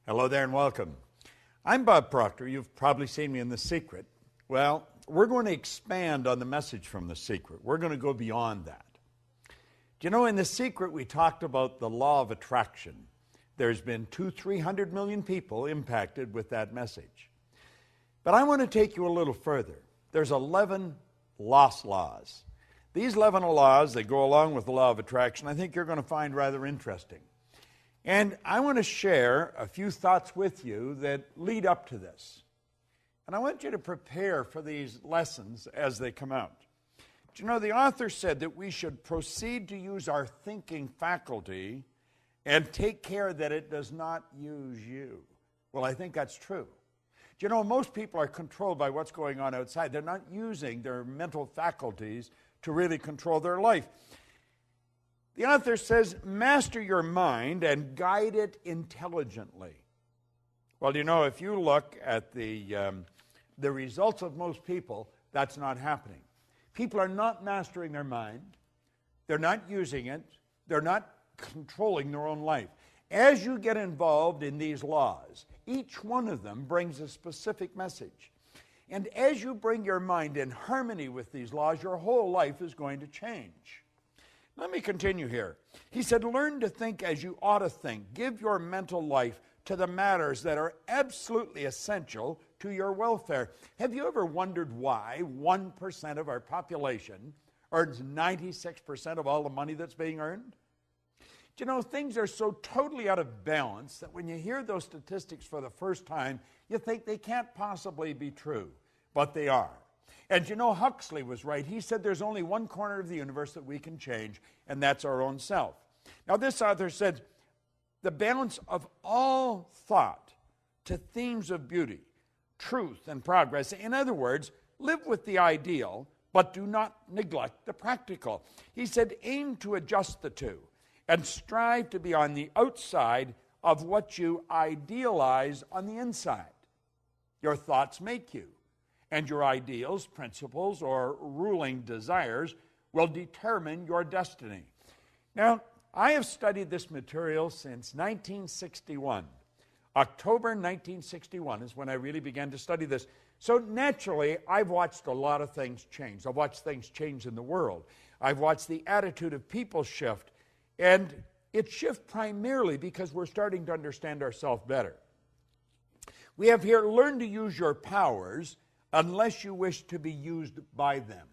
Hello there and welcome. I'm Bob Proctor. You've probably seen me in The Secret. Well, we're going to expand on the message from The Secret. We're going to go beyond that. Do you know, in The Secret, we talked about the law of attraction. There's been 300 million people impacted with that message. But I want to take you a little further. There's 11 lost laws. These 11 laws that go along with the law of attraction, I think you're going to find rather interesting. And I want to share a few thoughts with you that lead up to this. And I want you to prepare for these lessons as they come out. Do you know, the author said that we should proceed to use our thinking faculty and take care that it does not use you. Well, I think that's true. Do you know, most people are controlled by what's going on outside. They're not using their mental faculties to really control their life. The author says, master your mind and guide it intelligently. Well, you know, if you look at the results of most people, that's not happening. People are not mastering their mind. They're not using it. They're not controlling their own life. As you get involved in these laws, each one of them brings a specific message. And as you bring your mind in harmony with these laws, your whole life is going to change. Let me continue here. He said, learn to think as you ought to think. Give your mental life to the matters that are absolutely essential to your welfare. Have you ever wondered why 1% of our population earns 96% of all the money that's being earned? Do you know, things are so totally out of balance that when you hear those statistics for the first time, you think they can't possibly be true, but they are. And you know, Huxley was right. He said there's only one corner of the universe that we can change, and that's our own self. Now, this author said, the balance of all thought to themes of beauty, truth, and progress. In other words, live with the ideal, but do not neglect the practical. He said, aim to adjust the two, and strive to be on the outside of what you idealize on the inside. Your thoughts make you. And your ideals, principles, or ruling desires will determine your destiny. Now, I have studied this material since 1961. October 1961 is when I really began to study this. So naturally, I've watched a lot of things change. I've watched things change in the world. I've watched the attitude of people shift. And it shifts primarily because we're starting to understand ourselves better. We have here, learn to use your powers unless you wish to be used by them.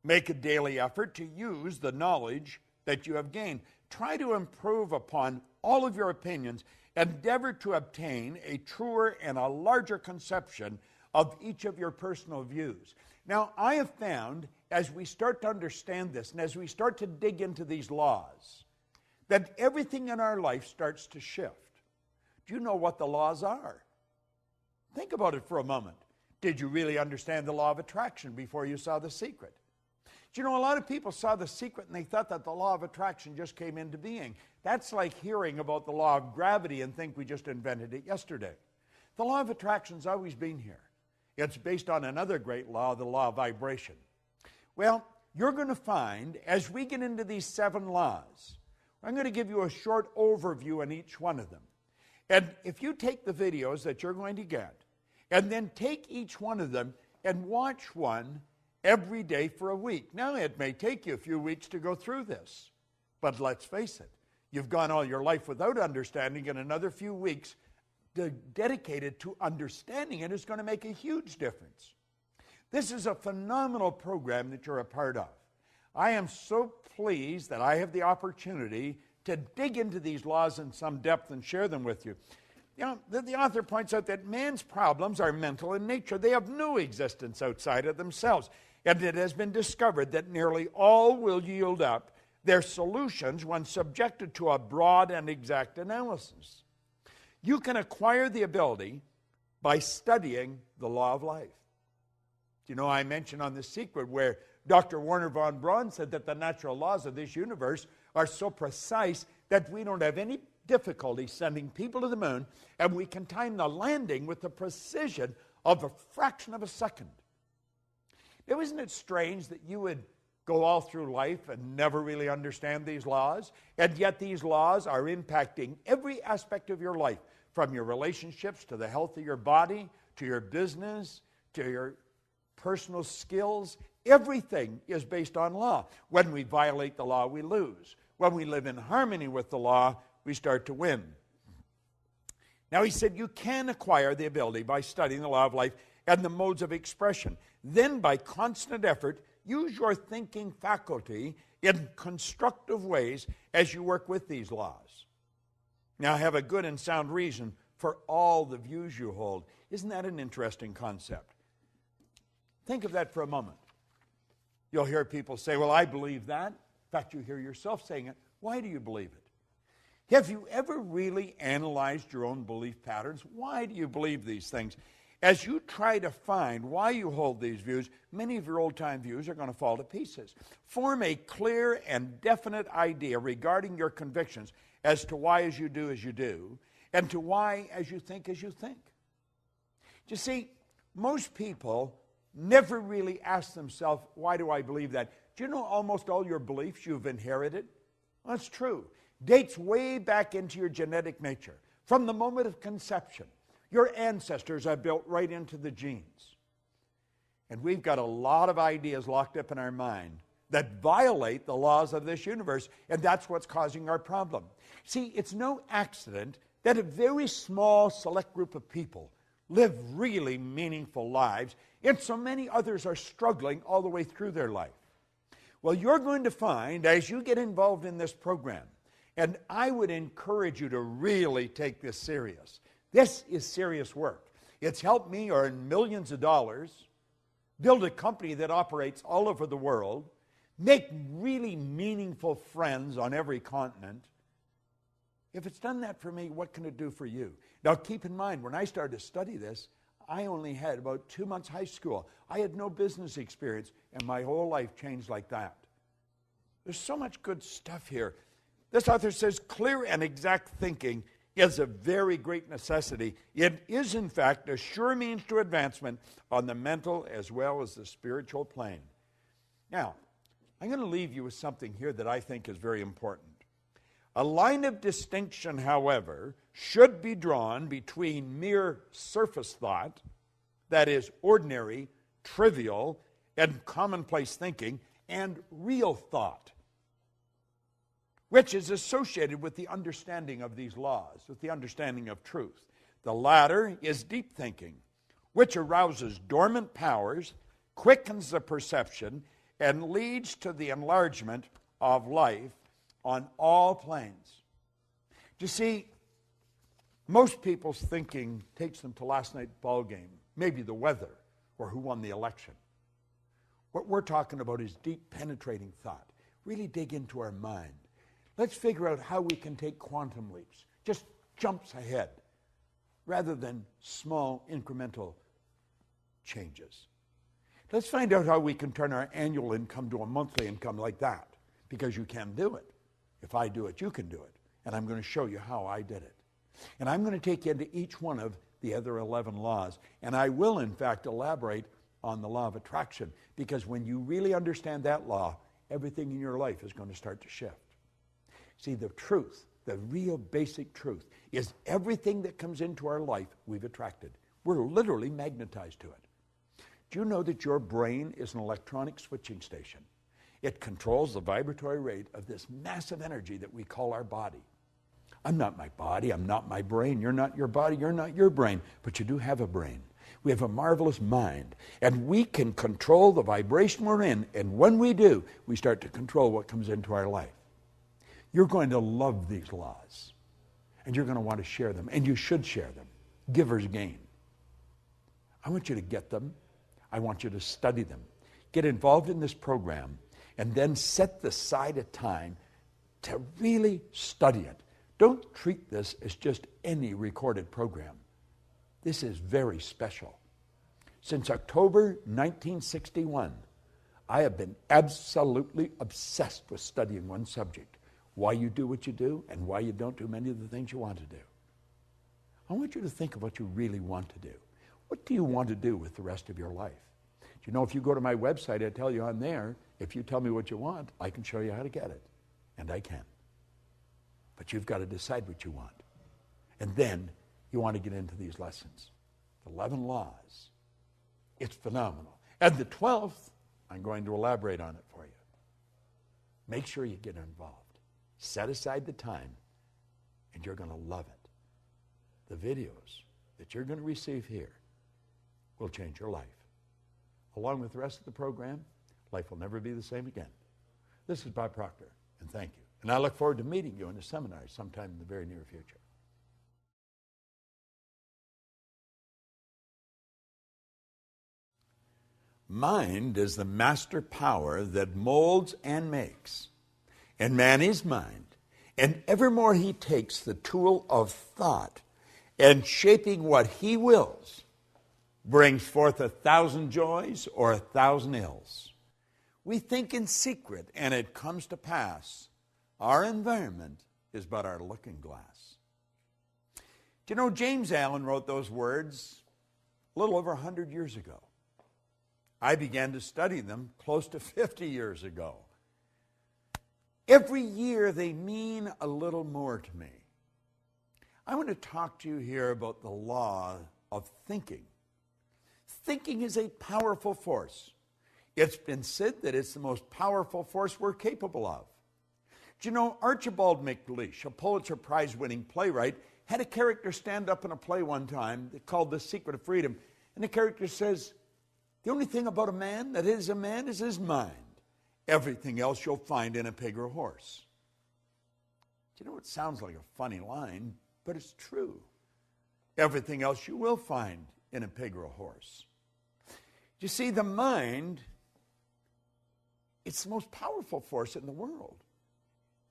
Make a daily effort to use the knowledge that you have gained. Try to improve upon all of your opinions. Endeavor to obtain a truer and a larger conception of each of your personal views. Now, I have found, as we start to understand this, and as we start to dig into these laws, that everything in our life starts to shift. Do you know what the laws are? Think about it for a moment. Did you really understand the law of attraction before you saw The Secret? Do you know, a lot of people saw The Secret and they thought that the law of attraction just came into being. That's like hearing about the law of gravity and think we just invented it yesterday. The law of attraction's always been here. It's based on another great law, the law of vibration. Well, you're going to find, as we get into these 7 laws, I'm going to give you a short overview on each one of them. And if you take the videos that you're going to get, and then take each one of them and watch one every day for a week. Now, it may take you a few weeks to go through this, but let's face it, you've gone all your life without understanding, and another few weeks dedicated to understanding it is going to make a huge difference. This is a phenomenal program that you're a part of. I am so pleased that I have the opportunity to dig into these laws in some depth and share them with you. You know, the author points out that man's problems are mental in nature. They have no existence outside of themselves. And it has been discovered that nearly all will yield up their solutions when subjected to a broad and exact analysis. You can acquire the ability by studying the law of life. You know, I mentioned on The Secret where Dr. Werner von Braun said that the natural laws of this universe are so precise that we don't have any difficulty sending people to the moon, and we can time the landing with the precision of a fraction of a second. Now, isn't it strange that you would go all through life and never really understand these laws, and yet these laws are impacting every aspect of your life, from your relationships to the health of your body, to your business, to your personal skills. Everything is based on law. When we violate the law, we lose. When we live in harmony with the law, we start to win. Now, he said you can acquire the ability by studying the law of life and the modes of expression. Then, by constant effort, use your thinking faculty in constructive ways as you work with these laws. Now, have a good and sound reason for all the views you hold. Isn't that an interesting concept? Think of that for a moment. You'll hear people say, well, I believe that. In fact, you hear yourself saying it. Why do you believe it? Have you ever really analyzed your own belief patterns? Why do you believe these things? As you try to find why you hold these views, many of your old-time views are going to fall to pieces. Form a clear and definite idea regarding your convictions as to why as you do, and to why as you think. You see, most people never really ask themselves, why do I believe that? Do you know almost all your beliefs you've inherited? Well, that's true. Dates way back into your genetic nature. From the moment of conception, your ancestors are built right into the genes. And we've got a lot of ideas locked up in our mind that violate the laws of this universe, and that's what's causing our problem. See, it's no accident that a very small select group of people live really meaningful lives, and so many others are struggling all the way through their life. Well, you're going to find, as you get involved in this program, and I would encourage you to really take this serious. This is serious work. It's helped me earn millions of dollars, build a company that operates all over the world, make really meaningful friends on every continent. If it's done that for me, what can it do for you? Now, keep in mind, when I started to study this, I only had about 2 months high school. I had no business experience, and my whole life changed like that. There's so much good stuff here. This author says clear and exact thinking is a very great necessity. It is, in fact, a sure means to advancement on the mental as well as the spiritual plane. Now, I'm going to leave you with something here that I think is very important. A line of distinction, however, should be drawn between mere surface thought, that is, ordinary, trivial, and commonplace thinking, and real thought, which is associated with the understanding of these laws, with the understanding of truth. The latter is deep thinking, which arouses dormant powers, quickens the perception, and leads to the enlargement of life on all planes. You see, most people's thinking takes them to last night's ball game, maybe the weather, or who won the election. What we're talking about is deep, penetrating thought. Really dig into our mind. Let's figure out how we can take quantum leaps, just jumps ahead, rather than small, incremental changes. Let's find out how we can turn our annual income to a monthly income like that, because you can do it. If I do it, you can do it. And I'm going to show you how I did it. And I'm going to take you into each one of the other 11 laws. And I will, in fact, elaborate on the law of attraction, because when you really understand that law, everything in your life is going to start to shift. See, the truth, the real basic truth, is everything that comes into our life, we've attracted. We're literally magnetized to it. Do you know that your brain is an electronic switching station? It controls the vibratory rate of this massive energy that we call our body. I'm not my body, I'm not my brain, you're not your body, you're not your brain, but you do have a brain. We have a marvelous mind, and we can control the vibration we're in, and when we do, we start to control what comes into our life. You're going to love these laws, and you're going to want to share them, and you should share them. Givers gain. I want you to get them. I want you to study them. Get involved in this program, and then set aside a time to really study it. Don't treat this as just any recorded program. This is very special. Since October 1961, I have been absolutely obsessed with studying one subject. Why you do what you do, and why you don't do many of the things you want to do. I want you to think of what you really want to do. What do you want to do with the rest of your life? Do you know, if you go to my website, I tell you on there, if you tell me what you want, I can show you how to get it. And I can. But you've got to decide what you want. And then you want to get into these lessons. The 11 laws. It's phenomenal. And the 12th, I'm going to elaborate on it for you. Make sure you get involved. Set aside the time, and you're going to love it. The videos that you're going to receive here will change your life. Along with the rest of the program, life will never be the same again. This is Bob Proctor, and thank you. And I look forward to meeting you in a seminar sometime in the very near future. Mind is the master power that molds and makes. And man is mind. And evermore he takes the tool of thought and shaping what he wills brings forth 1,000 joys or 1,000 ills. We think in secret and it comes to pass. Our environment is but our looking glass. Do you know James Allen wrote those words a little over 100 years ago? I began to study them close to 50 years ago. Every year they mean a little more to me. I want to talk to you here about the law of thinking. Thinking is a powerful force. It's been said that it's the most powerful force we're capable of. Do you know Archibald MacLeish, a Pulitzer Prize-winning playwright, had a character stand up in a play one time called The Secret of Freedom. And the character says, the only thing about a man that is a man is his mind. Everything else you'll find in a pig or a horse. Do you know, it sounds like a funny line, but it's true. Everything else you will find in a pig or a horse. You see, the mind, it's the most powerful force in the world.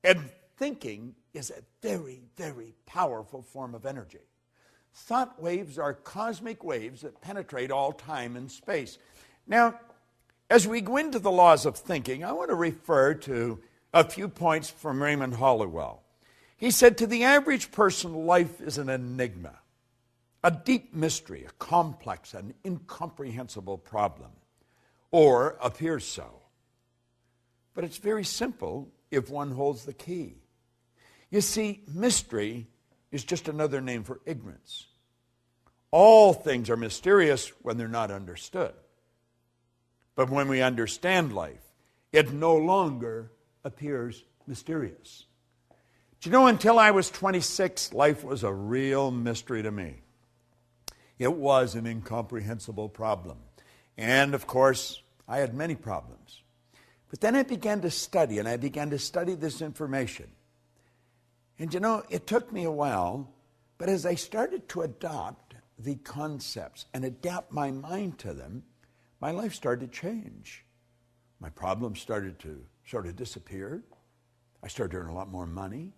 And thinking is a very, very powerful form of energy. Thought waves are cosmic waves that penetrate all time and space. Now, as we go into the laws of thinking, I want to refer to a few points from Raymond Halliwell. He said, to the average person, life is an enigma, a deep mystery, a complex, an incomprehensible problem, or appears so. But it's very simple if one holds the key. You see, mystery is just another name for ignorance. All things are mysterious when they're not understood. But when we understand life, it no longer appears mysterious. Do you know, until I was 26, life was a real mystery to me. It was an incomprehensible problem. And of course, I had many problems. But then I began to study, and I began to study this information. And you know, it took me a while, but as I started to adopt the concepts and adapt my mind to them, my life started to change. My problems started to sort of disappear. I started to earn a lot more money.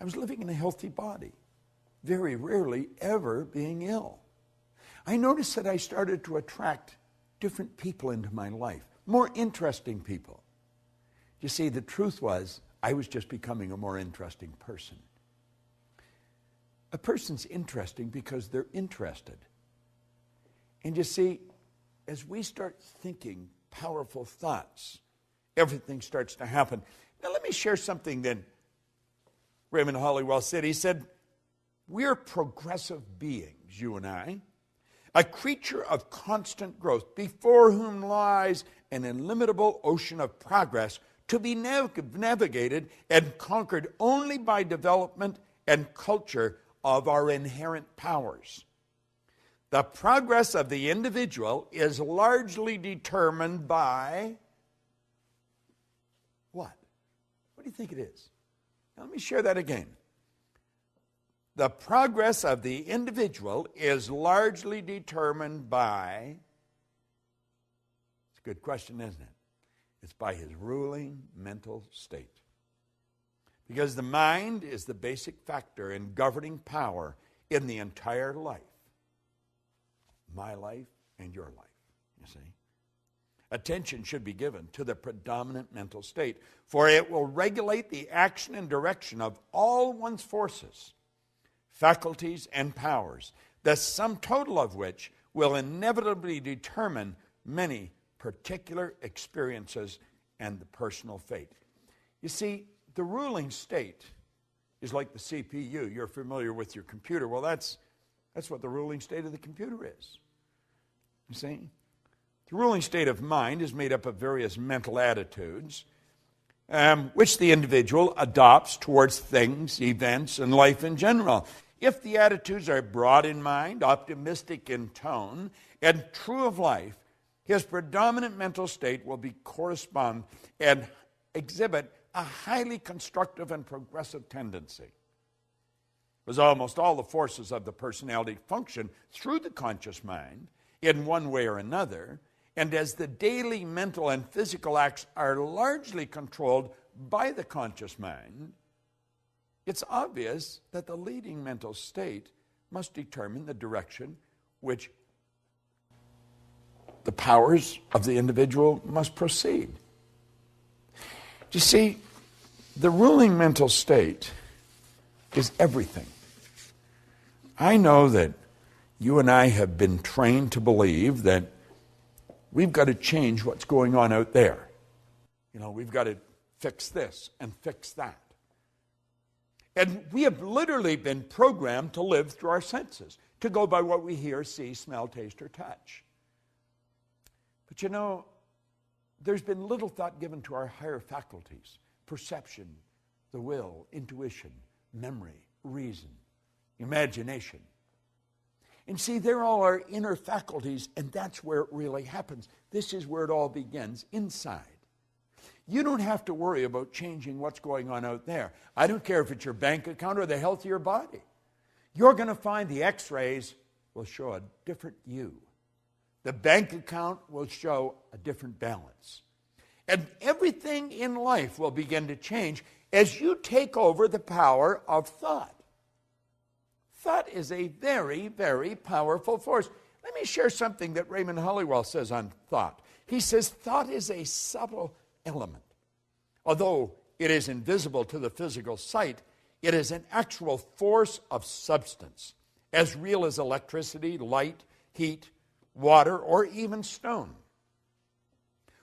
I was living in a healthy body, very rarely ever being ill. I noticed that I started to attract different people into my life, more interesting people. You see, the truth was, I was just becoming a more interesting person. A person's interesting because they're interested. And you see, as we start thinking powerful thoughts, everything starts to happen. Now let me share something that Raymond Halliwell said. He said, we're progressive beings, you and I, a creature of constant growth, before whom lies an illimitable ocean of progress to be navigated and conquered only by development and culture of our inherent powers. The progress of the individual is largely determined by what? What do you think it is? Now, let me share that again. The progress of the individual is largely determined by, it's a good question, isn't it? It's by his ruling mental state. Because the mind is the basic factor in governing power in the entire life. My life and your life, you see. Attention should be given to the predominant mental state, for it will regulate the action and direction of all one's forces, faculties, and powers, the sum total of which will inevitably determine many particular experiences and the personal fate. You see, the ruling state is like the CPU. You're familiar with your computer. Well, that's what the ruling state of the computer is. You see? The ruling state of mind is made up of various mental attitudes, which the individual adopts towards things, events, and life in general. If the attitudes are broad in mind, optimistic in tone, and true of life, his predominant mental state will correspond and exhibit a highly constructive and progressive tendency. Because almost all the forces of the personality function through the conscious mind in one way or another, and as the daily mental and physical acts are largely controlled by the conscious mind, it's obvious that the leading mental state must determine the direction which the powers of the individual must proceed. You see, the ruling mental state is everything. I know that you and I have been trained to believe that we've got to change what's going on out there. You know, we've got to fix this and fix that. And we have literally been programmed to live through our senses, to go by what we hear, see, smell, taste, or touch. But you know, there's been little thought given to our higher faculties: perception, the will, intuition, memory, reason, imagination. And see, they're all our inner faculties, and that's where it really happens. This is where it all begins, inside. You don't have to worry about changing what's going on out there. I don't care if it's your bank account or the health of your body. You're going to find the x-rays will show a different you. The bank account will show a different balance. And everything in life will begin to change as you take over the power of thought. Thought is a very, very powerful force. Let me share something that Raymond Hollywell says on thought. He says thought is a subtle element. Although it is invisible to the physical sight, it is an actual force of substance, as real as electricity, light, heat, water, or even stone.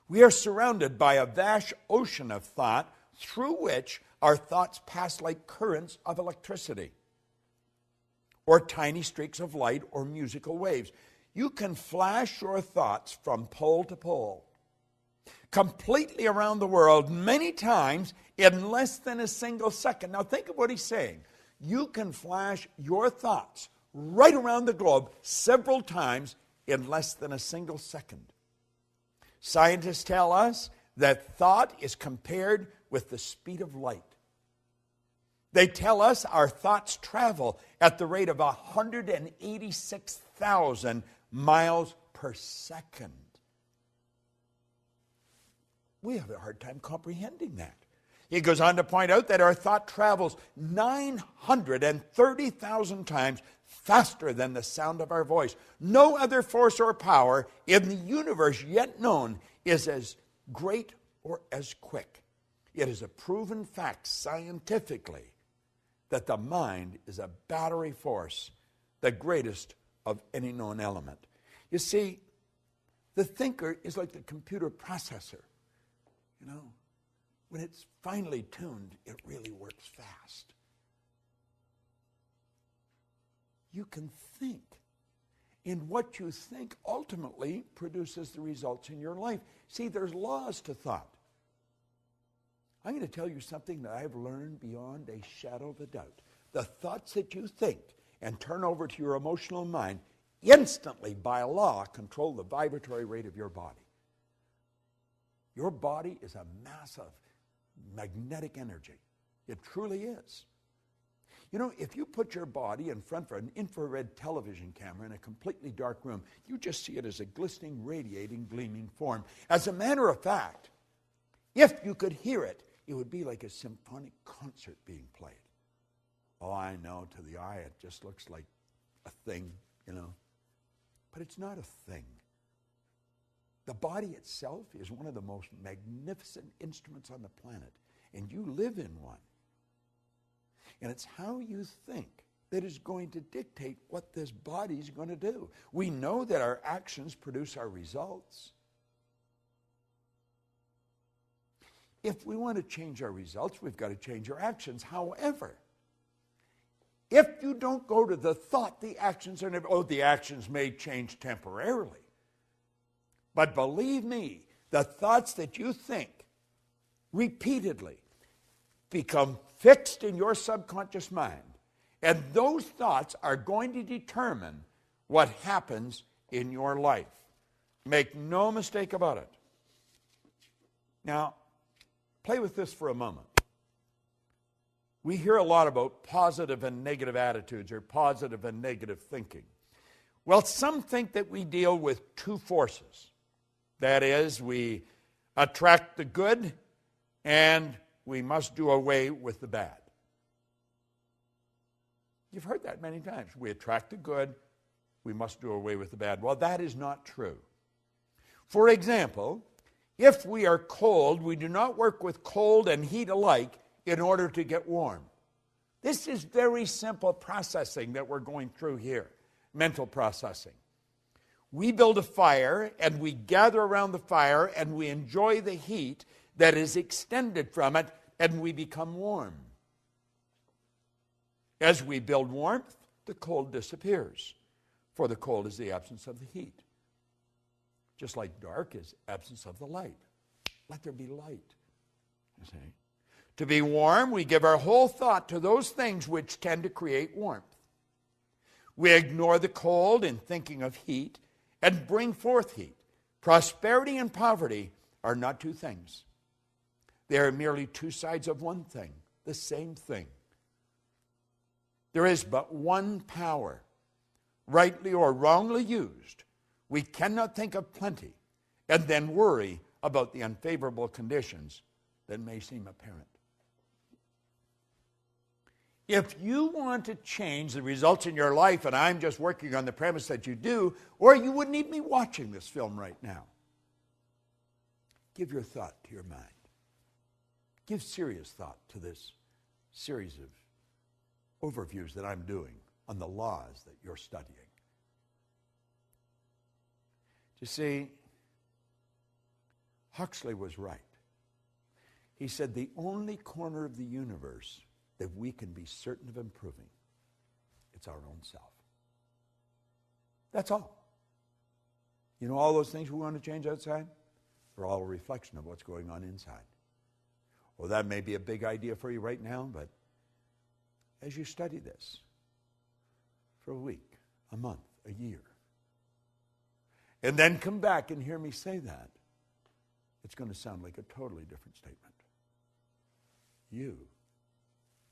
We are surrounded by a vast ocean of thought through which our thoughts pass like currents of electricity, or tiny streaks of light, or musical waves. You can flash your thoughts from pole to pole, completely around the world, many times in less than a single second. Now think of what he's saying. You can flash your thoughts right around the globe several times in less than a single second. Scientists tell us that thought is compared with the speed of light. They tell us our thoughts travel at the rate of 186,000 miles per second. We have a hard time comprehending that. He goes on to point out that our thought travels 930,000 times faster than the sound of our voice. No other force or power in the universe yet known is as great or as quick. It is a proven fact scientifically that the mind is a battery force, the greatest of any known element. You see, the thinker is like the computer processor. You know, when it's finely tuned, it really works fast. You can think, and what you think ultimately produces the results in your life. See, there's laws to thought. I'm going to tell you something that I've learned beyond a shadow of a doubt. The thoughts that you think and turn over to your emotional mind instantly, by law, control the vibratory rate of your body. Your body is a mass of magnetic energy. It truly is. You know, if you put your body in front of an infrared television camera in a completely dark room, you just see it as a glistening, radiating, gleaming form. As a matter of fact, if you could hear it, it would be like a symphonic concert being played. Oh, I know, to the eye it just looks like a thing, you know. But it's not a thing. The body itself is one of the most magnificent instruments on the planet, and you live in one. And it's how you think that is going to dictate what this body is going to do. We know that our actions produce our results. If we want to change our results, we've got to change our actions. However, If you don't go to the thought, the actions are never, the actions may change temporarily. But believe me, the thoughts that you think repeatedly become fixed in your subconscious mind. And those thoughts are going to determine what happens in your life. Make no mistake about it. Now, play with this for a moment. We hear a lot about positive and negative attitudes or positive and negative thinking. Well, some think that we deal with two forces. That is, we attract the good and we must do away with the bad. You've heard that many times. We attract the good, we must do away with the bad. Well, that is not true. For example, if we are cold, we do not work with cold and heat alike in order to get warm. This is very simple processing that we're going through here, mental processing. We build a fire and we gather around the fire and we enjoy the heat that is extended from it and we become warm. As we build warmth, the cold disappears, for the cold is the absence of the heat. Just like dark is absence of the light. Let there be light. You see? To be warm, we give our whole thought to those things which tend to create warmth. We ignore the cold in thinking of heat and bring forth heat. Prosperity and poverty are not two things. They are merely two sides of one thing, the same thing. There is but one power. Rightly or wrongly used, we cannot think of plenty and then worry about the unfavorable conditions that may seem apparent. If you want to change the results in your life, and I'm just working on the premise that you do, or you wouldn't even be watching this film right now, give your thought to your mind. Give serious thought to this series of overviews that I'm doing on the laws that you're studying. You see, Huxley was right. He said the only corner of the universe that we can be certain of improving, it's our own self. That's all. You know, all those things we want to change outside are all a reflection of what's going on inside. Well, that may be a big idea for you right now, but as you study this for a week, a month, a year, and then come back and hear me say that, it's going to sound like a totally different statement. You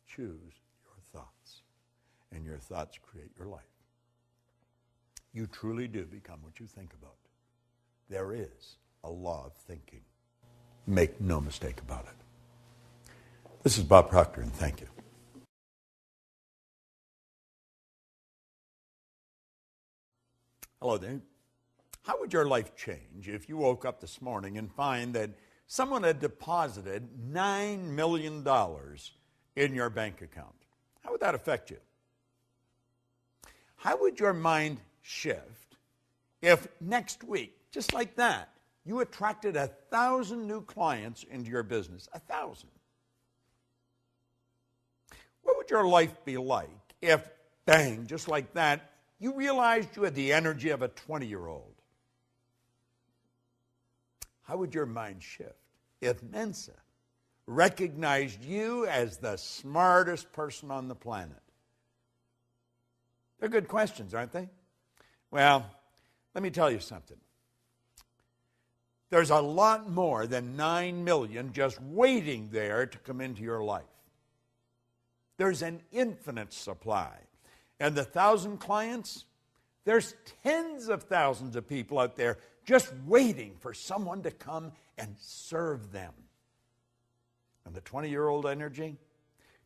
choose your thoughts, and your thoughts create your life. You truly do become what you think about. There is a law of thinking. Make no mistake about it. This is Bob Proctor, and thank you. Hello there. How would your life change if you woke up this morning and find that someone had deposited $9 million in your bank account? How would that affect you? How would your mind shift if next week, just like that, you attracted 1,000 new clients into your business? 1,000. What would your life be like if, bang, just like that, you realized you had the energy of a 20-year-old? How would your mind shift if Mensa recognized you as the smartest person on the planet? They're good questions, aren't they? Well, let me tell you something. There's a lot more than 9 million just waiting there to come into your life. There's an infinite supply. And the 1,000 clients, there's tens of thousands of people out there just waiting for someone to come and serve them. And the 20-year-old energy,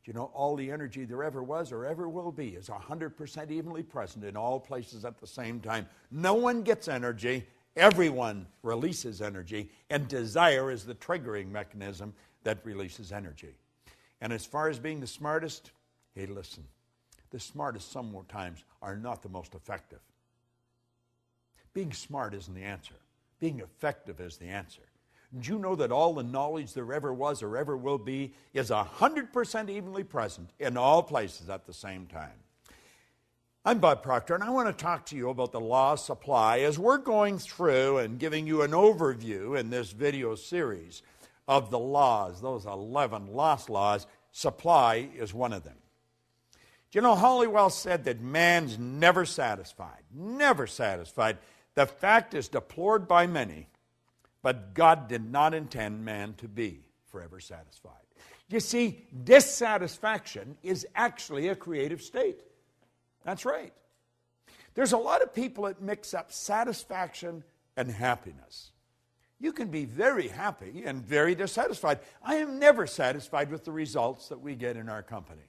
do you know all the energy there ever was or ever will be is 100% evenly present in all places at the same time. No one gets energy. Everyone releases energy. And desire is the triggering mechanism that releases energy. And as far as being the smartest, hey, listen, the smartest sometimes are not the most effective. Being smart isn't the answer. Being effective is the answer. Did you know that all the knowledge there ever was or ever will be is 100% evenly present in all places at the same time? I'm Bob Proctor, and I want to talk to you about the law of supply as we're going through and giving you an overview in this video series of the laws, those 11 lost laws. Supply is one of them. Do you know, Halliwell said that man's never satisfied, never satisfied. The fact is deplored by many, but God did not intend man to be forever satisfied. You see, dissatisfaction is actually a creative state. That's right. There's a lot of people that mix up satisfaction and happiness. You can be very happy and very dissatisfied. I am never satisfied with the results that we get in our company,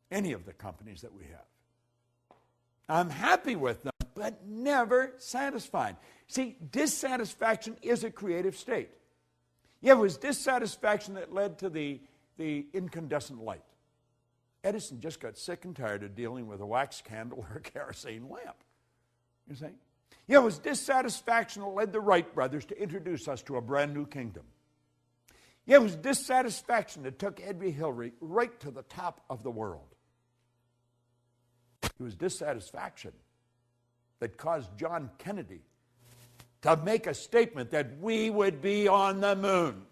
any of the companies that we have. I'm happy with them, but never satisfied. See, dissatisfaction is a creative state. Yeah, it was dissatisfaction that led to the incandescent light. Edison just got sick and tired of dealing with a wax candle or a kerosene lamp. You see? Yeah, it was dissatisfaction that led the Wright brothers to introduce us to a brand new kingdom. Yeah, it was dissatisfaction that took Edwy Hillary right to the top of the world. It was dissatisfaction that caused John Kennedy to make a statement that we would be on the moon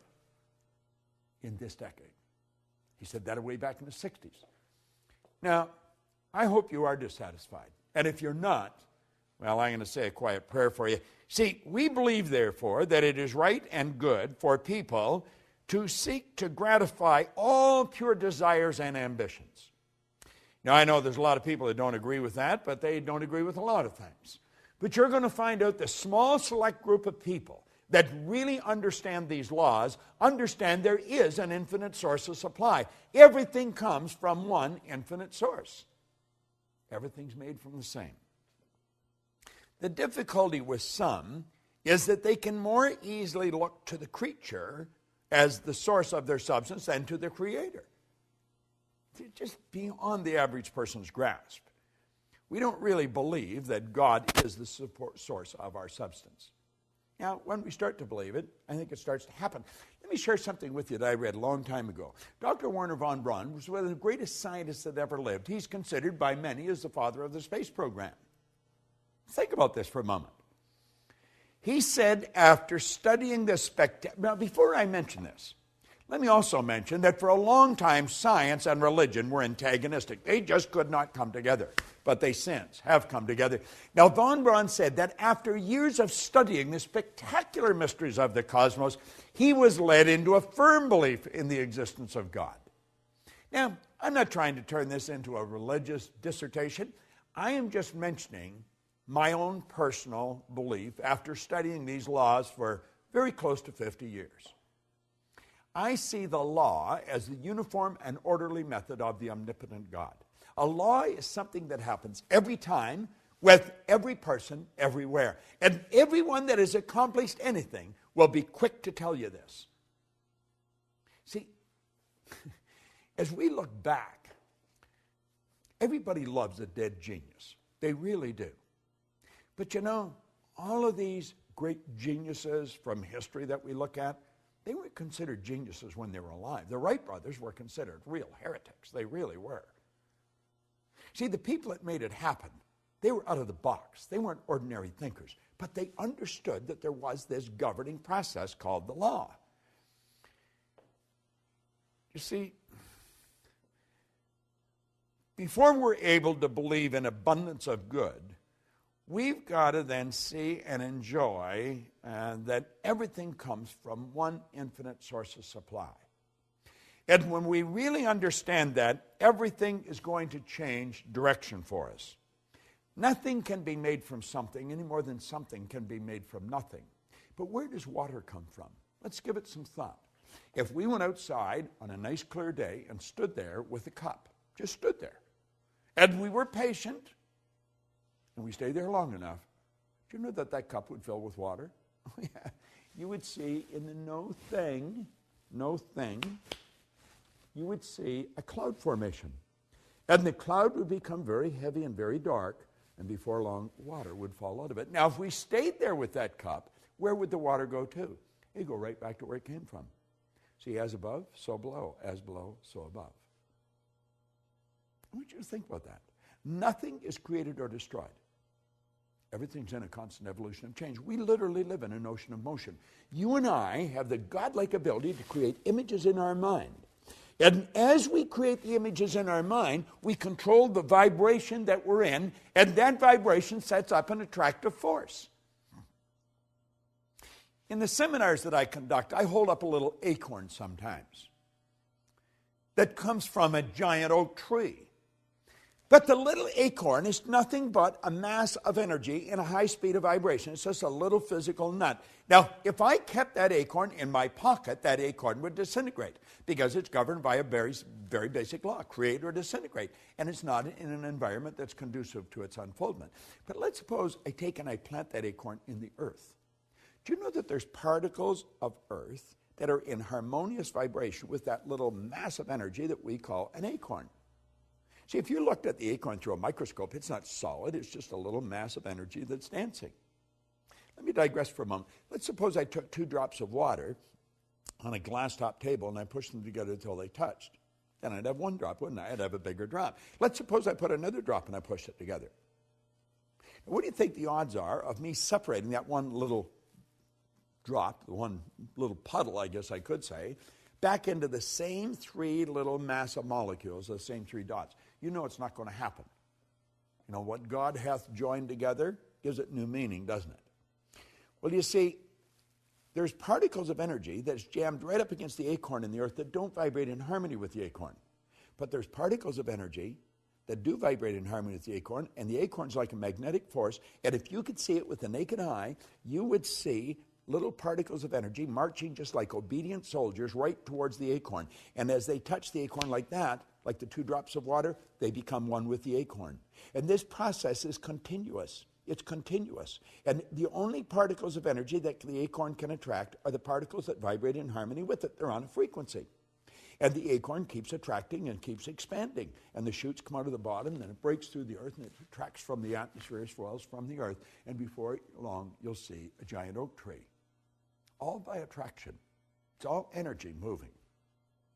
in this decade. He said that way back in the 60s. Now, I hope you are dissatisfied. And if you're not, well, I'm going to say a quiet prayer for you. See, we believe, therefore, that it is right and good for people to seek to gratify all pure desires and ambitions. Now, I know there's a lot of people that don't agree with that, but they don't agree with a lot of things. But you're going to find out the small select group of people that really understand these laws, understand there is an infinite source of supply. Everything comes from one infinite source. Everything's made from the same. The difficulty with some is that they can more easily look to the creature as the source of their substance than to the Creator. They're just beyond the average person's grasp. We don't really believe that God is the source of our substance. Now, when we start to believe it, I think it starts to happen. Let me share something with you that I read a long time ago. Dr. Wernher von Braun was one of the greatest scientists that ever lived. He's considered by many as the father of the space program. Think about this for a moment. He said after studying the now, before I mention this, let me also mention that for a long time, science and religion were antagonistic. They just could not come together. But they since have come together. Now, von Braun said that after years of studying the spectacular mysteries of the cosmos, he was led into a firm belief in the existence of God. Now, I'm not trying to turn this into a religious dissertation. I am just mentioning my own personal belief after studying these laws for very close to 50 years. I see the law as the uniform and orderly method of the omnipotent God. A law is something that happens every time with every person everywhere. And everyone that has accomplished anything will be quick to tell you this. See, as we look back, everybody loves a dead genius. They really do. But you know, all of these great geniuses from history that we look at, they weren't considered geniuses when they were alive. The Wright brothers were considered real heretics. They really were. See, the people that made it happen, they were out of the box. They weren't ordinary thinkers, but they understood that there was this governing process called the law. You see, before we're able to believe in abundance of good, we've got to then see and enjoy that everything comes from one infinite source of supply. And when we really understand that, everything is going to change direction for us. Nothing can be made from something any more than something can be made from nothing. But where does water come from? Let's give it some thought. If we went outside on a nice clear day and stood there with a cup, just stood there, and we were patient, and we stayed there long enough, do you know that that cup would fill with water? Oh, yeah. You would see in the no thing, you would see a cloud formation. And the cloud would become very heavy and very dark, and before long, water would fall out of it. Now, if we stayed there with that cup, where would the water go to? You go right back to where it came from. See, as above, so below. As below, so above. I want you to think about that. Nothing is created or destroyed. Everything's in a constant evolution of change. We literally live in an ocean of motion. You and I have the godlike ability to create images in our mind. And as we create the images in our mind, we control the vibration that we're in, and that vibration sets up an attractive force. In the seminars that I conduct, I hold up a little acorn sometimes that comes from a giant oak tree. But the little acorn is nothing but a mass of energy in a high speed of vibration. It's just a little physical nut. Now, if I kept that acorn in my pocket, that acorn would disintegrate because it's governed by a very, very basic law, create or disintegrate. And it's not in an environment that's conducive to its unfoldment. But let's suppose I take and I plant that acorn in the earth. Do you know that there's particles of earth that are in harmonious vibration with that little mass of energy that we call an acorn? See, if you looked at the acorn through a microscope, it's not solid. It's just a little mass of energy that's dancing. Let me digress for a moment. Let's suppose I took 2 drops of water on a glass top table and I pushed them together until they touched. Then I'd have 1 drop, wouldn't I? I'd have a bigger drop. Let's suppose I put another drop and I pushed it together. Now, what do you think the odds are of me separating that one little drop, the one little puddle, I guess I could say, back into the same 3 little mass of molecules, the same 3 dots? You know it's not going to happen. You know, what God hath joined together gives it new meaning, doesn't it? Well, you see, there's particles of energy that's jammed right up against the acorn in the earth that don't vibrate in harmony with the acorn. But there's particles of energy that do vibrate in harmony with the acorn, and the acorn's like a magnetic force, and if you could see it with the naked eye, you would see little particles of energy marching just like obedient soldiers right towards the acorn. And as they touch the acorn like that, like the 2 drops of water, they become one with the acorn. And this process is continuous. It's continuous. And the only particles of energy that the acorn can attract are the particles that vibrate in harmony with it. They're on a frequency. And the acorn keeps attracting and keeps expanding. And the shoots come out of the bottom, and then it breaks through the earth, and it attracts from the atmosphere as well as from the earth. And before long, you'll see a giant oak tree. All by attraction. It's all energy moving.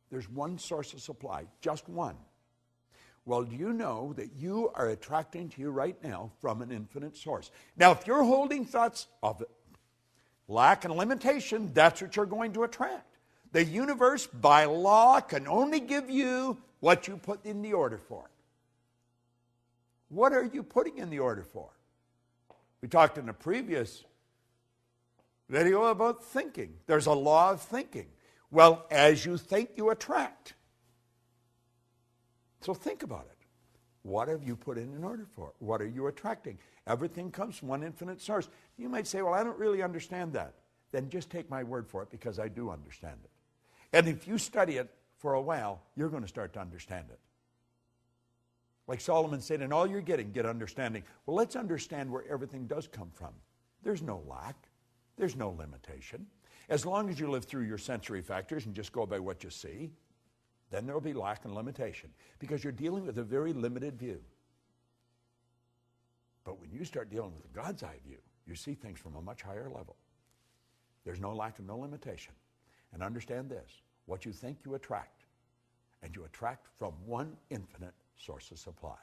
There's one source of supply, just one. Well, do you know that you are attracting to you right now from an infinite source? Now, if you're holding thoughts of lack and limitation, that's what you're going to attract. The universe, by law, can only give you what you put in the order for. What are you putting in the order for? We talked in a previous video about thinking. There's a law of thinking. Well, as you think, you attract. So think about it. What have you put in order for? What are you attracting? Everything comes from one infinite source. You might say, well, I don't really understand that. Then just take my word for it, because I do understand it. And if you study it for a while, you're going to start to understand it. Like Solomon said, in all you're getting, get understanding. Well, let's understand where everything does come from. There's no lack. There's no limitation. As long as you live through your sensory factors and just go by what you see, then there will be lack and limitation, because you're dealing with a very limited view. But when you start dealing with God's eye view, you see things from a much higher level. There's no lack and no limitation. And understand this, what you think you attract, and you attract from one infinite source of supply.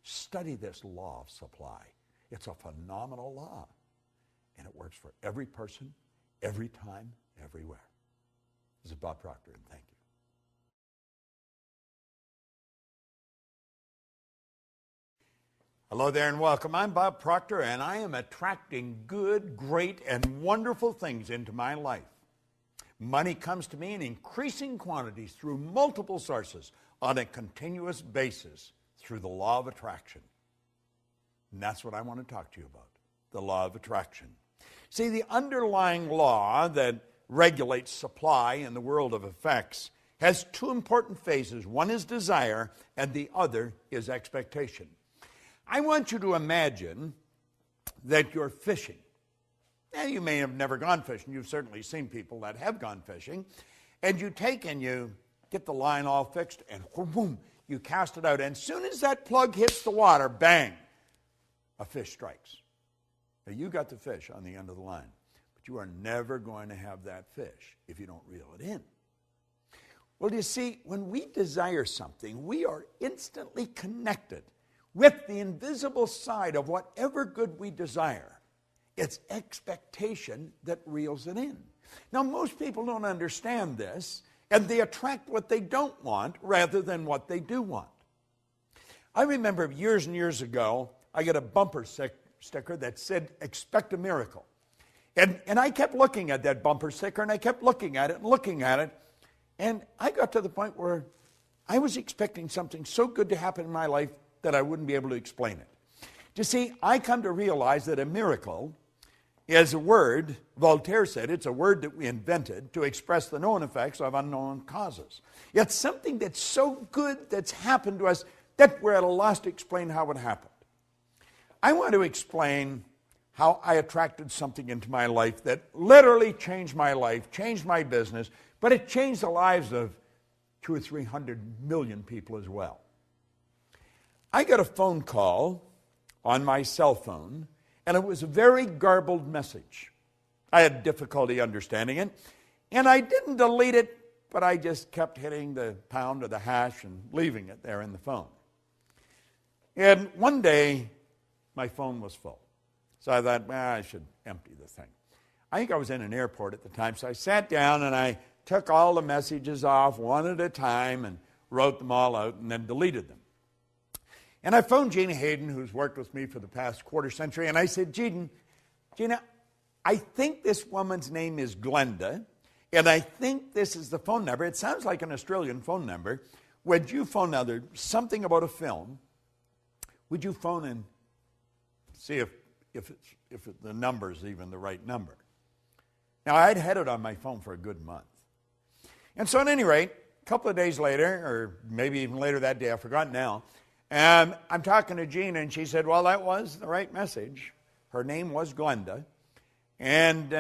Study this law of supply. It's a phenomenal law, and it works for every person, every time, everywhere. This is Bob Proctor, and thank you. Hello there and welcome. I'm Bob Proctor, and I am attracting good, great, and wonderful things into my life. Money comes to me in increasing quantities through multiple sources on a continuous basis through the law of attraction. And that's what I want to talk to you about, the law of attraction. See, the underlying law that regulates supply in the world of effects has 2 important phases. One is desire, and the other is expectation. I want you to imagine that you're fishing. Now, you may have never gone fishing. You've certainly seen people that have gone fishing. And you take and you get the line all fixed, and boom, you cast it out. And as soon as that plug hits the water, bang, a fish strikes. Now, you got the fish on the end of the line. But but you are never going to have that fish if you don't reel it in. Well, you see, when we desire something, we are instantly connected with the invisible side of whatever good we desire. It's expectation that reels it in. Now, most people don't understand this, and they attract what they don't want rather than what they do want. I remember years and years ago, I got a bumper sticker that said, "Expect a miracle." And I kept looking at that bumper sticker, and I kept looking at it and looking at it, and I got to the point where I was expecting something so good to happen in my life that I wouldn't be able to explain it. You see, I come to realize that a miracle is a word, Voltaire said, it's a word that we invented to express the known effects of unknown causes. It's something that's so good that's happened to us that we're at a loss to explain how it happened. I want to explain how I attracted something into my life that literally changed my life, changed my business, but it changed the lives of 200 or 300 million people as well. I got a phone call on my cell phone, and it was a very garbled message. I had difficulty understanding it, and I didn't delete it, but I just kept hitting the pound or the hash and leaving it there in the phone. And one day, my phone was full. So I thought, I should empty the thing. I think I was in an airport at the time, so I sat down and I took all the messages off one at a time and wrote them all out and then deleted them. And I phoned Gina Hayden, who's worked with me for the past quarter century, and I said, Gina, I think this woman's name is Glenda, and I think this is the phone number. It sounds like an Australian phone number. Would you phone now? There's something about a film. Would you phone and see if the number is even the right number? Now, I'd had it on my phone for a good month. And so at any rate, a couple of days later, or maybe even later that day, I forgot now, I'm talking to Gina, and she said, well, that was the right message. Her name was Glenda, and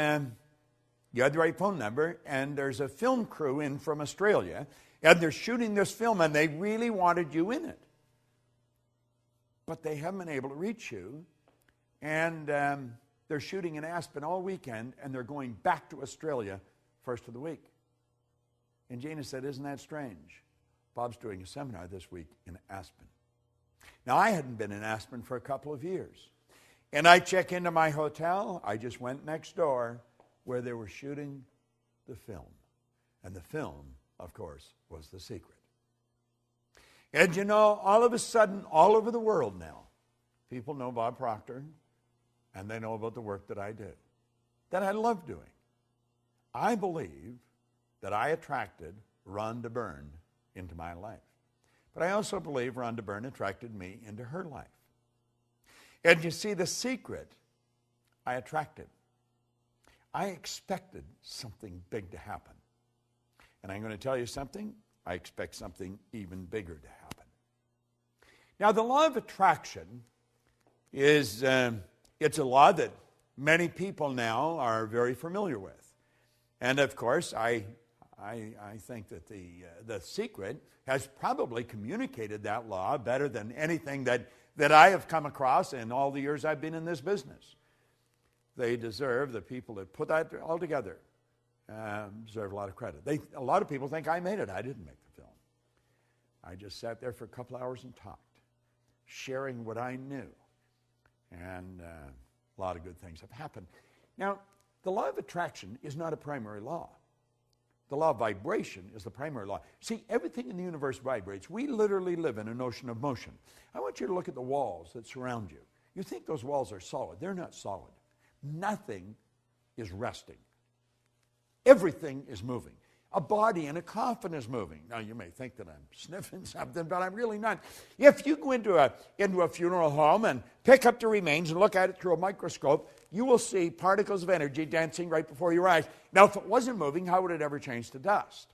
you had the right phone number, and there's a film crew in from Australia, and they're shooting this film, and they really wanted you in it. But they haven't been able to reach you, and they're shooting in Aspen all weekend, and they're going back to Australia first of the week. And Gina said, isn't that strange? Bob's doing a seminar this week in Aspen. Now, I hadn't been in Aspen for a couple of years. And I check into my hotel. I just went next door where they were shooting the film. And the film, of course, was The Secret. And you know, all of a sudden, all over the world now, people know Bob Proctor, and they know about the work that I do, that I love doing. I believe that I attracted Rhonda Byrne into my life. But I also believe Rhonda Byrne attracted me into her life. And you see, the secret I attracted. I expected something big to happen. And I'm going to tell you something. I expect something even bigger to happen. Now, the law of attraction is it's a law that many people now are very familiar with. And of course, I think that the secret has probably communicated that law better than anything that I have come across in all the years I've been in this business. They deserve, the people that put that all together, deserve a lot of credit. A lot of people think I made it. I didn't make the film. I just sat there for a couple hours and talked, sharing what I knew. And a lot of good things have happened. Now, the law of attraction is not a primary law. The law of vibration is the primary law. See, everything in the universe vibrates. We literally live in an ocean of motion. I want you to look at the walls that surround you. You think those walls are solid. They're not solid. Nothing is resting. Everything is moving. A body in a coffin is moving. Now, you may think that I'm sniffing something, but I'm really not. If you go into a funeral home and pick up the remains and look at it through a microscope, you will see particles of energy dancing right before your eyes. Now, if it wasn't moving, how would it ever change to dust?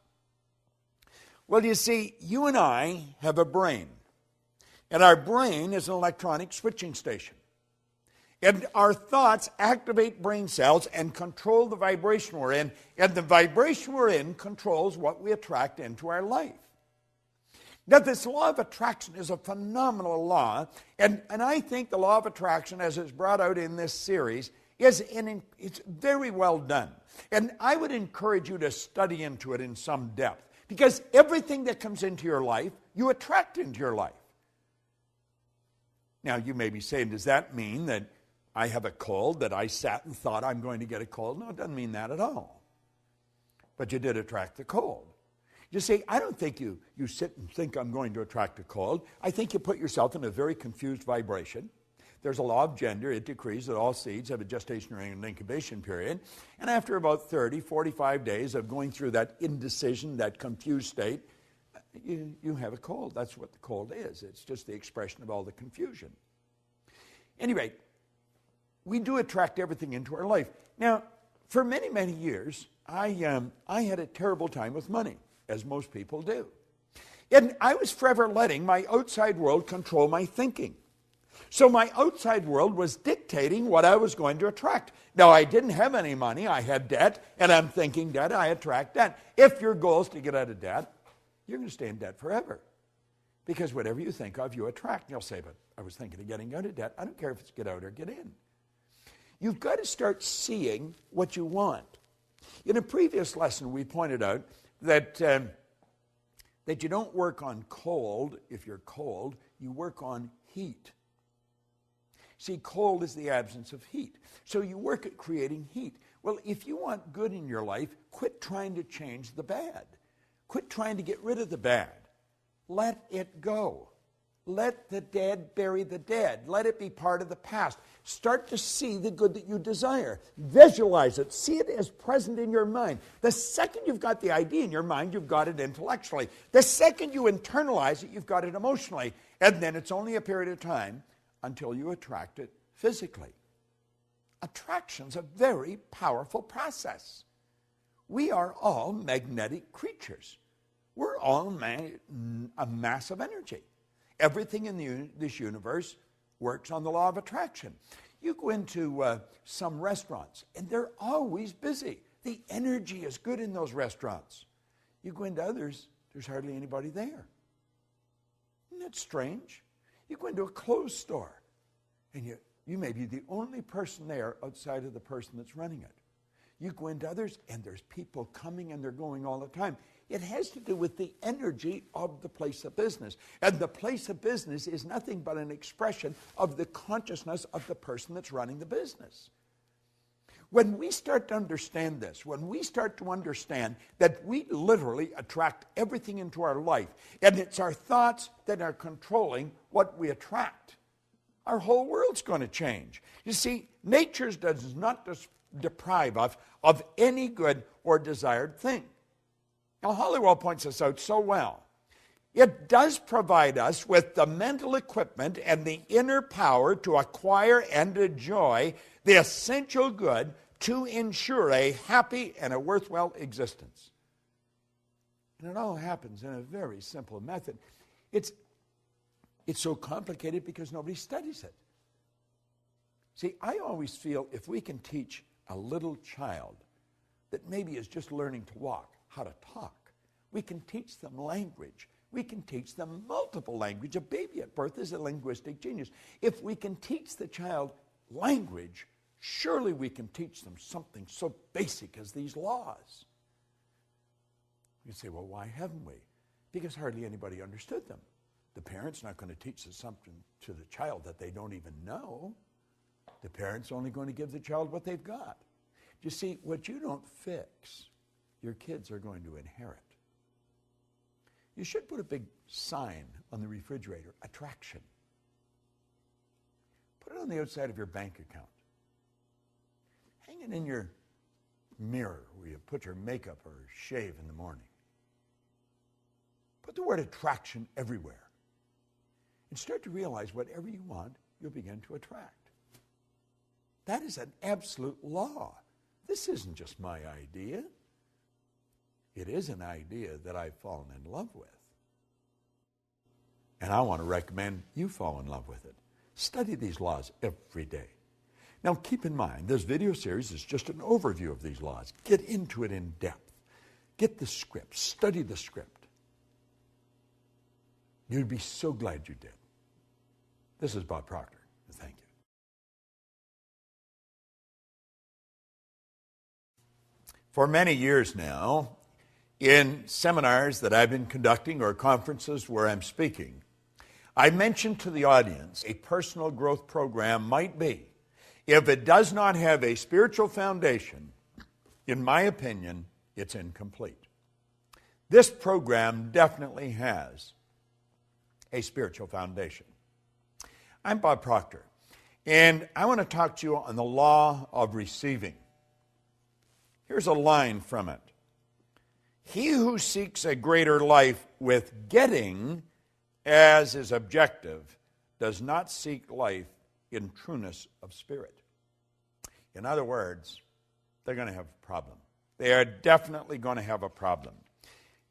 Well, you see, you and I have a brain. And our brain is an electronic switching station. And our thoughts activate brain cells and control the vibration we're in. And the vibration we're in controls what we attract into our life. Now, this law of attraction is a phenomenal law. And I think the law of attraction, as it's brought out in this series, it's very well done. And I would encourage you to study into it in some depth, because everything that comes into your life, you attract into your life. Now, you may be saying, does that mean that I have a cold, that I sat and thought I'm going to get a cold? No, it doesn't mean that at all. But you did attract the cold. You see, I don't think you sit and think I'm going to attract a cold. I think you put yourself in a very confused vibration. There's a law of gender. It decrees that all seeds have a gestation and incubation period. And after about 30, 45 days of going through that indecision, that confused state, you have a cold. That's what the cold is. It's just the expression of all the confusion. Anyway, we do attract everything into our life. Now, for many, many years, I had a terrible time with money, as most people do. And I was forever letting my outside world control my thinking. So my outside world was dictating what I was going to attract. Now, I didn't have any money. I had debt, and I'm thinking debt, I attract debt. If your goal is to get out of debt, you're going to stay in debt forever. Because whatever you think of, you attract. You'll say, but I was thinking of getting out of debt. I don't care if it's get out or get in. You've got to start seeing what you want. In a previous lesson, we pointed out that you don't work on cold if you're cold. You work on heat. See, cold is the absence of heat. So you work at creating heat. Well, if you want good in your life, quit trying to change the bad. Quit trying to get rid of the bad. Let it go. Let the dead bury the dead. Let it be part of the past. Start to see the good that you desire. Visualize it. See it as present in your mind. The second you've got the idea in your mind, you've got it intellectually. The second you internalize it, you've got it emotionally. And then it's only a period of time until you attract it physically. Attraction's a very powerful process. We are all magnetic creatures. We're all a mass of energy. Everything in this universe works on the law of attraction. You go into some restaurants, and they're always busy. The energy is good in those restaurants. You go into others, there's hardly anybody there. Isn't that strange? You go into a clothes store, and you may be the only person there outside of the person that's running it. You go into others, and there's people coming and they're going all the time. It has to do with the energy of the place of business. And the place of business is nothing but an expression of the consciousness of the person that's running the business. When we start to understand this, when we start to understand that we literally attract everything into our life, and it's our thoughts that are controlling what we attract, our whole world's going to change. You see, nature does not deprive us of any good or desired thing. Now, Hollywell points this out so well. It does provide us with the mental equipment and the inner power to acquire and enjoy the essential good to ensure a happy and a worthwhile existence. And it all happens in a very simple method. It's so complicated because nobody studies it. See, I always feel if we can teach a little child that maybe is just learning to walk, how to talk, we can teach them language. We can teach them multiple language. A baby at birth is a linguistic genius. If we can teach the child language, surely we can teach them something so basic as these laws. You say, well, why haven't we? Because hardly anybody understood them. The parent's not going to teach something to the child that they don't even know. The parent's only going to give the child what they've got. You see, what you don't fix, your kids are going to inherit. You should put a big sign on the refrigerator, attraction. Put it on the outside of your bank account. Hang it in your mirror where you put your makeup or shave in the morning. Put the word attraction everywhere. And start to realize whatever you want, you'll begin to attract. That is an absolute law. This isn't just my idea. It is an idea that I've fallen in love with. And I want to recommend you fall in love with it. Study these laws every day. Now keep in mind, this video series is just an overview of these laws. Get into it in depth. Get the script. Study the script. You'd be so glad you did. This is Bob Proctor. Thank you. For many years now, in seminars that I've been conducting or conferences where I'm speaking, I mentioned to the audience a personal growth program might be, if it does not have a spiritual foundation, in my opinion, it's incomplete. This program definitely has a spiritual foundation. I'm Bob Proctor, and I want to talk to you on the law of receiving. Here's a line from it. He who seeks a greater life with getting as his objective does not seek life in trueness of spirit. In other words, they're going to have a problem. They are definitely going to have a problem.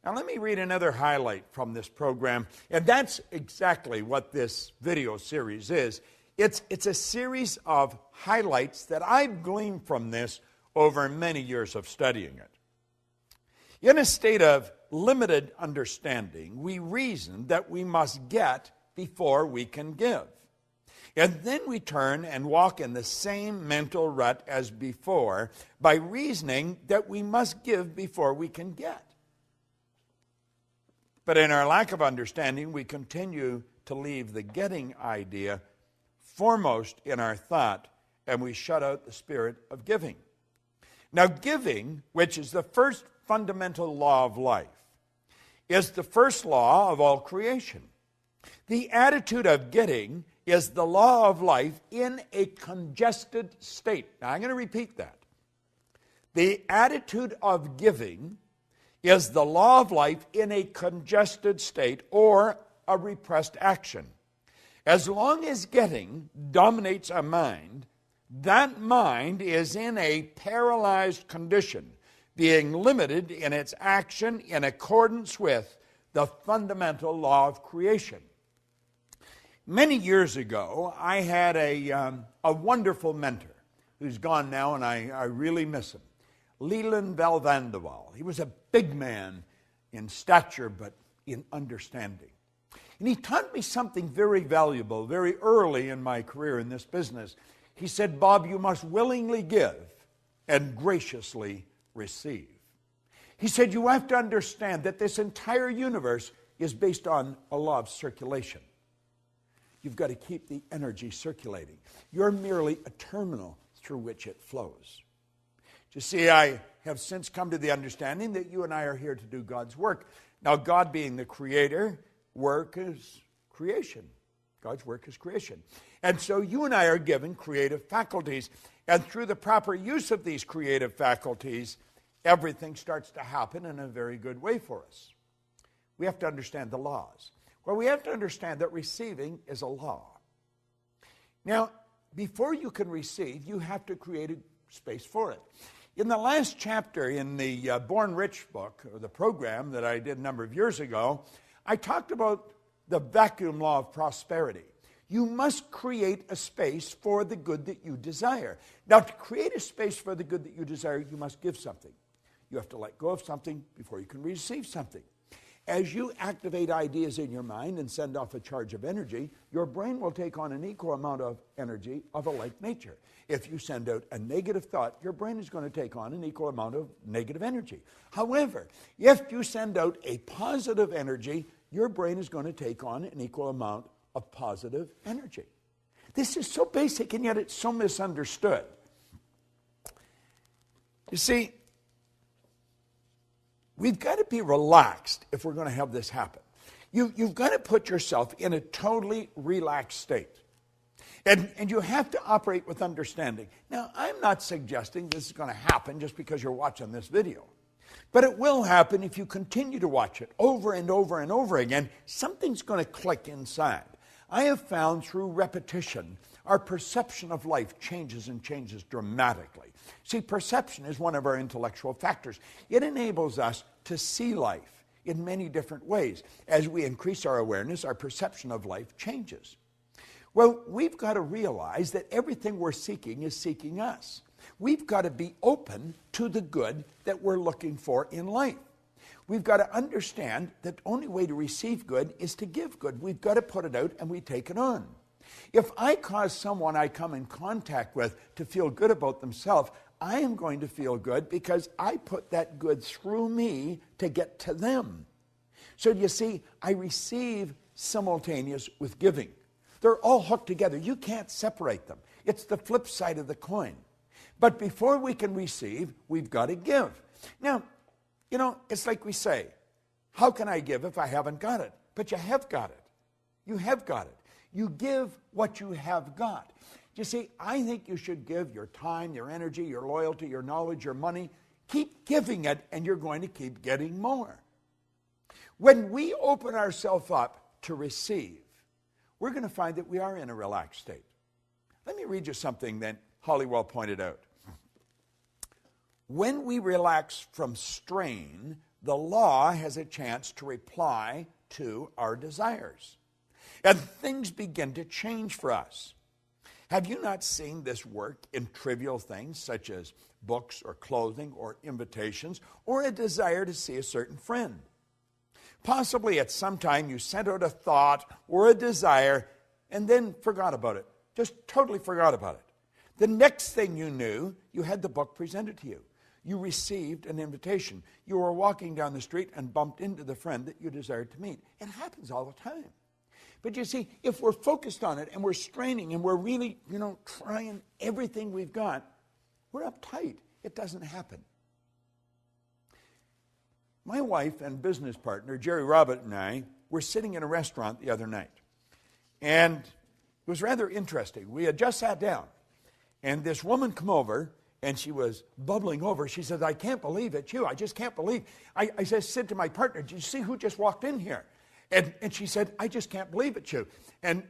Now let me read another highlight from this program, and that's exactly what this video series is. It's a series of highlights that I've gleaned from this over many years of studying it. In a state of limited understanding, we reason that we must get before we can give. And then we turn and walk in the same mental rut as before by reasoning that we must give before we can get. But in our lack of understanding, we continue to leave the getting idea foremost in our thought, and we shut out the spirit of giving. Now, giving, which is the first fundamental law of life, is the first law of all creation. The attitude of getting is the law of life in a congested state. Now, I'm going to repeat that. The attitude of giving is the law of life in a congested state or a repressed action. As long as getting dominates a mind, that mind is in a paralyzed condition, being limited in its action in accordance with the fundamental law of creation. Many years ago, I had a wonderful mentor who's gone now, and I really miss him. Leland Valvandewaal. He was a big man in stature, but in understanding. And he taught me something very valuable very early in my career in this business. He said, Bob, you must willingly give and graciously receive. He said, you have to understand that this entire universe is based on a law of circulation. You've got to keep the energy circulating. You're merely a terminal through which it flows. You see, I have since come to the understanding that you and I are here to do God's work. Now, God being the creator, work is creation. God's work is creation. And so you and I are given creative faculties. And through the proper use of these creative faculties, everything starts to happen in a very good way for us. We have to understand the laws. Well, we have to understand that receiving is a law. Now, before you can receive, you have to create a space for it. In the last chapter in the Born Rich book, or the program that I did a number of years ago, I talked about the vacuum law of prosperity. You must create a space for the good that you desire. Now, to create a space for the good that you desire, you must give something. You have to let go of something before you can receive something. As you activate ideas in your mind and send off a charge of energy, your brain will take on an equal amount of energy of a like nature. If you send out a negative thought, your brain is going to take on an equal amount of negative energy. However, if you send out a positive energy, your brain is going to take on an equal amount of positive energy. This is so basic, and yet it's so misunderstood. You see, we've got to be relaxed if we're going to have this happen. You've got to put yourself in a totally relaxed state. And you have to operate with understanding. Now, I'm not suggesting this is going to happen just because you're watching this video. But it will happen if you continue to watch it over and over and over again. Something's going to click inside. I have found through repetition, our perception of life changes and changes dramatically. See, perception is one of our intellectual factors. It enables us to see life in many different ways. As we increase our awareness, our perception of life changes. Well, we've got to realize that everything we're seeking is seeking us. We've got to be open to the good that we're looking for in life. We've got to understand that the only way to receive good is to give good. We've got to put it out and we take it on. If I cause someone I come in contact with to feel good about themselves, I am going to feel good because I put that good through me to get to them. So you see, I receive simultaneous with giving. They're all hooked together. You can't separate them. It's the flip side of the coin. But before we can receive, we've got to give. Now, it's like we say, how can I give if I haven't got it? But you have got it. You have got it. You give what you have got. You see, I think you should give your time, your energy, your loyalty, your knowledge, your money. Keep giving it, and you're going to keep getting more. When we open ourselves up to receive, we're going to find that we are in a relaxed state. Let me read you something that Hollywell pointed out. When we relax from strain, the law has a chance to reply to our desires. And things begin to change for us. Have you not seen this work in trivial things such as books or clothing or invitations or a desire to see a certain friend? Possibly at some time you sent out a thought or a desire and then forgot about it. Just totally forgot about it. The next thing you knew, you had the book presented to you. You received an invitation. You were walking down the street and bumped into the friend that you desired to meet. It happens all the time. But you see, if we're focused on it and we're straining and we're really, trying everything we've got, we're uptight. It doesn't happen. My wife and business partner, Jerry Robert, and I were sitting in a restaurant the other night. And it was rather interesting. We had just sat down. And this woman came over, and she was bubbling over. She said, I can't believe it's you. I just can't believe. I said to my partner, did you see who just walked in here? And she said, I just can't believe it's you. And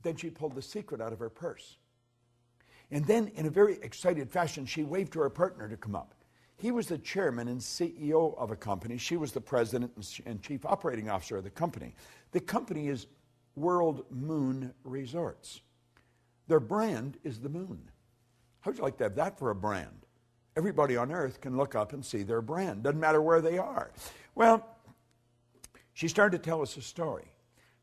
then she pulled the secret out of her purse. And then, in a very excited fashion, she waved to her partner to come up. He was the chairman and CEO of a company. She was the president and chief operating officer of the company. The company is World Moon Resorts. Their brand is the moon. How would you like to have that for a brand? Everybody on earth can look up and see their brand. Doesn't matter where they are. Well, she started to tell us a story,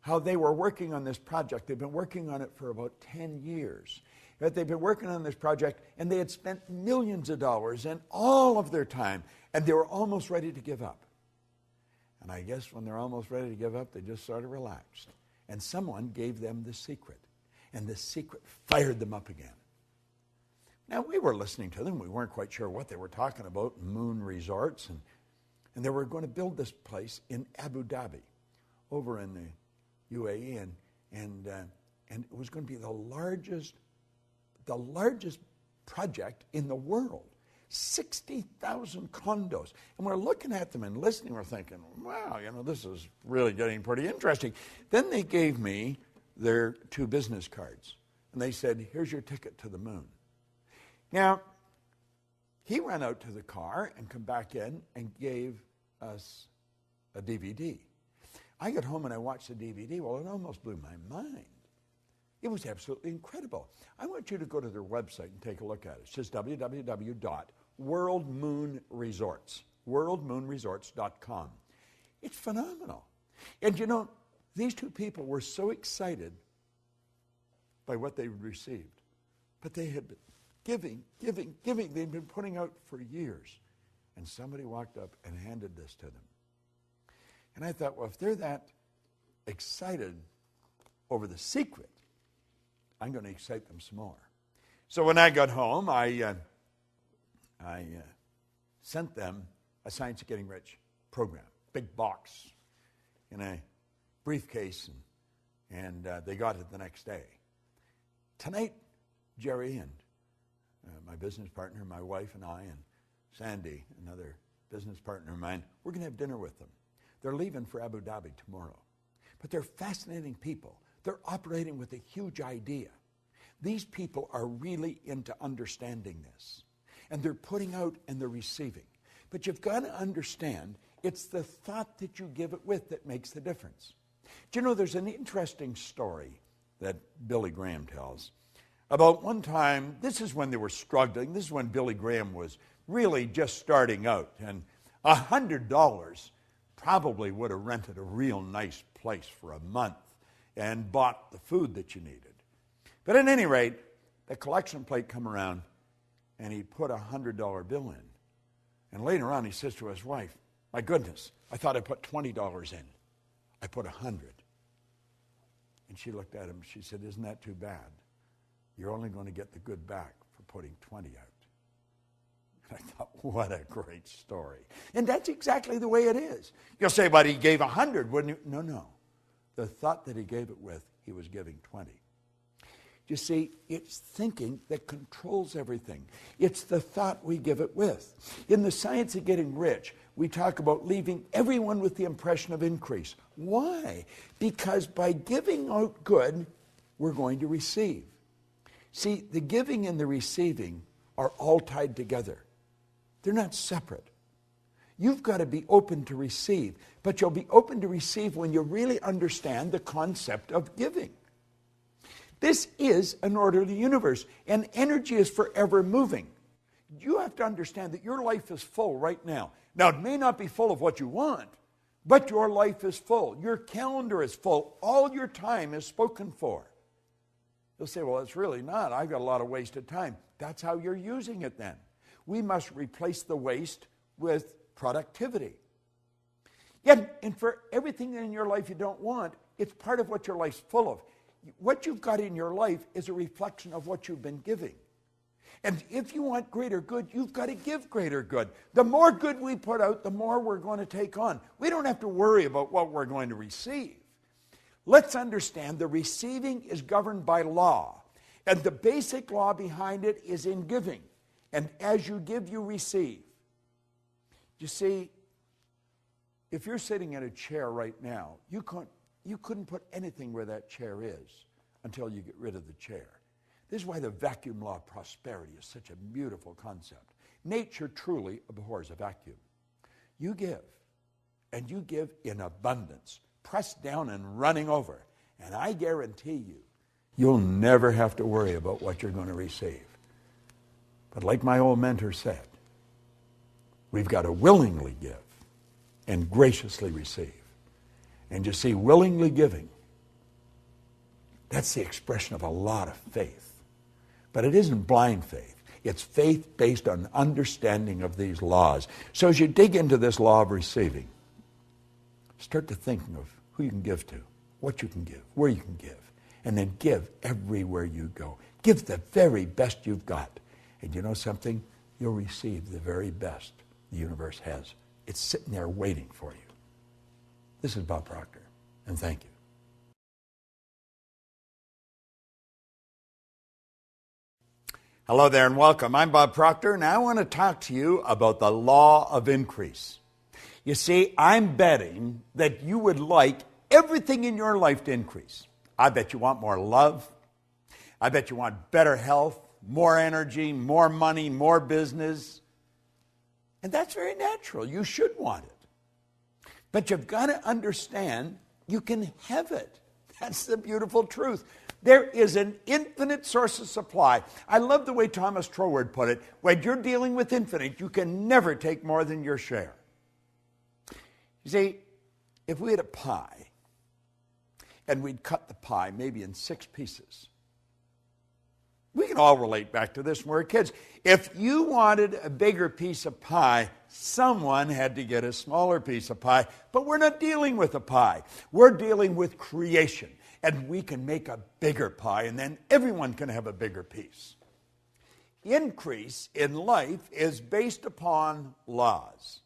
how they were working on this project. They've been working on it for about 10 years. That they've been working on this project, and they had spent millions of dollars and all of their time, and they were almost ready to give up. And I guess when they're almost ready to give up, they just sort of relaxed. And someone gave them the secret, and the secret fired them up again. Now, we were listening to them. We weren't quite sure what they were talking about, moon resorts, and they were going to build this place in Abu Dhabi, over in the UAE, and it was going to be the largest project in the world. 60,000 condos. And we're looking at them and listening. We're thinking, wow, this is really getting pretty interesting. Then they gave me their 2 business cards. And they said, here's your ticket to the moon. Now, he ran out to the car and come back in and gave us a DVD. I got home and I watched the DVD. Well, it almost blew my mind. It was absolutely incredible. I want you to go to their website and take a look at it. It's just www.worldmoonresorts, worldmoonresorts.com. It's phenomenal. And these 2 people were so excited by what they received. But they had been giving. They'd been putting out for years. And somebody walked up and handed this to them. And I thought, well, if they're that excited over the secret, I'm going to excite them some more. So when I got home, I sent them a Science of Getting Rich program, big box in a briefcase, and they got it the next day. Tonight, Jerry and my business partner, my wife and I, and Sandy, another business partner of mine, we're going to have dinner with them. They're leaving for Abu Dhabi tomorrow. But they're fascinating people. They're operating with a huge idea. These people are really into understanding this. And they're putting out and they're receiving. But you've got to understand, it's the thought that you give it with that makes the difference. Do you know, there's an interesting story that Billy Graham tells about one time. This is when they were struggling. This is when Billy Graham was really just starting out. And $100 probably would have rented a real nice place for a month and bought the food that you needed. But at any rate, the collection plate come around, and he put a $100 bill in. And later on, he says to his wife, my goodness, I thought I put $20 in. I put 100. And she looked at him, she said, isn't that too bad? You're only going to get the good back for putting 20 out. And I thought, what a great story. And that's exactly the way it is. You'll say, but he gave 100, wouldn't you? No. The thought that he gave it with, he was giving 20. You see, it's thinking that controls everything. It's the thought we give it with. In the Science of Getting Rich, we talk about leaving everyone with the impression of increase. Why? Because by giving out good, we're going to receive. See, the giving and the receiving are all tied together. They're not separate. You've got to be open to receive, but you'll be open to receive when you really understand the concept of giving. This is an orderly universe, and energy is forever moving. You have to understand that your life is full right now. Now, it may not be full of what you want, but your life is full. Your calendar is full. All your time is spoken for. You'll say, well, it's really not. I've got a lot of wasted time. That's how you're using it then. We must replace the waste with productivity. Yet, and for everything in your life you don't want, it's part of what your life's full of. What you've got in your life is a reflection of what you've been giving. And if you want greater good, you've got to give greater good. The more good we put out, the more we're going to take on. We don't have to worry about what we're going to receive. Let's understand the receiving is governed by law. And the basic law behind it is in giving. And as you give, you receive. You see, if you're sitting in a chair right now, you couldn't put anything where that chair is until you get rid of the chair. This is why the vacuum law of prosperity is such a beautiful concept. Nature truly abhors a vacuum. You give, and you give in abundance, pressed down and running over. And I guarantee you, you'll never have to worry about what you're going to receive. But like my old mentor said, we've got to willingly give and graciously receive. And you see, willingly giving, that's the expression of a lot of faith. But it isn't blind faith. It's faith based on understanding of these laws. So as you dig into this law of receiving, start to thinking of who you can give to, what you can give, where you can give, and then give everywhere you go. Give the very best you've got. And you know something? You'll receive the very best the universe has. It's sitting there waiting for you. This is Bob Proctor, and thank you. Hello there and welcome. I'm Bob Proctor, and I want to talk to you about the law of increase. You see, I'm betting that you would like everything in your life to increase. I bet you want more love. I bet you want better health, more energy, more money, more business. And that's very natural. You should want it. But you've got to understand you can have it. That's the beautiful truth. There is an infinite source of supply. I love the way Thomas Troward put it. When you're dealing with infinite, you can never take more than your share. You see, if we had a pie, and we'd cut the pie maybe in 6 pieces, we can all relate back to this when we were kids. If you wanted a bigger piece of pie, someone had to get a smaller piece of pie. But we're not dealing with a pie. We're dealing with creation. And we can make a bigger pie, and then everyone can have a bigger piece. Increase in life is based upon laws.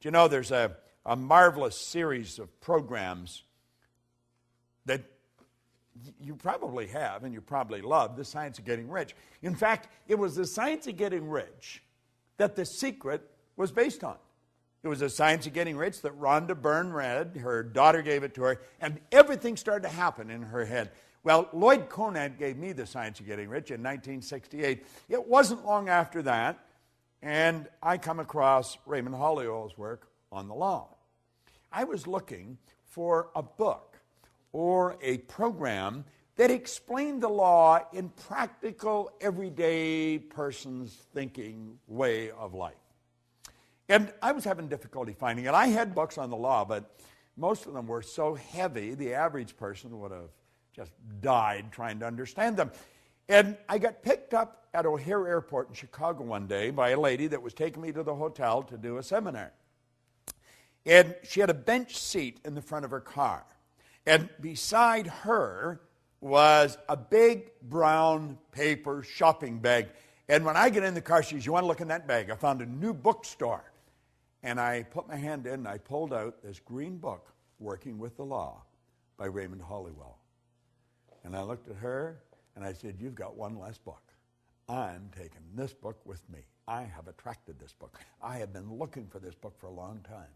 Do you know there's a marvelous series of programs that you probably have and you probably love, The Science of Getting Rich. In fact, it was The Science of Getting Rich that The Secret was based on. It was The Science of Getting Rich that Rhonda Byrne read. Her daughter gave it to her, and everything started to happen in her head. Well, Lloyd Conant gave me The Science of Getting Rich in 1968. It wasn't long after that, and I come across Raymond Holliowell's work on the law. I was looking for a book or a program that explained the law in practical, everyday person's thinking way of life. And I was having difficulty finding it. I had books on the law, but most of them were so heavy, the average person would have just died trying to understand them. And I got picked up at O'Hare Airport in Chicago one day by a lady that was taking me to the hotel to do a seminar. And she had a bench seat in the front of her car. And beside her was a big brown paper shopping bag. And when I get in the car, she says, "You want to look in that bag? I found a new bookstore." And I put my hand in and I pulled out this green book, Working with the Law, by Raymond Hollywell. And I looked at her and I said, "You've got one less book. I'm taking this book with me. I have attracted this book. I have been looking for this book for a long time."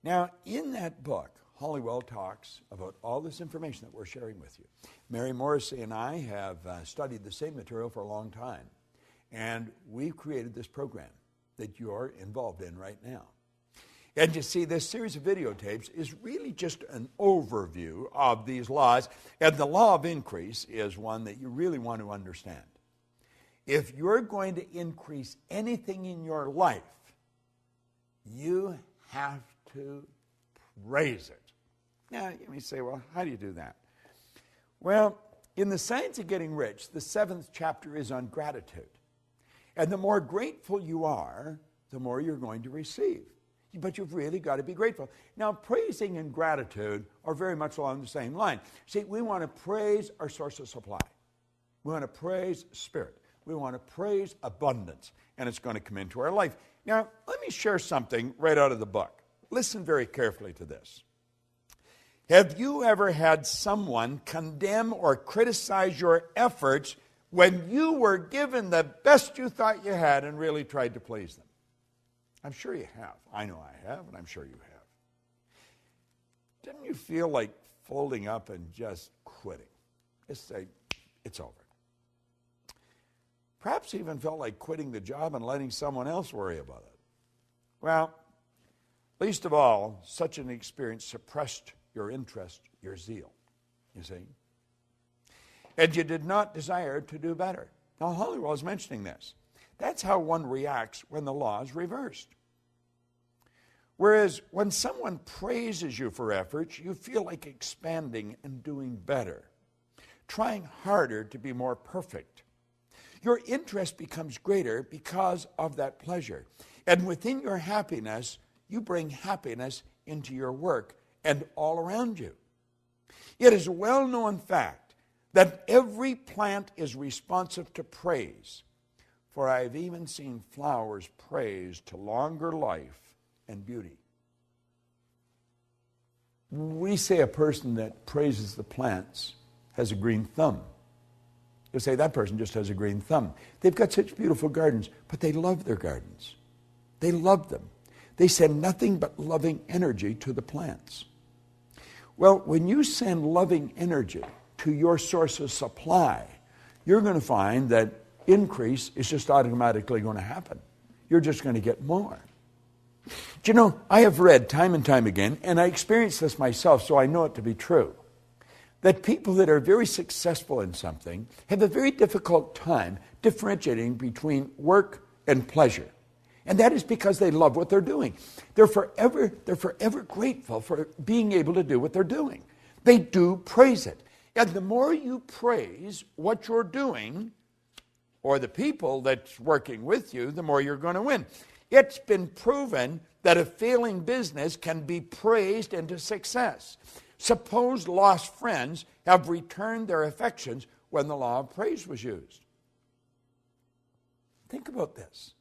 Now, in that book, Hollywell talks about all this information that we're sharing with you. Mary Morrissey and I have studied the same material for a long time, and we've created this program that you're involved in right now. And you see, this series of videotapes is really just an overview of these laws, and the law of increase is one that you really want to understand. If you're going to increase anything in your life, you have to praise it. Now, you may say, well, how do you do that? Well, in The Science of Getting Rich, the 7th chapter is on gratitude. And the more grateful you are, the more you're going to receive. But you've really got to be grateful. Now, praising and gratitude are very much along the same line. See, we want to praise our source of supply. We want to praise Spirit. We want to praise abundance. And it's going to come into our life. Now, let me share something right out of the book. Listen very carefully to this. Have you ever had someone condemn or criticize your efforts when you were given the best you thought you had and really tried to please them? I'm sure you have. I know I have, and I'm sure you have. Didn't you feel like folding up and just quitting? Just say, it's over. Perhaps even felt like quitting the job and letting someone else worry about it. Well, least of all, such an experience suppressed your interest, your zeal, you see. And you did not desire to do better. Now, Hollywell is mentioning this. That's how one reacts when the law is reversed. Whereas when someone praises you for efforts, you feel like expanding and doing better, trying harder to be more perfect. Your interest becomes greater because of that pleasure. And within your happiness, you bring happiness into your work and all around you. It is a well-known fact that every plant is responsive to praise, for I have even seen flowers praised to longer life and beauty. We say a person that praises the plants has a green thumb. You'll say that person just has a green thumb. They've got such beautiful gardens, but they love their gardens. They love them. They send nothing but loving energy to the plants. Well, when you send loving energy to your source of supply, you're going to find that increase is just automatically going to happen. You're just going to get more. Do you know, I have read time and time again, and I experienced this myself, so I know it to be true, that people that are very successful in something have a very difficult time differentiating between work and pleasure. And that is because they love what they're doing. They're forever grateful for being able to do what they're doing. They do praise it. And the more you praise what you're doing, or the people that's working with you, the more you're going to win. It's been proven that a failing business can be praised into success. Suppose lost friends have returned their affections when the law of praise was used. Think about this.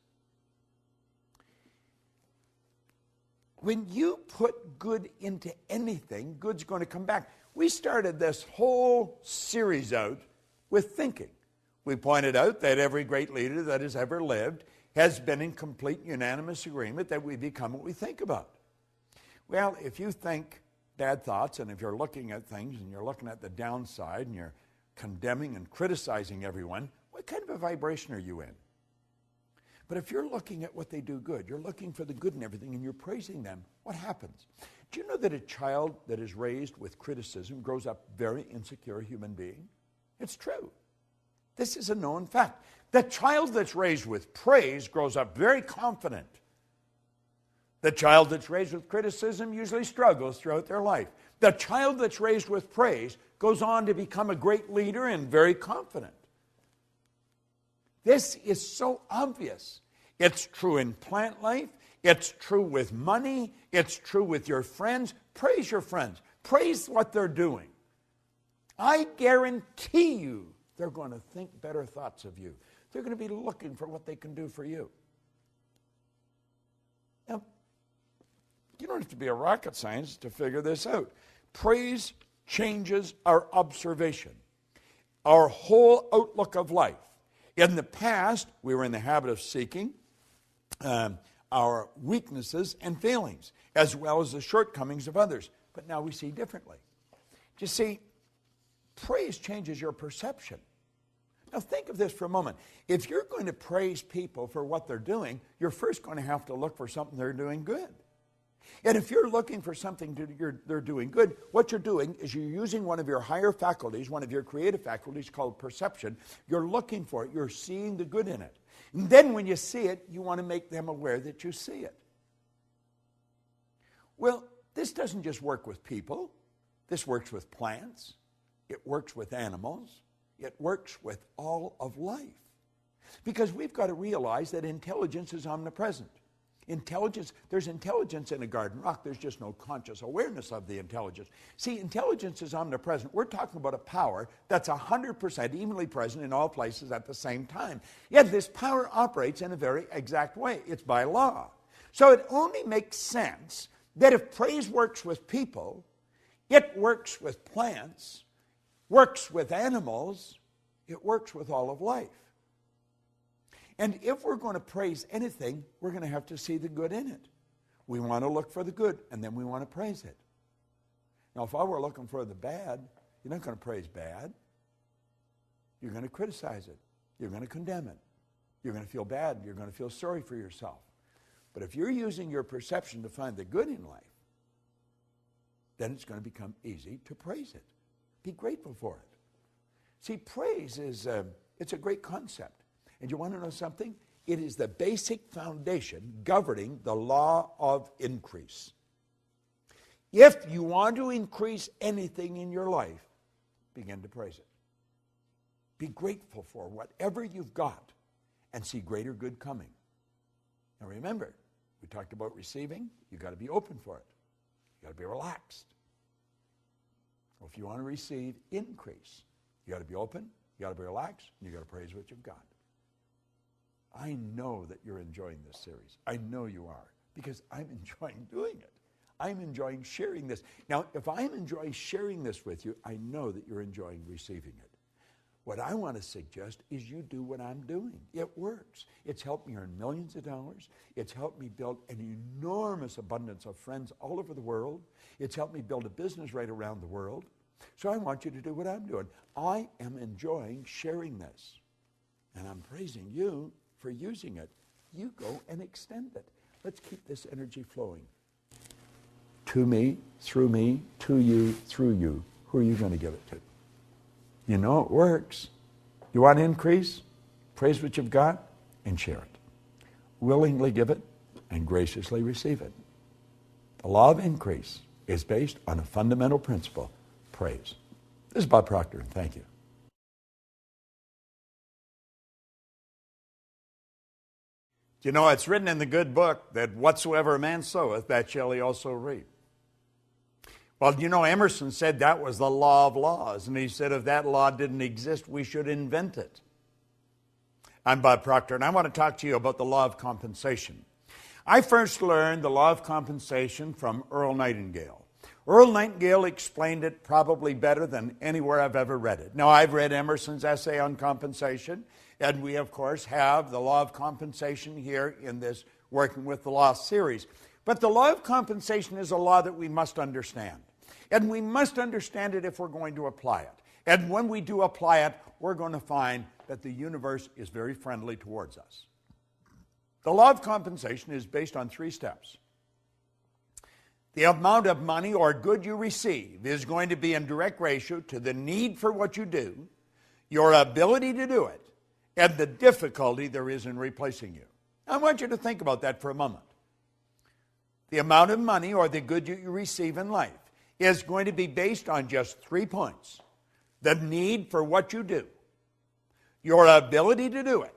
When you put good into anything, good's going to come back. We started this whole series out with thinking. We pointed out that every great leader that has ever lived has been in complete unanimous agreement that we become what we think about. Well, if you think bad thoughts, and if you're looking at things and you're looking at the downside and you're condemning and criticizing everyone, what kind of a vibration are you in? But if you're looking at what they do good, you're looking for the good in everything, and you're praising them, what happens? Do you know that a child that is raised with criticism grows up very insecure human being? It's true. This is a known fact. The child that's raised with praise grows up very confident. The child that's raised with criticism usually struggles throughout their life. The child that's raised with praise goes on to become a great leader and very confident. This is so obvious. It's true in plant life. It's true with money. It's true with your friends. Praise your friends. Praise what they're doing. I guarantee you they're going to think better thoughts of you. They're going to be looking for what they can do for you. Now, you don't have to be a rocket scientist to figure this out. Praise changes our observation, our whole outlook of life. In the past, we were in the habit of seeking our weaknesses and failings, as well as the shortcomings of others. But now we see differently. You see, praise changes your perception. Now think of this for a moment. If you're going to praise people for what they're doing, you're first going to have to look for something they're doing good. And if you're looking for something they're doing good, what you're doing is you're using one of your higher faculties, one of your creative faculties called perception. You're looking for it. You're seeing the good in it. And then when you see it, you want to make them aware that you see it. Well, this doesn't just work with people. This works with plants. It works with animals. It works with all of life. Because we've got to realize that intelligence is omnipresent. There's intelligence in a garden rock. There's just no conscious awareness of the intelligence. See, intelligence is omnipresent. We're talking about a power that's 100% evenly present in all places at the same time. Yet this power operates in a very exact way. It's by law. So it only makes sense that if praise works with people, it works with plants, works with animals, it works with all of life. And if we're going to praise anything, we're going to have to see the good in it. We want to look for the good, and then we want to praise it. Now, if I were looking for the bad, you're not going to praise bad. You're going to criticize it. You're going to condemn it. You're going to feel bad. You're going to feel sorry for yourself. But if you're using your perception to find the good in life, then it's going to become easy to praise it. Be grateful for it. See, praise is it's a great concept. And you want to know something? It is the basic foundation governing the law of increase. If you want to increase anything in your life, begin to praise it. Be grateful for whatever you've got and see greater good coming. Now remember, we talked about receiving. You've got to be open for it. You've got to be relaxed. Well, if you want to receive increase, you got to be open, you got to be relaxed, and you got to praise what you've got. I know that you're enjoying this series. I know you are, because I'm enjoying doing it. I'm enjoying sharing this. Now, if I'm enjoying sharing this with you, I know that you're enjoying receiving it. What I want to suggest is you do what I'm doing. It works. It's helped me earn millions of dollars. It's helped me build an enormous abundance of friends all over the world. It's helped me build a business right around the world. So I want you to do what I'm doing. I am enjoying sharing this. And I'm praising you for using it. You go and extend it. Let's keep this energy flowing. To me, to you, through you. Who are you going to give it to? You know it works. You want to increase? Praise what you've got and share it. Willingly give it and graciously receive it. The law of increase is based on a fundamental principle, praise. This is Bob Proctor, and thank you. You know, it's written in the good book that whatsoever a man soweth, that shall he also reap. Well, you know, Emerson said that was the law of laws, and he said if that law didn't exist, we should invent it. I'm Bob Proctor, and I want to talk to you about the law of compensation. I first learned the law of compensation from Earl Nightingale. Earl Nightingale explained it probably better than anywhere I've ever read it. Now, I've read Emerson's essay on compensation, and we, of course, have the law of compensation here in this Working with the Law series. But the law of compensation is a law that we must understand. And we must understand it if we're going to apply it. And when we do apply it, we're going to find that the universe is very friendly towards us. The law of compensation is based on 3 steps. The amount of money or good you receive is going to be in direct ratio to the need for what you do, your ability to do it, and the difficulty there is in replacing you. I want you to think about that for a moment. The amount of money or the good you receive in life is going to be based on just 3 points. The need for what you do, your ability to do it,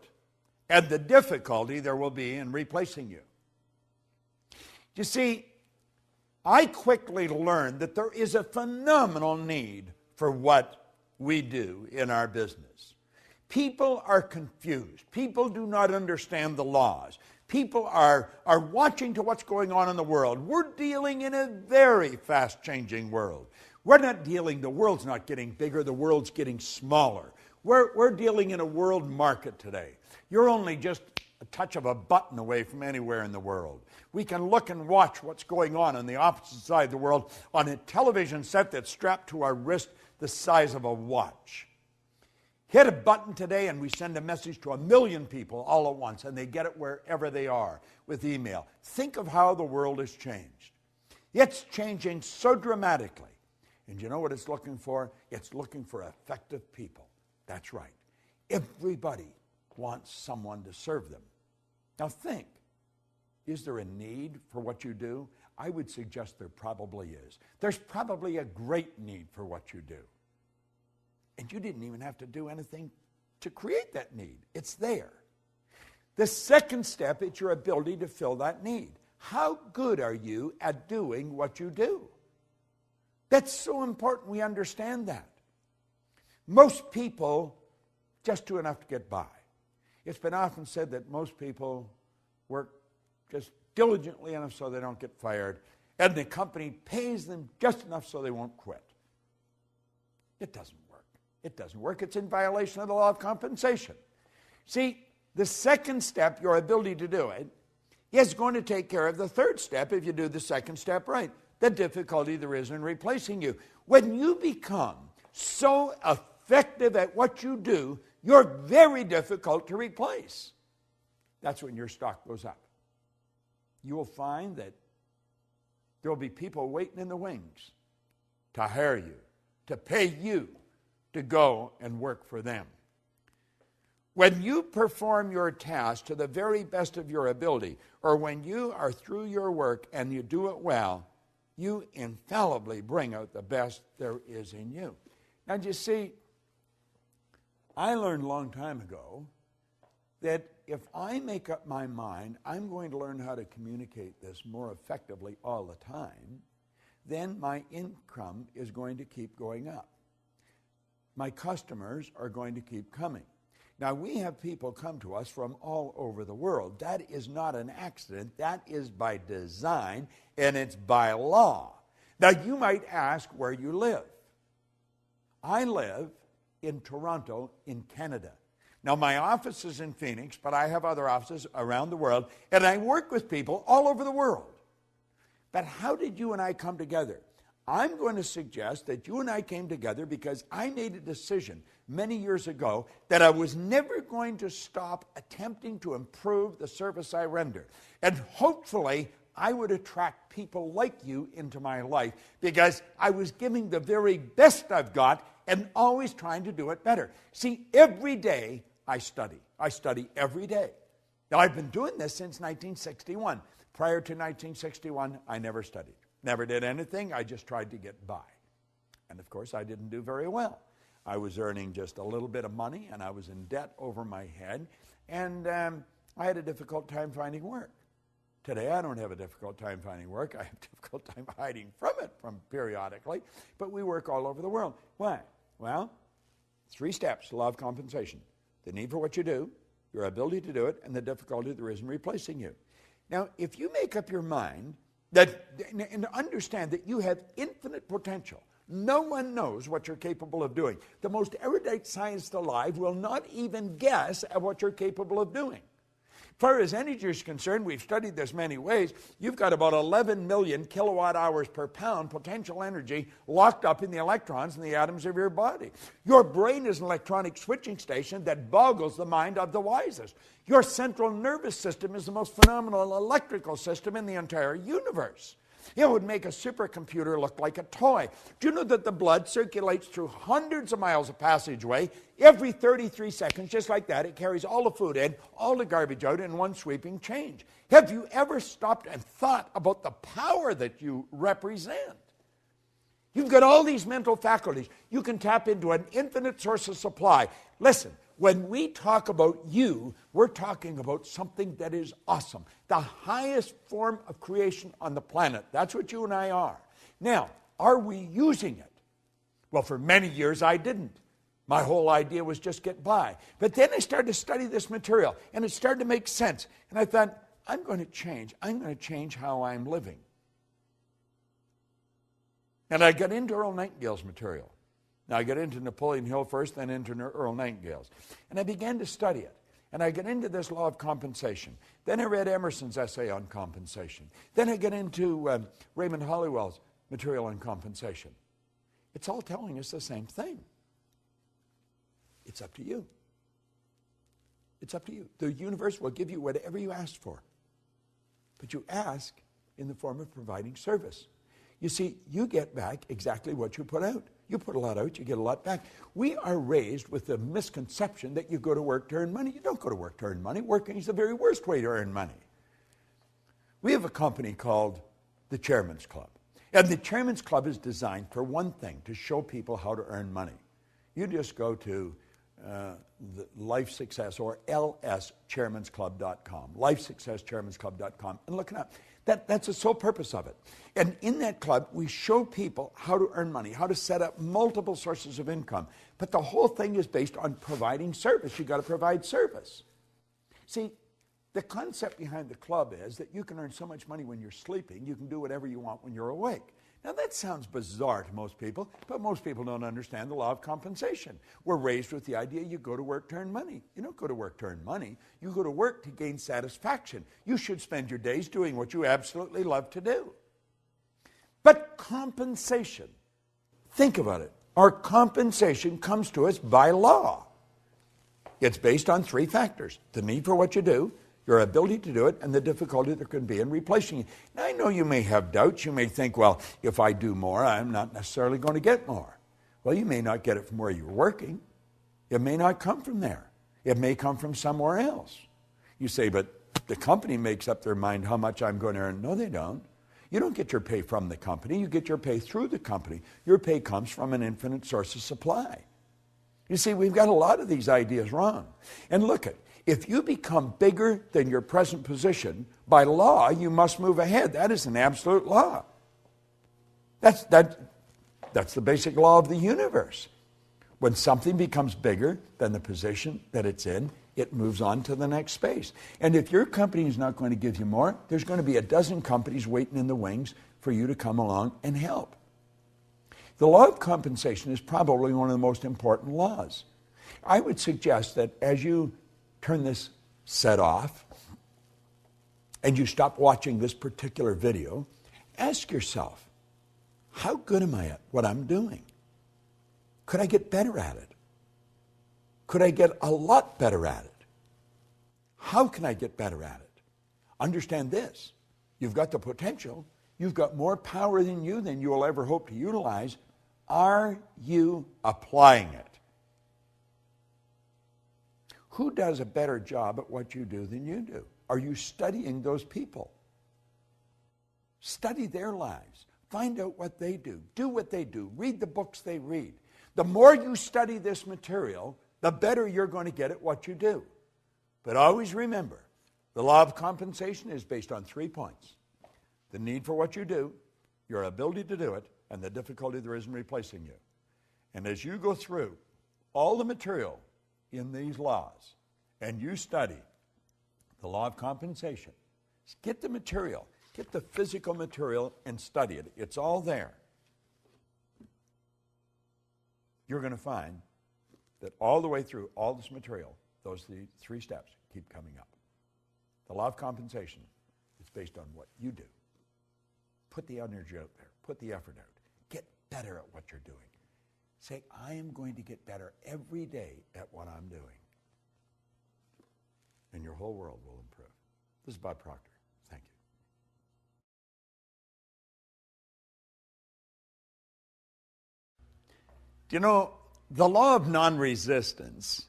and the difficulty there will be in replacing you. You see, I quickly learned that there is a phenomenal need for what we do in our business. People are confused. People do not understand the laws. People are watching to what's going on in the world. We're dealing in a very fast-changing world. The world's not getting bigger, the world's getting smaller. We're dealing in a world market today. You're only just a touch of a button away from anywhere in the world. We can look and watch what's going on the opposite side of the world on a television set that's strapped to our wrist the size of a watch. Hit a button today and we send a message to 1 million people all at once, and they get it wherever they are with email. Think of how the world has changed. It's changing so dramatically. And you know what it's looking for? It's looking for effective people. That's right. Everybody wants someone to serve them. Now think, is there a need for what you do? I would suggest there probably is. There's probably a great need for what you do. And you didn't even have to do anything to create that need. It's there. The second step is your ability to fill that need. How good are you at doing what you do? That's so important we understand that. Most people just do enough to get by. It's been often said that most people work just diligently enough so they don't get fired, and the company pays them just enough so they won't quit. It doesn't work. It doesn't work. It's in violation of the law of compensation. See, the second step, your ability to do it, is going to take care of the third step if you do the second step right. The difficulty there is in replacing you. When you become so effective at what you do, you're very difficult to replace. That's when your stock goes up. You will find that there will be people waiting in the wings to hire you, to pay you to go and work for them. When you perform your task to the very best of your ability, or when you are through your work and you do it well, you infallibly bring out the best there is in you. Now, you see, I learned a long time ago that if I make up my mind, I'm going to learn how to communicate this more effectively all the time, then my income is going to keep going up. My customers are going to keep coming. Now, we have people come to us from all over the world. That is not an accident. That is by design, and it's by law. Now, you might ask where you live. I live in Toronto, in Canada. Now, my office is in Phoenix, but I have other offices around the world, and I work with people all over the world. But how did you and I come together? I'm going to suggest that you and I came together because I made a decision many years ago that I was never going to stop attempting to improve the service I render. And hopefully, I would attract people like you into my life because I was giving the very best I've got and always trying to do it better. See, every day I study. I study every day. Now, I've been doing this since 1961. Prior to 1961, I never studied. Never did anything. I just tried to get by. And of course, I didn't do very well. I was earning just a little bit of money, and I was in debt over my head, and I had a difficult time finding work. Today, I don't have a difficult time finding work. I have a difficult time hiding from it periodically, but we work all over the world. Why? Well, 3 steps, law of compensation. The need for what you do, your ability to do it, and the difficulty there is in replacing you. Now, if you make up your mind and understand that you have infinite potential, no one knows what you're capable of doing. The most erudite scientist alive will not even guess at what you're capable of doing. As far as energy is concerned, we've studied this many ways. You've got about 11 million kilowatt hours per pound potential energy locked up in the electrons in the atoms of your body. Your brain is an electronic switching station that boggles the mind of the wisest. Your central nervous system is the most phenomenal electrical system in the entire universe. It would make a supercomputer look like a toy. Do you know that the blood circulates through hundreds of miles of passageway every 33 seconds, just like that? It carries all the food in, all the garbage out in one sweeping change. Have you ever stopped and thought about the power that you represent? You've got all these mental faculties. You can tap into an infinite source of supply. Listen, When we talk about you, we're talking about something that is awesome. The highest form of creation on the planet. That's what you and I are. Now, are we using it? Well, for many years I didn't. My whole idea was just get by. But then I started to study this material, and it started to make sense. And I thought, I'm going to change. I'm going to change how I'm living. And I got into Earl Nightingale's material. Now, I got into Napoleon Hill first, then into Earl Nightingale's. And I began to study it. And I got into this law of compensation. Then I read Emerson's essay on compensation. Then I got into Raymond Hollywell's material on compensation. It's all telling us the same thing. It's up to you. It's up to you. The universe will give you whatever you ask for. But you ask in the form of providing service. You see, you get back exactly what you put out. You put a lot out, you get a lot back. We are raised with the misconception that you go to work to earn money. You don't go to work to earn money. Working is the very worst way to earn money. We have a company called the Chairman's Club. And the Chairman's Club is designed for one thing, to show people how to earn money. You just go to the Life Success or lschairmansclub.com, lifesucceschairmansclub.com, and look it up. That's the sole purpose of it. And in that club, we show people how to earn money, how to set up multiple sources of income. But the whole thing is based on providing service. You've got to provide service. See, the concept behind the club is that you can earn so much money when you're sleeping, you can do whatever you want when you're awake. Now, that sounds bizarre to most people, but most people don't understand the law of compensation. We're raised with the idea you go to work to earn money. You don't go to work to earn money. You go to work to gain satisfaction. You should spend your days doing what you absolutely love to do. But compensation, think about it. Our compensation comes to us by law. It's based on three factors: the need for what you do, your ability to do it, and the difficulty there can be in replacing it. Now, I know you may have doubts. You may think, well, if I do more, I'm not necessarily going to get more. Well, you may not get it from where you're working. It may not come from there. It may come from somewhere else. You say, but the company makes up their mind how much I'm going to earn. No, they don't. You don't get your pay from the company. You get your pay through the company. Your pay comes from an infinite source of supply. You see, we've got a lot of these ideas wrong. And look at, if you become bigger than your present position, by law, you must move ahead. That is an absolute law. That's the basic law of the universe. When something becomes bigger than the position that it's in, it moves on to the next space. And if your company is not going to give you more, there's going to be a dozen companies waiting in the wings for you to come along and help. The law of compensation is probably one of the most important laws. I would suggest that as you turn this set off and you stop watching this particular video, ask yourself, how good am I at what I'm doing? Could I get better at it? Could I get a lot better at it? How can I get better at it? Understand this. You've got the potential. You've got more power than you will ever hope to utilize. Are you applying it? Who does a better job at what you do than you do? Are you studying those people? Study their lives. Find out what they do. Do what they do. Read the books they read. The more you study this material, the better you're going to get at what you do. But always remember, the law of compensation is based on 3 points: the need for what you do, your ability to do it, and the difficulty there is in replacing you. And as you go through all the material in these laws, and you study the law of compensation, get the material, get the physical material and study it. It's all there. You're going to find that all the way through all this material, those 3 steps keep coming up. The law of compensation is based on what you do. Put the energy out there. Put the effort out. Get better at what you're doing. Say, I am going to get better every day at what I'm doing. And your whole world will improve. This is Bob Proctor. Thank you. Do you know, the law of non-resistance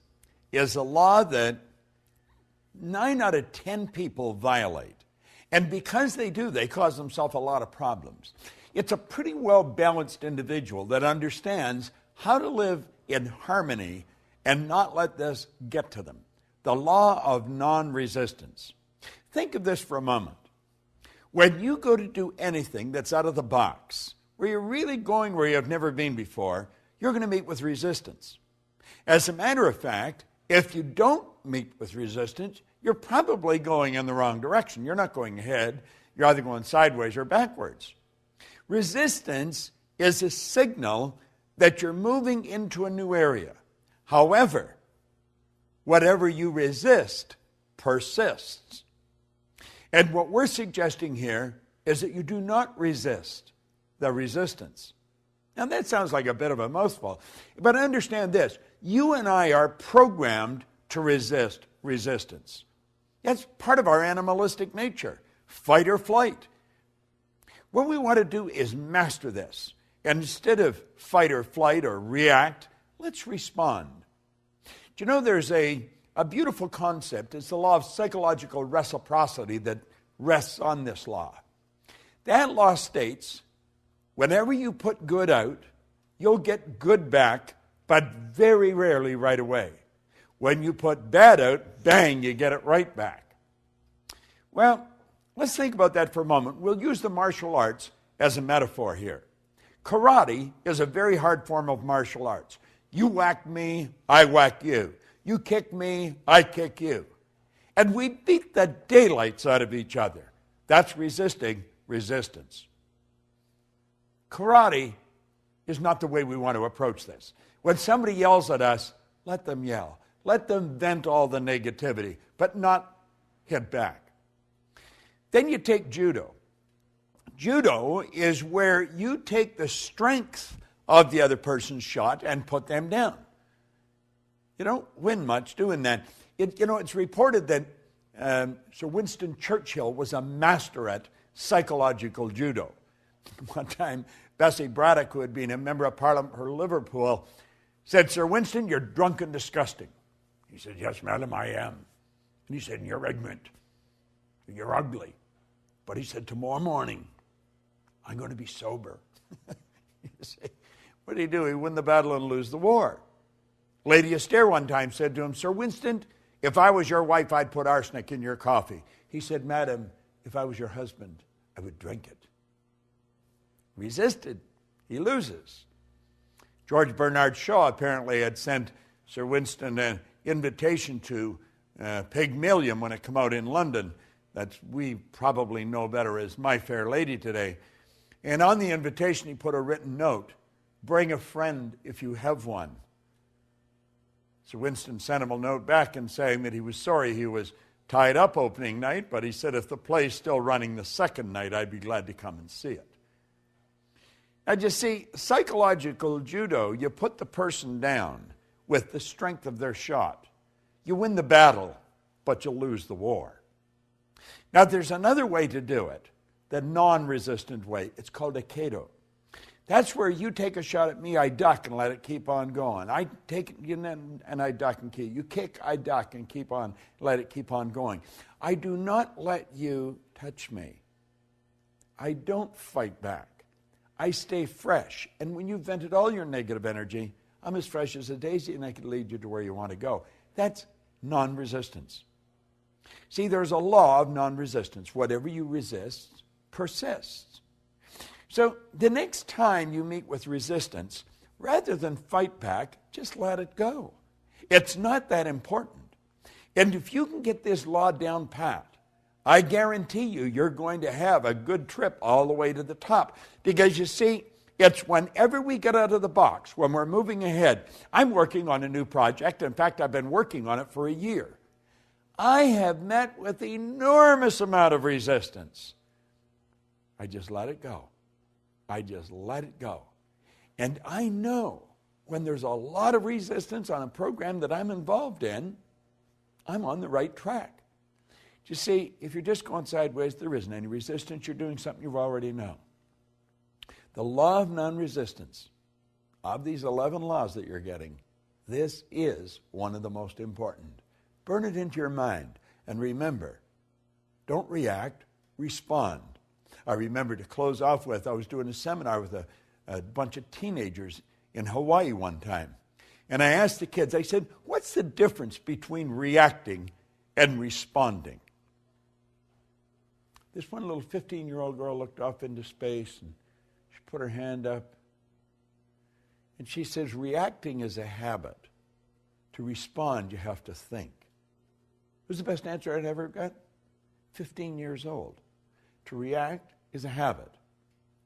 is a law that 9 out of 10 people violate. And because they do, they cause themselves a lot of problems. It's a pretty well-balanced individual that understands how to live in harmony and not let this get to them. The law of non-resistance. Think of this for a moment. When you go to do anything that's out of the box, where you're really going where you've never been before, you're going to meet with resistance. As a matter of fact, if you don't meet with resistance, you're probably going in the wrong direction. You're not going ahead. You're either going sideways or backwards. Resistance is a signal that you're moving into a new area. However, whatever you resist persists. And what we're suggesting here is that you do not resist the resistance. Now that sounds like a bit of a mouthful, but understand this. You and I are programmed to resist resistance. That's part of our animalistic nature, fight or flight. What we want to do is master this. And instead of fight or flight or react, let's respond. Do you know there's a beautiful concept? It's the law of psychological reciprocity that rests on this law. That law states, whenever you put good out, you'll get good back, but very rarely right away. When you put bad out, bang, you get it right back. Well, let's think about that for a moment. We'll use the martial arts as a metaphor here. Karate is a very hard form of martial arts. You whack me, I whack you. You kick me, I kick you. And we beat the daylights out of each other. That's resisting resistance. Karate is not the way we want to approach this. When somebody yells at us, let them yell. Let them vent all the negativity, but not hit back. Then you take judo. Judo is where you take the strength of the other person's shot and put them down. You don't win much doing that. It's reported that Sir Winston Churchill was a master at psychological judo. One time, Bessie Braddock, who had been a member of Parliament for Liverpool, said, Sir Winston, you're drunk and disgusting. He said, yes, madam, I am. And he said, you're ignorant. You're ugly. But he said, tomorrow morning, I'm going to be sober. You say, what did he do? He win the battle and lose the war. Lady Astaire one time said to him, Sir Winston, if I was your wife, I'd put arsenic in your coffee. He said, madam, if I was your husband, I would drink it. Resisted. He loses. George Bernard Shaw apparently had sent Sir Winston an invitation to Pygmalion when it came out in London. That we probably know better as My Fair Lady today. And on the invitation, he put a written note, bring a friend if you have one. Sir Winston sent him a note back and saying that he was sorry he was tied up opening night, but he said if the play's still running the second night, I'd be glad to come and see it. Now, you see, psychological judo, you put the person down with the strength of their shot. You win the battle, but you lose the war. Now, there's another way to do it, the non-resistant way. It's called aikido. That's where you take a shot at me, I duck and let it keep on going. I take it and I duck and keep. You kick, I duck and keep on, let it keep on going. I do not let you touch me. I don't fight back. I stay fresh. And when you've vented all your negative energy, I'm as fresh as a daisy and I can lead you to where you want to go. That's non-resistance. See, there's a law of non-resistance. Whatever you resist persists. So the next time you meet with resistance, rather than fight back, just let it go. It's not that important. And if you can get this law down pat, I guarantee you're going to have a good trip all the way to the top. Because you see, it's whenever we get out of the box, when we're moving ahead. I'm working on a new project. In fact, I've been working on it for a year. I have met with enormous amount of resistance. I just let it go. I just let it go. And I know when there's a lot of resistance on a program that I'm involved in, I'm on the right track. You see, if you're just going sideways, there isn't any resistance. You're doing something you already know. The law of non-resistance, of these 11 laws that you're getting, this is one of the most important. Burn it into your mind. And remember, don't react, respond. I remember to close off with, I was doing a seminar with a bunch of teenagers in Hawaii one time. And I asked the kids, I said, what's the difference between reacting and responding? This one little 15-year-old girl looked off into space and she put her hand up. And she says, reacting is a habit. To respond, you have to think. It was the best answer I'd ever got. 15 years old. To react is a habit.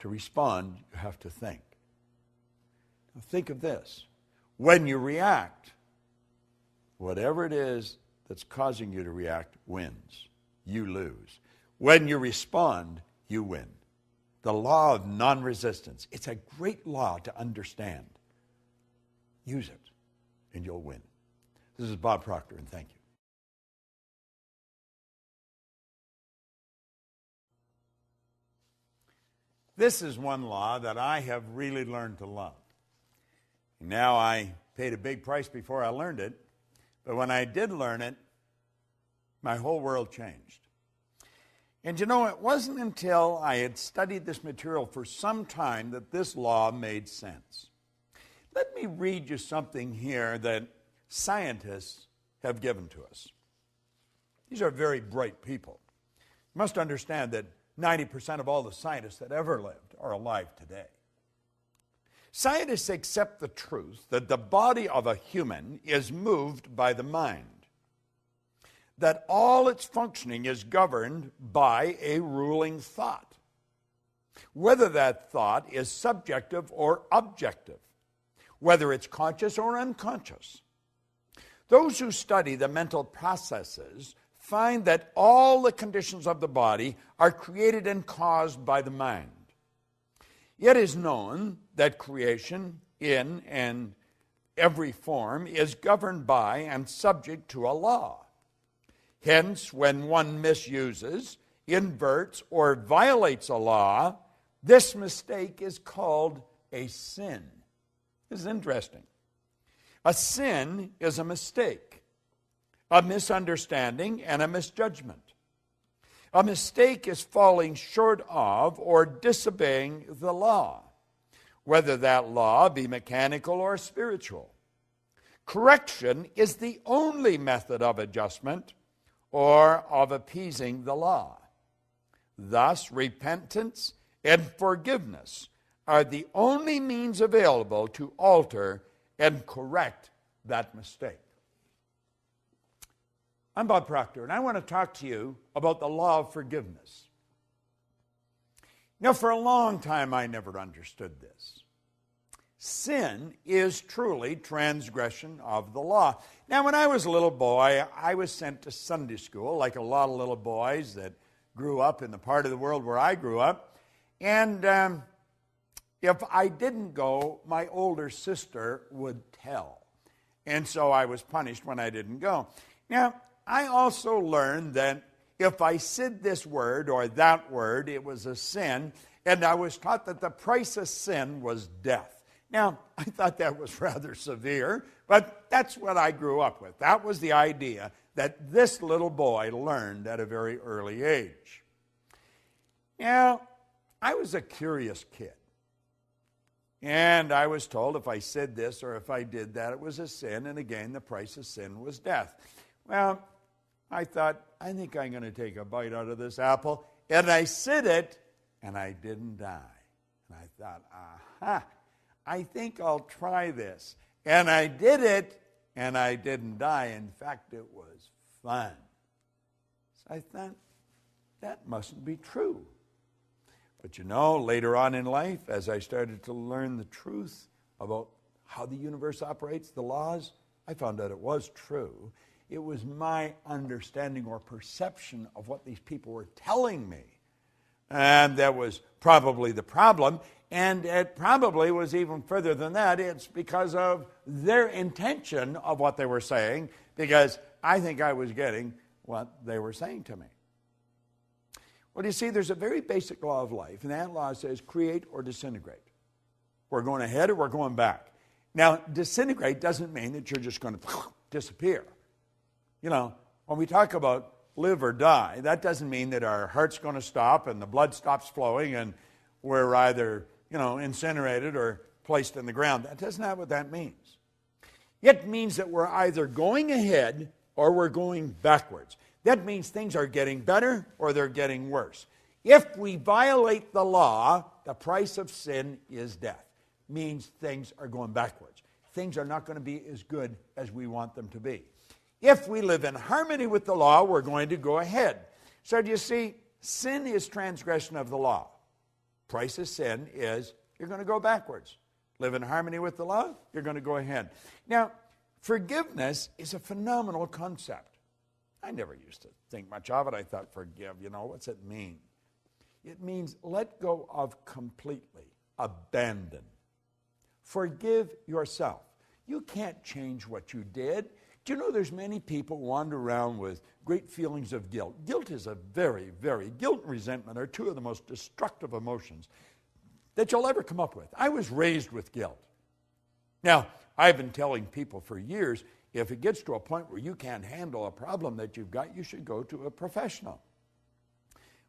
To respond, you have to think. Now think of this. When you react, whatever it is that's causing you to react wins. You lose. When you respond, you win. The law of non-resistance. It's a great law to understand. Use it, and you'll win. This is Bob Proctor, and thank you. This is one law that I have really learned to love. Now, I paid a big price before I learned it, but when I did learn it, my whole world changed. And you know, it wasn't until I had studied this material for some time that this law made sense. Let me read you something here that scientists have given to us. These are very bright people. You must understand that 90% of all the scientists that ever lived are alive today. Scientists accept the truth that the body of a human is moved by the mind, that all its functioning is governed by a ruling thought, whether that thought is subjective or objective, whether it's conscious or unconscious. Those who study the mental processes find that all the conditions of the body are created and caused by the mind. It is known that creation in and every form is governed by and subject to a law. Hence, when one misuses, inverts, or violates a law, this mistake is called a sin. This is interesting. A sin is a mistake, a misunderstanding, and a misjudgment. A mistake is falling short of or disobeying the law, whether that law be mechanical or spiritual. Correction is the only method of adjustment or of appeasing the law. Thus, repentance and forgiveness are the only means available to alter and correct that mistake. I'm Bob Proctor, and I want to talk to you about the law of forgiveness. Now, for a long time, I never understood this. Sin is truly transgression of the law. Now, when I was a little boy, I was sent to Sunday school, like a lot of little boys that grew up in the part of the world where I grew up. And if I didn't go, my older sister would tell. And so I was punished when I didn't go. Now, I also learned that if I said this word or that word, it was a sin, and I was taught that the price of sin was death. Now, I thought that was rather severe, but that's what I grew up with. That was the idea that this little boy learned at a very early age. Now, I was a curious kid, and I was told if I said this or if I did that, it was a sin, and again, the price of sin was death. Well, I thought, I think I'm going to take a bite out of this apple. And I said it, and I didn't die. And I thought, aha, I think I'll try this. And I did it, and I didn't die. In fact, it was fun. So I thought, that mustn't be true. But you know, later on in life, as I started to learn the truth about how the universe operates, the laws, I found out it was true. It was my understanding or perception of what these people were telling me. And that was probably the problem. And it probably was even further than that. It's because of their intention of what they were saying, because I think I was getting what they were saying to me. Well, you see, there's a very basic law of life, and that law says create or disintegrate. We're going ahead or we're going back. Now, disintegrate doesn't mean that you're just going to disappear. You know, when we talk about live or die, that doesn't mean that our heart's going to stop and the blood stops flowing and we're either, incinerated or placed in the ground. That isn't what that means. It means that we're either going ahead or we're going backwards. That means things are getting better or they're getting worse. If we violate the law, the price of sin is death. Means things are going backwards. Things are not going to be as good as we want them to be. If we live in harmony with the law, we're going to go ahead. So do you see, sin is transgression of the law. Price of sin is you're going to go backwards. Live in harmony with the law, you're going to go ahead. Now, forgiveness is a phenomenal concept. I never used to think much of it. I thought, forgive, what's it mean? It means let go of completely, abandon. Forgive yourself. You can't change what you did. Do you know there's many people wander around with great feelings of guilt? Guilt is a guilt and resentment are two of the most destructive emotions that you'll ever come up with. I was raised with guilt. Now, I've been telling people for years, if it gets to a point where you can't handle a problem that you've got, you should go to a professional.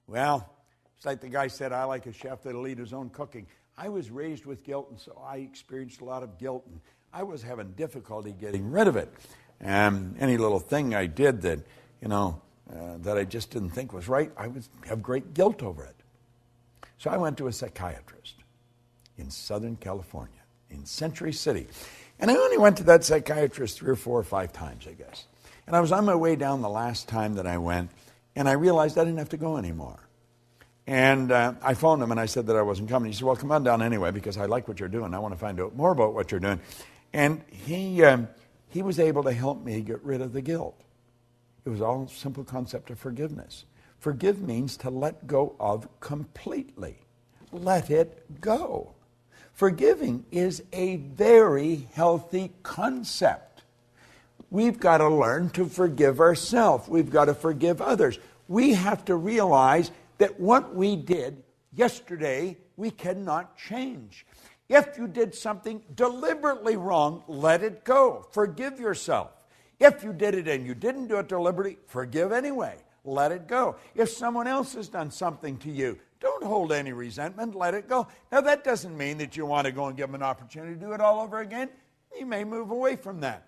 Well, it's like the guy said, I like a chef that'll eat his own cooking. I was raised with guilt, and so I experienced a lot of guilt, and I was having difficulty getting rid of it. Any little thing I did that, that I just didn't think was right, I would have great guilt over it. So I went to a psychiatrist in Southern California, in Century City. And I only went to that psychiatrist 3 or 4 or 5 times, I guess. And I was on my way down the last time that I went, and I realized I didn't have to go anymore. And I phoned him, and I said that I wasn't coming. He said, well, come on down anyway, because I like what you're doing. I want to find out more about what you're doing. And he was able to help me get rid of the guilt. It was all a simple concept of forgiveness. Forgive means to let go of completely. Let it go. Forgiving is a very healthy concept. We've got to learn to forgive ourselves. We've got to forgive others. We have to realize that what we did yesterday, we cannot change. If you did something deliberately wrong, let it go. Forgive yourself. If you did it and you didn't do it deliberately, forgive anyway. Let it go. If someone else has done something to you, don't hold any resentment. Let it go. Now, that doesn't mean that you want to go and give them an opportunity to do it all over again. You may move away from that.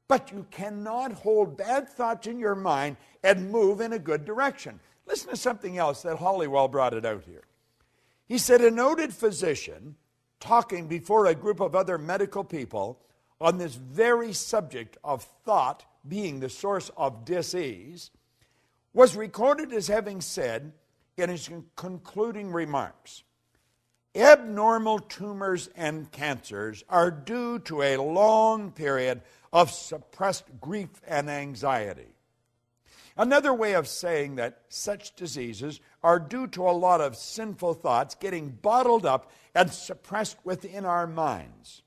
But you cannot hold bad thoughts in your mind and move in a good direction. Listen to something else that Hollywell brought it out here. He said, a noted physician talking before a group of other medical people on this very subject of thought being the source of disease was recorded as having said in his concluding remarks, abnormal tumors and cancers are due to a long period of suppressed grief and anxiety. Another way of saying that such diseases are due to a lot of sinful thoughts getting bottled up and suppressed within our minds.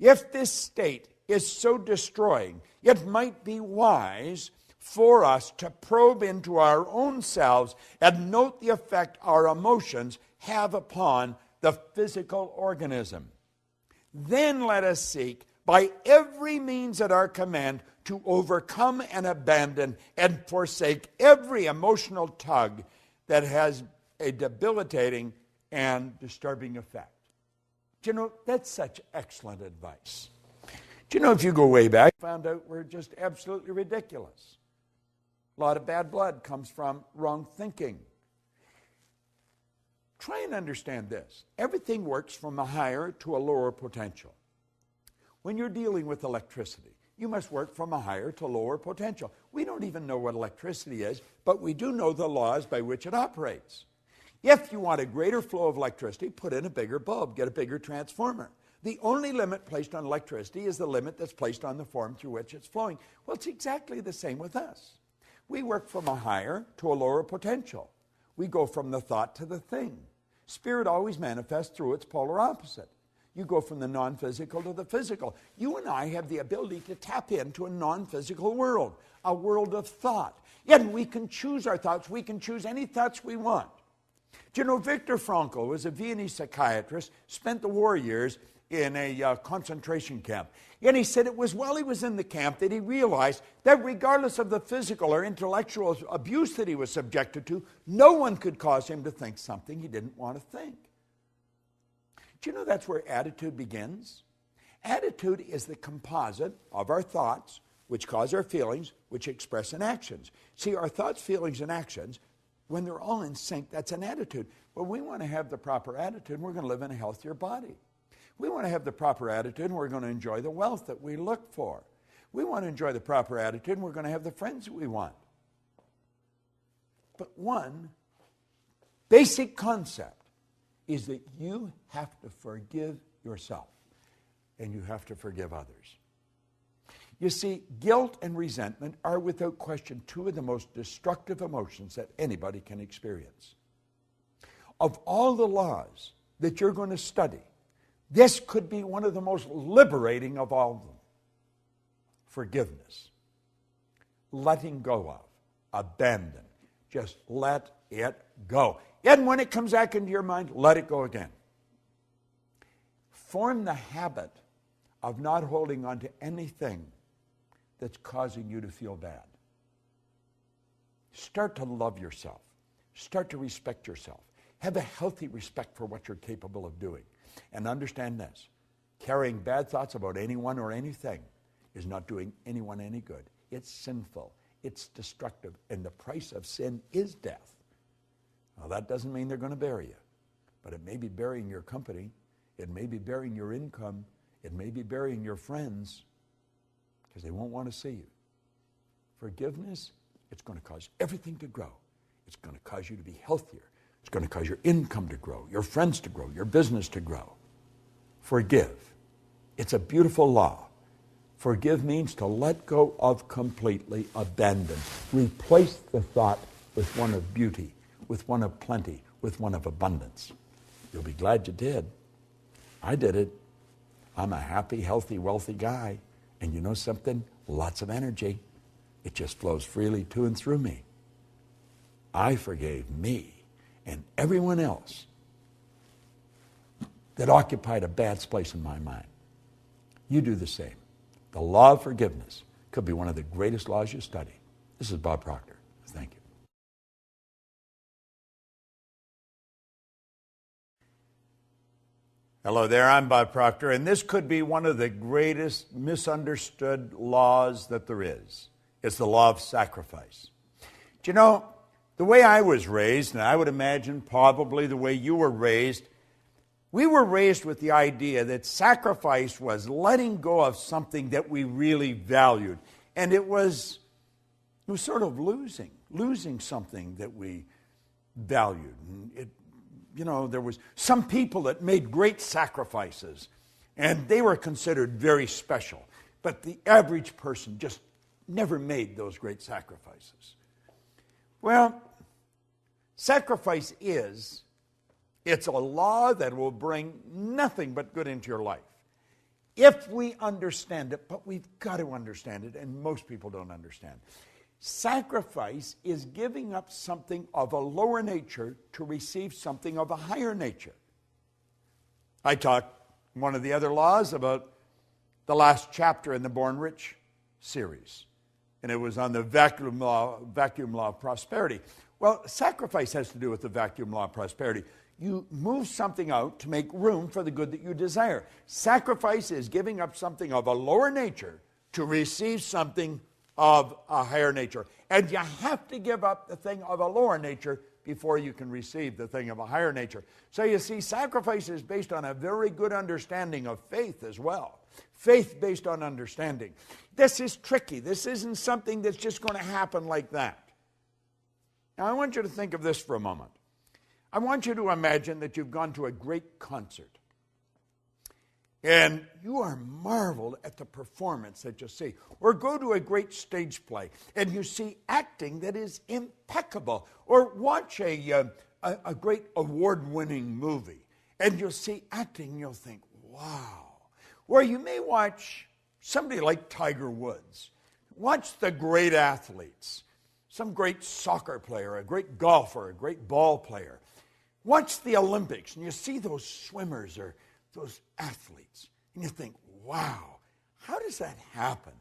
If this state is so destroying, it might be wise for us to probe into our own selves and note the effect our emotions have upon the physical organism. Then let us seek by every means at our command to overcome and abandon and forsake every emotional tug that has a debilitating and disturbing effect. Do you know, that's such excellent advice. Do you know, if you go way back, found out we're just absolutely ridiculous. A lot of bad blood comes from wrong thinking. Try and understand this. Everything works from a higher to a lower potential. When you're dealing with electricity, you must work from a higher to lower potential. We don't even know what electricity is, but we do know the laws by which it operates. If you want a greater flow of electricity, put in a bigger bulb, get a bigger transformer. The only limit placed on electricity is the limit that's placed on the form through which it's flowing. Well, it's exactly the same with us. We work from a higher to a lower potential. We go from the thought to the thing. Spirit always manifests through its polar opposite. You go from the non-physical to the physical. You and I have the ability to tap into a non-physical world, a world of thought. And we can choose our thoughts. We can choose any thoughts we want. Do you know, Viktor Frankl was a Viennese psychiatrist, spent the war years in a concentration camp. And he said it was while he was in the camp that he realized that regardless of the physical or intellectual abuse that he was subjected to, no one could cause him to think something he didn't want to think. Do you know that's where attitude begins? Attitude is the composite of our thoughts, which cause our feelings, which express in actions. See, our thoughts, feelings, and actions, when they're all in sync, that's an attitude. Well, we want to have the proper attitude, and we're going to live in a healthier body. We want to have the proper attitude, and we're going to enjoy the wealth that we look for. We want to enjoy the proper attitude, and we're going to have the friends that we want. But one basic concept is that you have to forgive yourself, and you have to forgive others. You see, guilt and resentment are without question two of the most destructive emotions that anybody can experience. Of all the laws that you're going to study, this could be one of the most liberating of all of them. Forgiveness. Letting go of. Abandon. Just let it go. And when it comes back into your mind, let it go again. Form the habit of not holding on to anything that's causing you to feel bad. Start to love yourself. Start to respect yourself. Have a healthy respect for what you're capable of doing. And understand this, carrying bad thoughts about anyone or anything is not doing anyone any good. It's sinful. It's destructive. And the price of sin is death. Now, that doesn't mean they're going to bury you. But it may be burying your company. It may be burying your income. It may be burying your friends because they won't want to see you. Forgiveness, it's going to cause everything to grow. It's going to cause you to be healthier. It's going to cause your income to grow, your friends to grow, your business to grow. Forgive. It's a beautiful law. Forgive means to let go of completely, abandon. Replace the thought with one of beauty, with one of plenty, with one of abundance. You'll be glad you did. I did it. I'm a happy, healthy, wealthy guy. And you know something? Lots of energy. It just flows freely to and through me. I forgave me and everyone else that occupied a bad place in my mind. You do the same. The law of forgiveness could be one of the greatest laws you study. This is Bob Proctor. Thank you. Hello there, I'm Bob Proctor, and this could be one of the greatest misunderstood laws that there is. It's the law of sacrifice. Do you know, the way I was raised, and I would imagine probably the way you were raised, we were raised with the idea that sacrifice was letting go of something that we really valued. And it was sort of losing something that we valued. And there was some people that made great sacrifices, and they were considered very special. But the average person just never made those great sacrifices. Well, sacrifice it's a law that will bring nothing but good into your life. If we understand it, but we've got to understand it, and most people don't understand. Sacrifice is giving up something of a lower nature to receive something of a higher nature. I talked one of the other laws about the last chapter in the Born Rich series, and it was on the vacuum law of prosperity. Well, sacrifice has to do with the vacuum law of prosperity. You move something out to make room for the good that you desire. Sacrifice is giving up something of a lower nature to receive something of a higher nature. And you have to give up the thing of a lower nature before you can receive the thing of a higher nature. So you see, sacrifice is based on a very good understanding of faith as well. Faith based on understanding. This is tricky. This isn't something that's just going to happen like that. Now I want you to think of this for a moment. I want you to imagine that you've gone to a great concert. And you are marveled at the performance that you see. Or go to a great stage play and you see acting that is impeccable. Or watch a great award-winning movie and you'll see acting and you'll think, wow. Or you may watch somebody like Tiger Woods. Watch the great athletes. Some great soccer player, a great golfer, a great ball player. Watch the Olympics and you see those swimmers or those athletes, and you think, wow, how does that happen?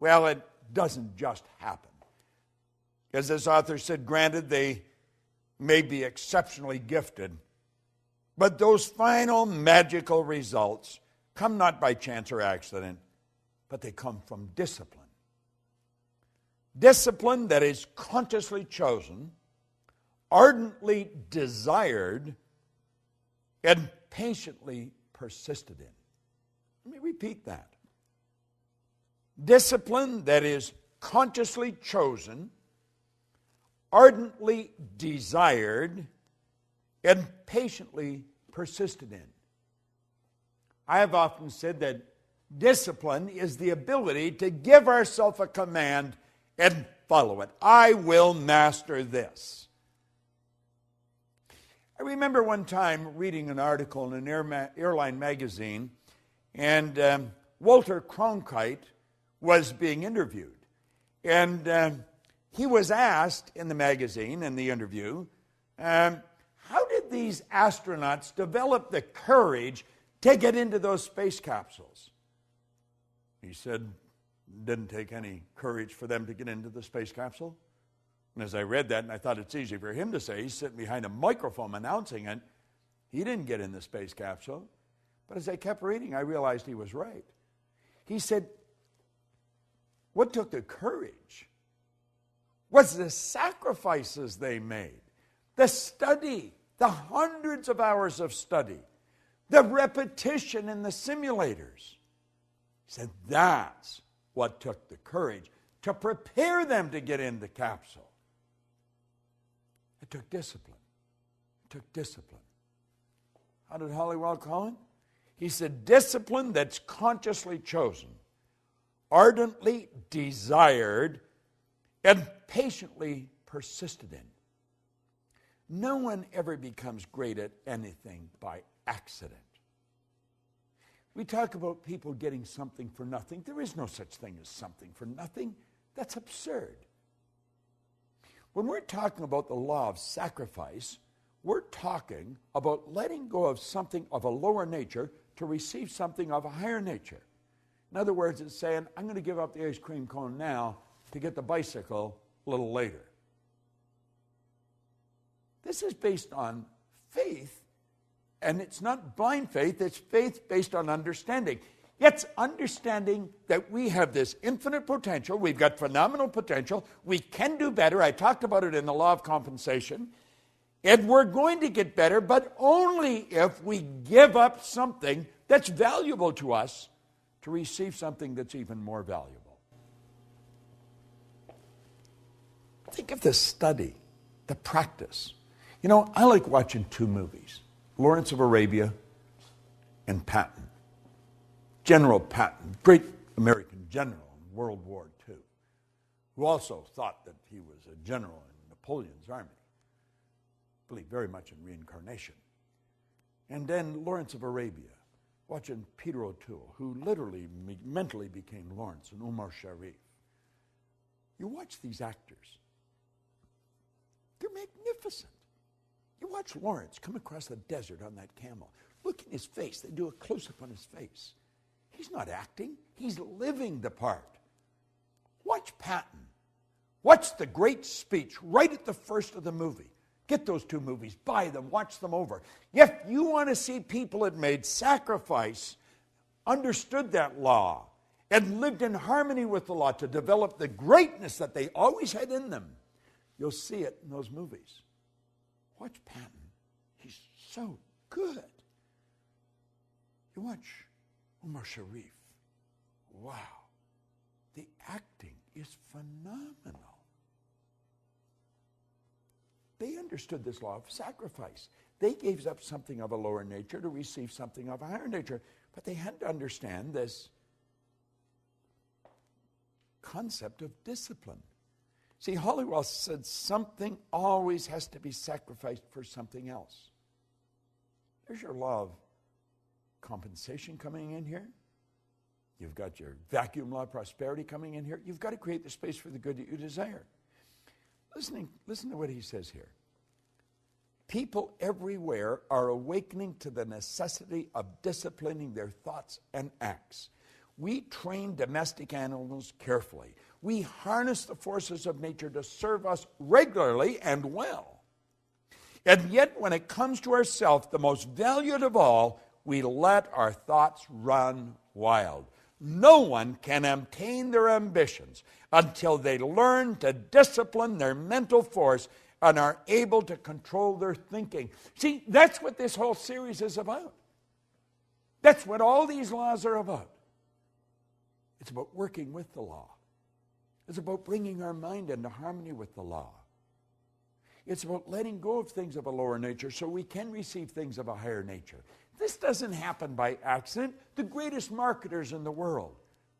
Well, it doesn't just happen. As this author said, granted, they may be exceptionally gifted, but those final magical results come not by chance or accident, but they come from discipline. Discipline that is consciously chosen, ardently desired, and patiently persisted in. Let me repeat that. Discipline that is consciously chosen, ardently desired, and patiently persisted in. I have often said that discipline is the ability to give ourselves a command and follow it. I will master this. I remember one time reading an article in an airline magazine, and Walter Cronkite was being interviewed. And he was asked in the magazine, in the interview, how did these astronauts develop the courage to get into those space capsules? He said, it didn't take any courage for them to get into the space capsule. And as I read that, and I thought it's easy for him to say, he's sitting behind a microphone announcing it, he didn't get in the space capsule. But as I kept reading, I realized he was right. He said, what took the courage was the sacrifices they made, the study, the hundreds of hours of study, the repetition in the simulators. He said that's what took the courage to prepare them to get in the capsule. It took discipline. It took discipline. How did Halliwell call it? He said, discipline that's consciously chosen, ardently desired, and patiently persisted in. No one ever becomes great at anything by accident. We talk about people getting something for nothing. There is no such thing as something for nothing. That's absurd. When we're talking about the law of sacrifice, we're talking about letting go of something of a lower nature to receive something of a higher nature. In other words, it's saying, I'm going to give up the ice cream cone now to get the bicycle a little later. This is based on faith, and it's not blind faith, it's faith based on understanding. It's understanding that we have this infinite potential, we've got phenomenal potential, we can do better. I talked about it in the law of compensation. And we're going to get better, but only if we give up something that's valuable to us to receive something that's even more valuable. Think of the study, the practice. You know, I like watching two movies, Lawrence of Arabia and Patton. General Patton, great American general in World War II, who also thought that he was a general in Napoleon's army. Believed very much in reincarnation. And then Lawrence of Arabia, watching Peter O'Toole, who literally mentally became Lawrence, and Omar Sharif. You watch these actors. They're magnificent. You watch Lawrence come across the desert on that camel. Look in his face. They do a close-up on his face. He's not acting. He's living the part. Watch Patton. Watch the great speech right at the first of the movie. Get those two movies, buy them, watch them over. If you want to see people that made sacrifice, understood that law, and lived in harmony with the law to develop the greatness that they always had in them, you'll see it in those movies. Watch Patton. He's so good. You watch Omar Sharif. Wow. The acting is phenomenal. They understood this law of sacrifice. They gave up something of a lower nature to receive something of a higher nature. But they had to understand this concept of discipline. See, Halliwell said something always has to be sacrificed for something else. There's your law of compensation coming in here. You've got your vacuum law of prosperity coming in here. You've got to create the space for the good that you desire. Listen to what he says here. People everywhere are awakening to the necessity of disciplining their thoughts and acts. We train domestic animals carefully. We harness the forces of nature to serve us regularly and well. And yet, when it comes to ourselves, the most valued of all, we let our thoughts run wild. No one can obtain their ambitions until they learn to discipline their mental force and are able to control their thinking. See, that's what this whole series is about. That's what all these laws are about. It's about working with the law. It's about bringing our mind into harmony with the law. It's about letting go of things of a lower nature so we can receive things of a higher nature. This doesn't happen by accident. The greatest marketers in the world,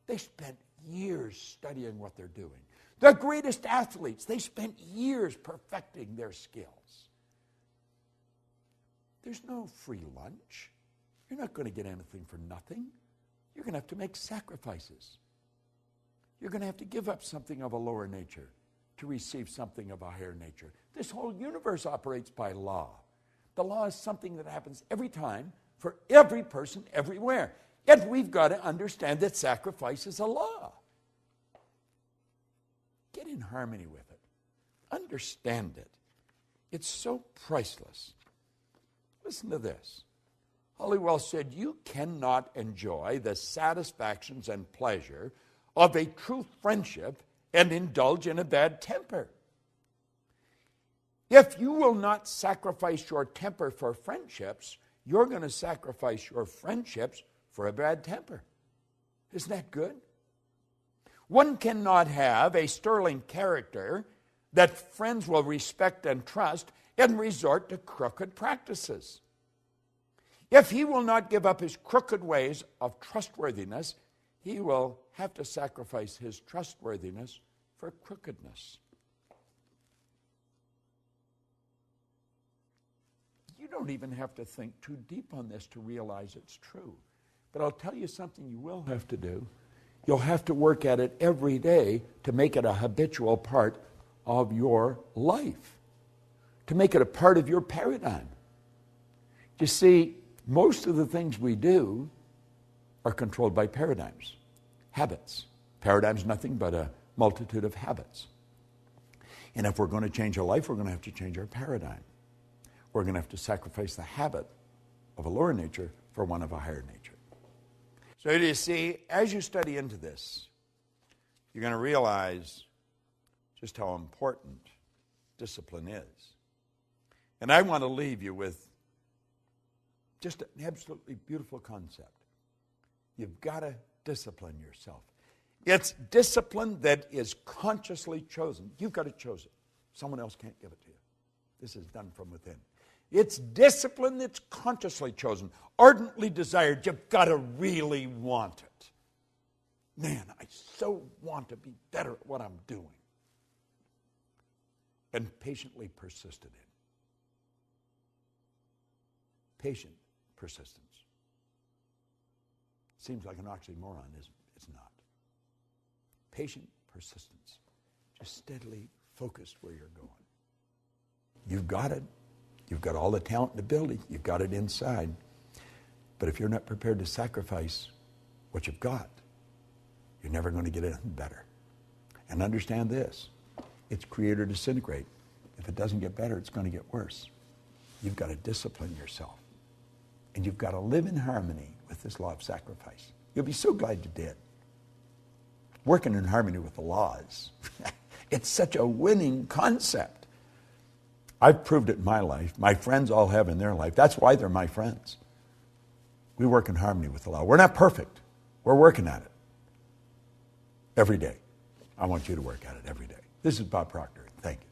they spent years studying what they're doing. The greatest athletes, they spent years perfecting their skills. There's no free lunch. You're not going to get anything for nothing. You're going to have to make sacrifices. You're going to have to give up something of a lower nature to receive something of a higher nature. This whole universe operates by law. The law is something that happens every time for every person everywhere. Yet we've got to understand that sacrifice is a law. Get in harmony with it. Understand it. It's so priceless. Listen to this. Halliwell said, you cannot enjoy the satisfactions and pleasure of a true friendship and indulge in a bad temper. If you will not sacrifice your temper for friendships, you're going to sacrifice your friendships for a bad temper. Isn't that good? One cannot have a sterling character that friends will respect and trust and resort to crooked practices. If he will not give up his crooked ways of trustworthiness, he will have to sacrifice his trustworthiness for crookedness. You don't even have to think too deep on this to realize it's true. But I'll tell you something you will have to do. You'll have to work at it every day to make it a habitual part of your life, to make it a part of your paradigm. You see, most of the things we do are controlled by paradigms, habits. Paradigm's nothing but a multitude of habits. And if we're going to change our life, we're going to have to change our paradigm. We're going to have to sacrifice the habit of a lower nature for one of a higher nature. So you see, as you study into this, you're going to realize just how important discipline is. And I want to leave you with just an absolutely beautiful concept. You've got to discipline yourself. It's discipline that is consciously chosen. You've got to choose it. Someone else can't give it to you. This is done from within. It's discipline that's consciously chosen, ardently desired. You've got to really want it. Man, I so want to be better at what I'm doing. And patiently persisted in. Patient persistence. Seems like an oxymoron, isn't it? It's not. Patient persistence. Just steadily focused where you're going. You've got it. You've got all the talent in the building. You've got it inside. But if you're not prepared to sacrifice what you've got, you're never going to get anything better. And understand this. It's create or disintegrate. If it doesn't get better, it's going to get worse. You've got to discipline yourself. And you've got to live in harmony with this law of sacrifice. You'll be so glad you did. Working in harmony with the laws. It's such a winning concept. I've proved it in my life. My friends all have in their life. That's why they're my friends. We work in harmony with the law. We're not perfect. We're working at it. Every day. I want you to work at it every day. This is Bob Proctor. Thank you.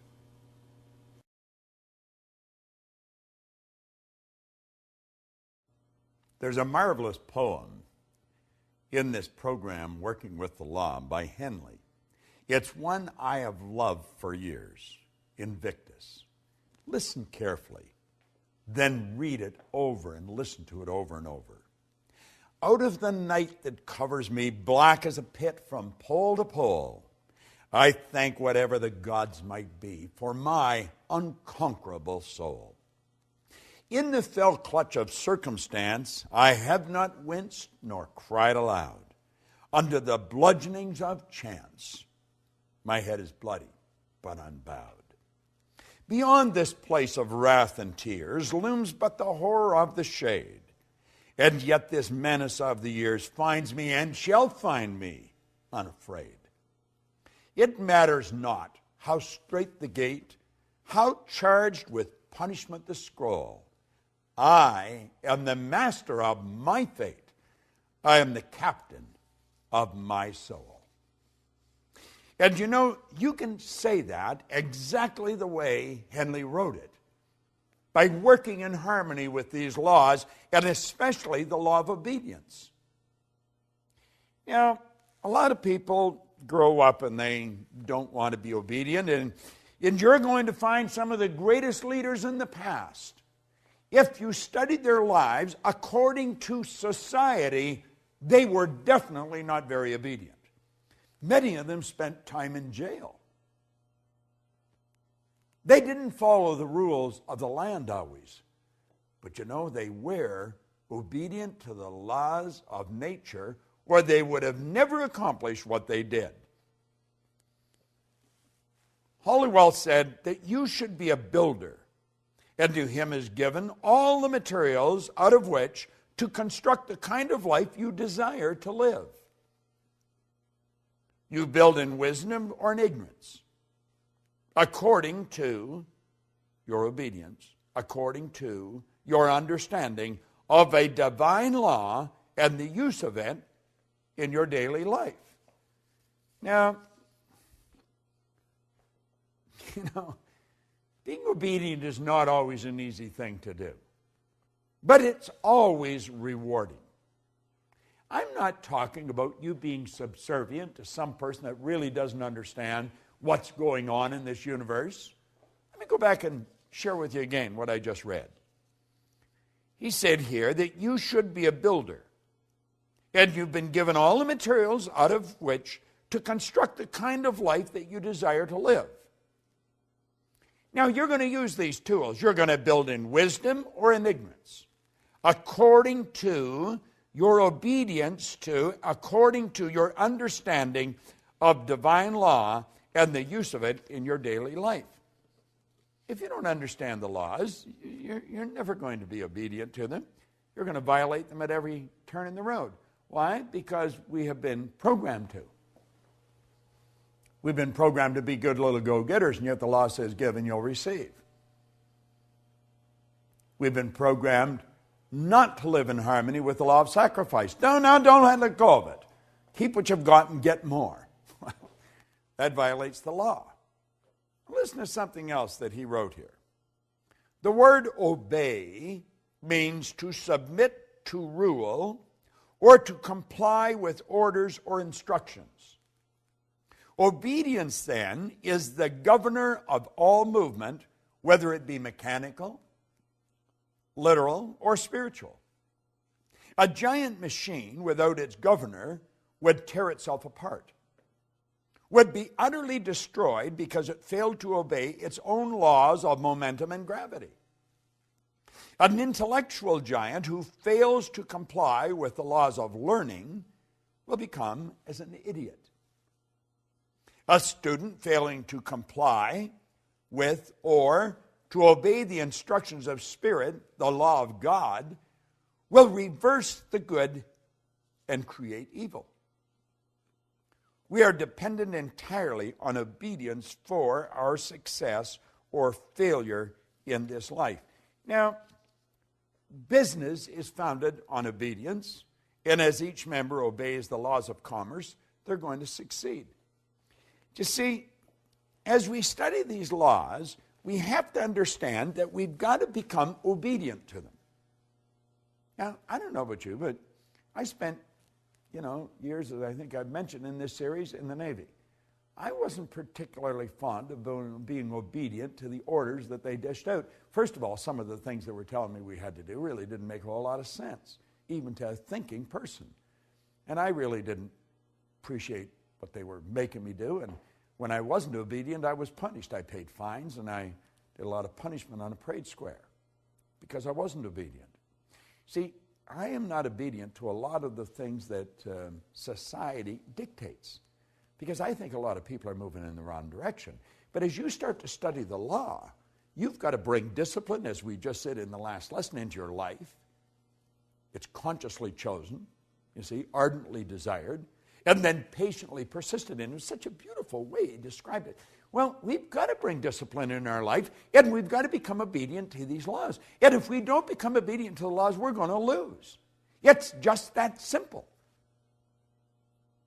There's a marvelous poem in this program, Working with the Law, by Henley. It's one I have loved for years, Invictus. Listen carefully, then read it over and listen to it over and over. Out of the night that covers me, black as a pit from pole to pole, I thank whatever the gods might be for my unconquerable soul. In the fell clutch of circumstance, I have not winced nor cried aloud. Under the bludgeonings of chance, my head is bloody but unbowed. Beyond this place of wrath and tears looms but the horror of the shade, And yet this menace of the years finds me and shall find me unafraid. It matters not how strait the gate, how charged with punishment the scroll. I am the master of my fate. I am the captain of my soul. And you know, you can say that exactly the way Henley wrote it, by working in harmony with these laws, and especially the law of obedience. You know, a lot of people grow up and they don't want to be obedient, and you're going to find some of the greatest leaders in the past. If you studied their lives according to society, they were definitely not very obedient. Many of them spent time in jail. They didn't follow the rules of the land always. But you know, they were obedient to the laws of nature, or they would have never accomplished what they did. Halliwell said that you should be a builder, and to him is given all the materials out of which to construct the kind of life you desire to live. You build in wisdom or in ignorance, according to your obedience, according to your understanding of a divine law and the use of it in your daily life. Now, you know, being obedient is not always an easy thing to do, but it's always rewarding. I'm not talking about you being subservient to some person that really doesn't understand what's going on in this universe. Let me go back and share with you again what I just read. He said here that you should be a builder, and you've been given all the materials out of which to construct the kind of life that you desire to live. Now, you're going to use these tools. You're going to build in wisdom or in ignorance, according to your obedience to, according to your understanding of divine law and the use of it in your daily life. If you don't understand the laws, you're never going to be obedient to them. You're going to violate them at every turn in the road. Why? Because we have been programmed to. We've been programmed to be good little go-getters, and yet the law says, give and you'll receive. We've been programmed not to live in harmony with the law of sacrifice. No, don't let go of it. Keep what you've got and get more. That violates the law. Listen to something else that he wrote here. The word obey means to submit to rule or to comply with orders or instructions. Obedience, then, is the governor of all movement, whether it be mechanical, literal, or spiritual. A giant machine without its governor would tear itself apart, would be utterly destroyed because it failed to obey its own laws of momentum and gravity. An intellectual giant who fails to comply with the laws of learning will become as an idiot. A student failing to comply with or to obey the instructions of Spirit, the law of God, will reverse the good and create evil. We are dependent entirely on obedience for our success or failure in this life. Now, business is founded on obedience, and as each member obeys the laws of commerce, they're going to succeed. You see, as we study these laws, we have to understand that we've got to become obedient to them. Now, I don't know about you, but I spent, years, as I think I've mentioned in this series, in the Navy. I wasn't particularly fond of being obedient to the orders that they dished out. First of all, some of the things they were telling me we had to do really didn't make a whole lot of sense, even to a thinking person. And I really didn't appreciate what they were making me do, and when I wasn't obedient, I was punished. I paid fines, and I did a lot of punishment on a parade square because I wasn't obedient. See, I am not obedient to a lot of the things that society dictates because I think a lot of people are moving in the wrong direction. But as you start to study the law, you've got to bring discipline, as we just said in the last lesson, into your life. It's consciously chosen, you see, ardently desired, and then patiently persisted in. It was such a beautiful way he described it. Well, we've got to bring discipline in our life, and we've got to become obedient to these laws. And if we don't become obedient to the laws, we're going to lose. It's just that simple.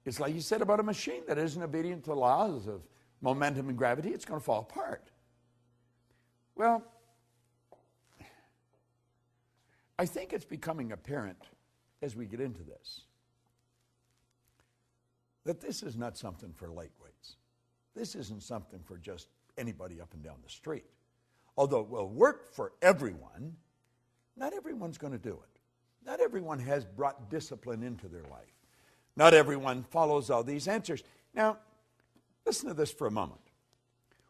It's like you said about a machine that isn't obedient to the laws of momentum and gravity, it's going to fall apart. Well, I think it's becoming apparent as we get into this that this is not something for lightweights. This isn't something for just anybody up and down the street. Although it will work for everyone, not everyone's going to do it. Not everyone has brought discipline into their life. Not everyone follows all these answers. Now, listen to this for a moment.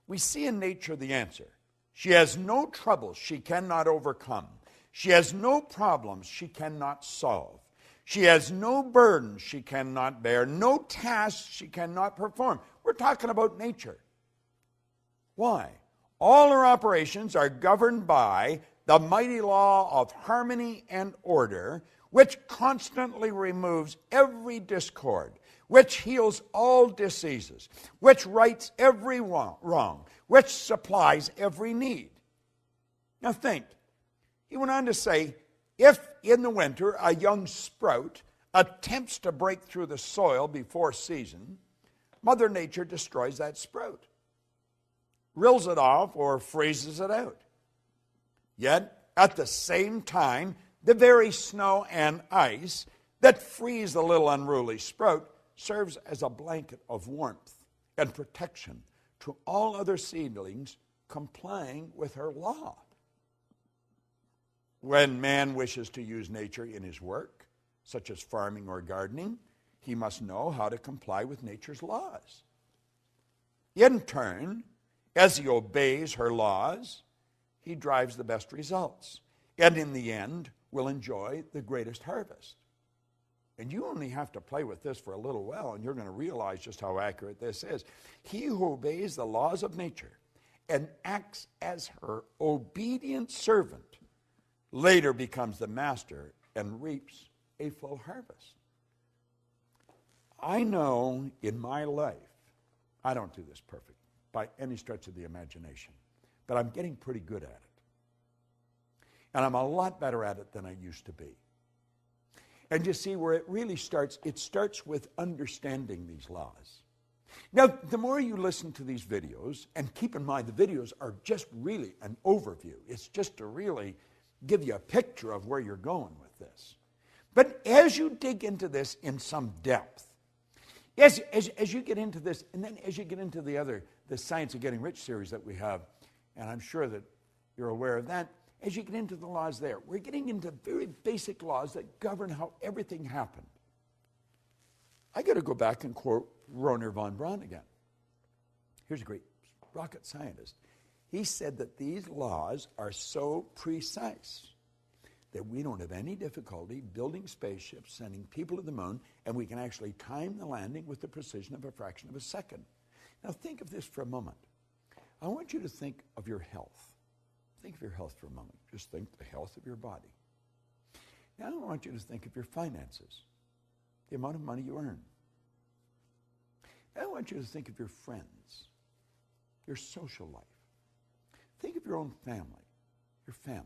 We see in nature the answer. She has no troubles she cannot overcome. She has no problems she cannot solve. She has no burdens she cannot bear, no tasks she cannot perform. We're talking about nature. Why? All her operations are governed by the mighty law of harmony and order, which constantly removes every discord, which heals all diseases, which rights every wrong, which supplies every need. Now think, he went on to say, if in the winter a young sprout attempts to break through the soil before season, Mother Nature destroys that sprout, rills it off, or freezes it out. Yet, at the same time, the very snow and ice that freeze the little unruly sprout serves as a blanket of warmth and protection to all other seedlings complying with her law. When man wishes to use nature in his work, such as farming or gardening, he must know how to comply with nature's laws. In turn, as he obeys her laws, he drives the best results, and in the end will enjoy the greatest harvest. And you only have to play with this for a little while, and you're going to realize just how accurate this is. He who obeys the laws of nature and acts as her obedient servant later becomes the master and reaps a full harvest. I know in my life, I don't do this perfect by any stretch of the imagination, but I'm getting pretty good at it. And I'm a lot better at it than I used to be. And you see where it really starts, it starts with understanding these laws. Now, the more you listen to these videos, and keep in mind the videos are just really an overview. It's just to really give you a picture of where you're going with this. But as you dig into this in some depth, as you get into this, and then as you get into the Science of Getting Rich series that we have, and I'm sure that you're aware of that, as you get into the laws there, we're getting into very basic laws that govern how everything happened. I got to go back and quote Wernher von Braun again. Here's a great rocket scientist. He said that these laws are so precise that we don't have any difficulty building spaceships, sending people to the moon, and we can actually time the landing with the precision of a fraction of a second. Now think of this for a moment. I want you to think of your health. Think of your health for a moment. Just think the health of your body. Now I want you to think of your finances, the amount of money you earn. Now I want you to think of your friends, your social life. Think of your own family, your family.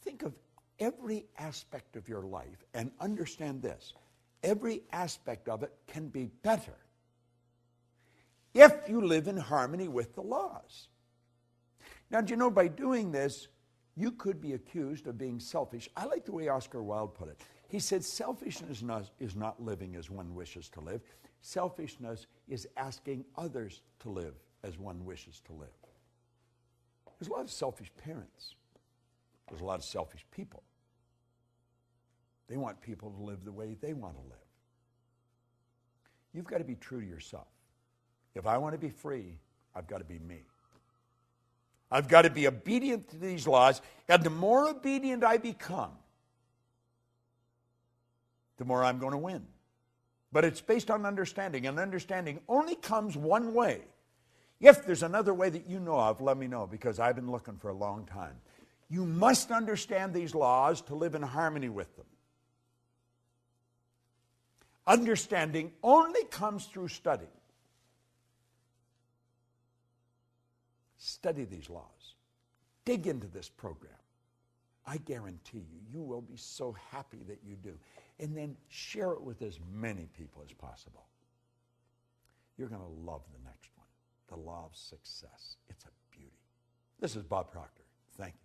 Think of every aspect of your life and understand this. Every aspect of it can be better if you live in harmony with the laws. Now, do you know, by doing this, you could be accused of being selfish. I like the way Oscar Wilde put it. He said, selfishness is not living as one wishes to live. Selfishness is asking others to live as one wishes to live. There's a lot of selfish parents. There's a lot of selfish people. They want people to live the way they want to live. You've got to be true to yourself. If I want to be free, I've got to be me. I've got to be obedient to these laws, and the more obedient I become, the more I'm going to win. But it's based on understanding, and understanding only comes one way. If there's another way that you know of, let me know, because I've been looking for a long time. You must understand these laws to live in harmony with them. Understanding only comes through study. Study these laws. Dig into this program. I guarantee you, you will be so happy that you do. And then share it with as many people as possible. You're going to love the next one, the law of success. It's a beauty. This is Bob Proctor. Thank you.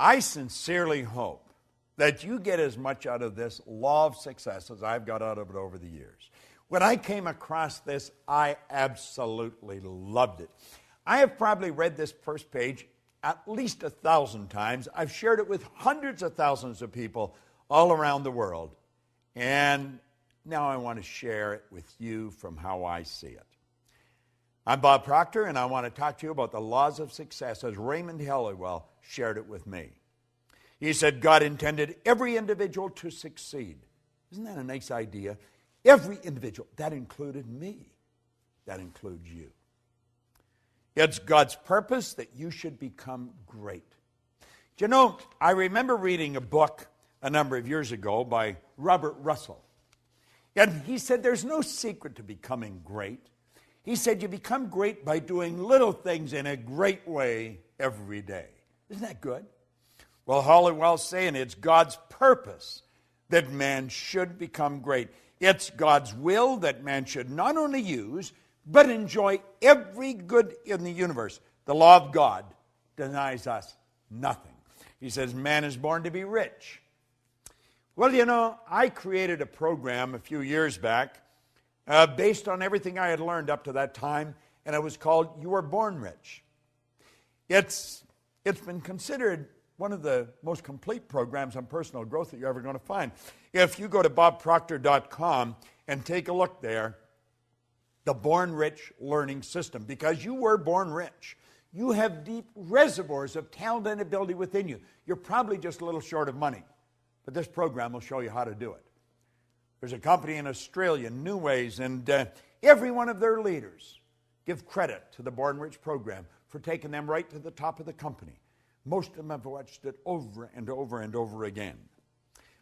I sincerely hope that you get as much out of this law of success as I've got out of it over the years. When I came across this, I absolutely loved it. I have probably read this first page at least 1,000 times. I've shared it with hundreds of thousands of people all around the world. And now I want to share it with you from how I see it. I'm Bob Proctor, and I want to talk to you about the laws of success as Raymond Halliwell shared it with me. He said, God intended every individual to succeed. Isn't that a nice idea? Every individual. That included me. That includes you. It's God's purpose that you should become great. Do you know, I remember reading a book a number of years ago by Robert Russell. And he said there's no secret to becoming great. He said you become great by doing little things in a great way every day. Isn't that good? Well, Halliwell's saying it's God's purpose that man should become great. It's God's will that man should not only use, but enjoy every good in the universe. The law of God denies us nothing. He says man is born to be rich. Well, you know, I created a program a few years back based on everything I had learned up to that time, and it was called You Were Born Rich. It's been considered one of the most complete programs on personal growth that you're ever going to find. If you go to bobproctor.com and take a look there, the Born Rich Learning System, because you were born rich. You have deep reservoirs of talent and ability within you. You're probably just a little short of money, but this program will show you how to do it. There's a company in Australia, New Ways, and every one of their leaders give credit to the Born Rich program for taking them right to the top of the company. Most of them have watched it over and over and over again.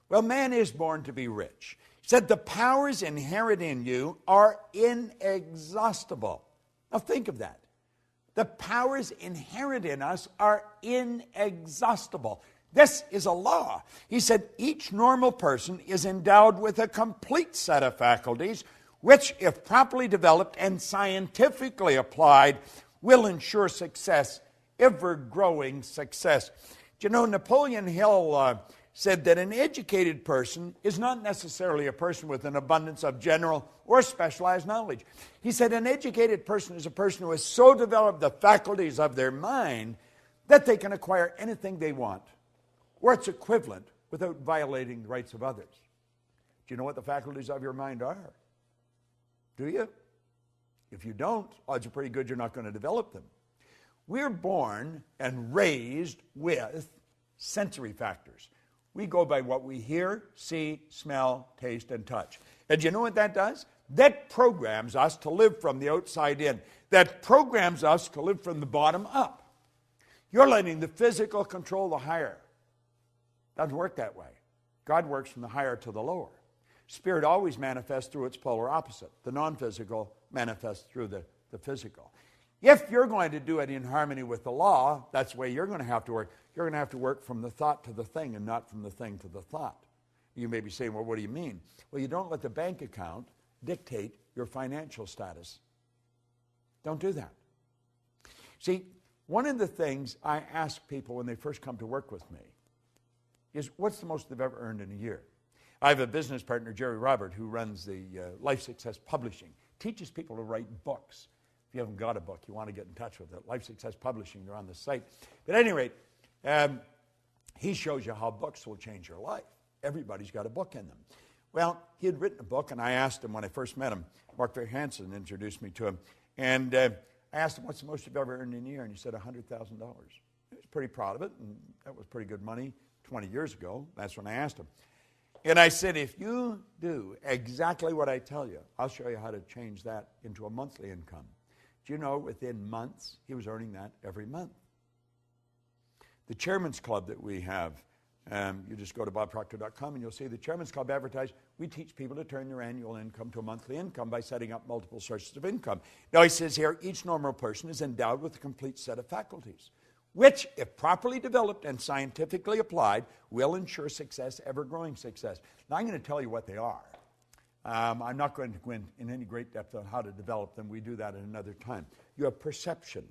Well, man is born to be rich. He said the powers inherent in you are inexhaustible. Now think of that. The powers inherent in us are inexhaustible. This is a law. He said each normal person is endowed with a complete set of faculties which, if properly developed and scientifically applied, will ensure success, ever-growing success. Do you know, Napoleon Hill said that an educated person is not necessarily a person with an abundance of general or specialized knowledge. He said an educated person is a person who has so developed the faculties of their mind that they can acquire anything they want, or its equivalent, without violating the rights of others. Do you know what the faculties of your mind are? Do you? If you don't, odds are pretty good you're not going to develop them. We're born and raised with sensory factors. We go by what we hear, see, smell, taste, and touch. And you know what that does? That programs us to live from the outside in. That programs us to live from the bottom up. You're letting the physical control the higher. Doesn't work that way. God works from the higher to the lower. Spirit always manifests through its polar opposite. The non-physical manifests through the physical. If you're going to do it in harmony with the law, that's the way you're going to have to work. You're going to have to work from the thought to the thing and not from the thing to the thought. You may be saying, well, what do you mean? Well, you don't let the bank account dictate your financial status. Don't do that. See, one of the things I ask people when they first come to work with me is, what's the most they've ever earned in a year? I have a business partner, Jerry Robert, who runs the Life Success Publishing, teaches people to write books. If you haven't got a book, you want to get in touch with it. Life Success Publishing, they're on the site. But at any rate, he shows you how books will change your life. Everybody's got a book in them. Well, he had written a book, and I asked him when I first met him, Mark Hansen introduced me to him, and I asked him, what's the most you've ever earned in a year? And he said $100,000. He was pretty proud of it, and that was pretty good money 20 years ago. That's when I asked him. And I said, if you do exactly what I tell you, I'll show you how to change that into a monthly income. Do you know, within months, he was earning that every month. The Chairman's Club that we have, you just go to bobproctor.com and you'll see the Chairman's Club advertised. We teach people to turn their annual income to a monthly income by setting up multiple sources of income. Now he says here, each normal person is endowed with a complete set of faculties, which, if properly developed and scientifically applied, will ensure success, ever-growing success. Now I'm going to tell you what they are. I'm not going to go in any great depth on how to develop them. We do that at another time. You have perception.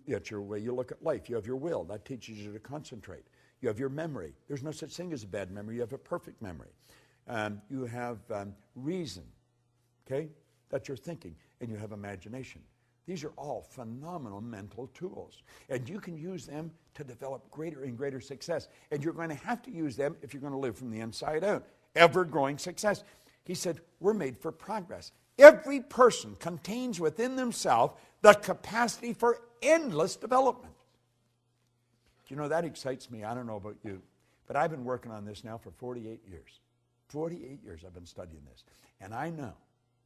That's your way you look at life. You have your will. That teaches you to concentrate. You have your memory. There's no such thing as a bad memory. You have a perfect memory. You have reason. Okay? That's your thinking. And you have imagination. These are all phenomenal mental tools. And you can use them to develop greater and greater success. And you're going to have to use them if you're going to live from the inside out. Ever-growing success. He said, we're made for progress. Every person contains within themselves the capacity for endless development. Do you know, that excites me. I don't know about you, but I've been working on this now for 48 years. 48 years I've been studying this. And I know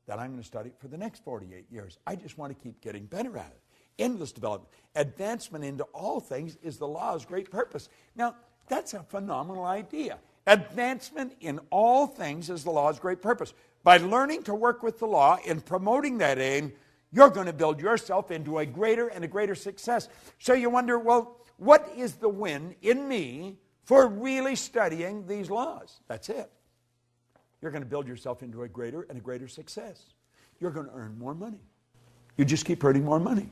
that I'm going to study it for the next 48 years. I just want to keep getting better at it. Endless development. Advancement into all things is the law's great purpose. Now, that's a phenomenal idea. Advancement in all things is the law's great purpose. By learning to work with the law and promoting that aim, you're going to build yourself into a greater and a greater success. So you wonder, well, what is the win in me for really studying these laws? That's it. You're going to build yourself into a greater and a greater success. You're going to earn more money. You just keep earning more money.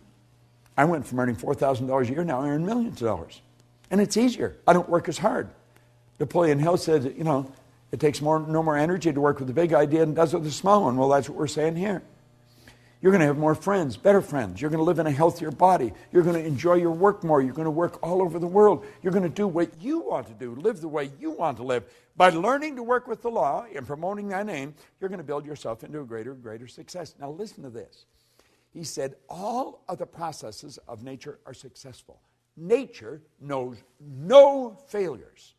I went from earning $4,000 a year, now I earn millions of dollars. And it's easier. I don't work as hard. Napoleon Hill said, it takes no more energy to work with the big idea than it does with the small one. Well, that's what we're saying here. You're going to have more friends, better friends. You're going to live in a healthier body. You're going to enjoy your work more. You're going to work all over the world. You're going to do what you want to do, live the way you want to live. By learning to work with the law and promoting that aim, you're going to build yourself into a greater, greater success. Now listen to this. He said, all of the processes of nature are successful. Nature knows no failures.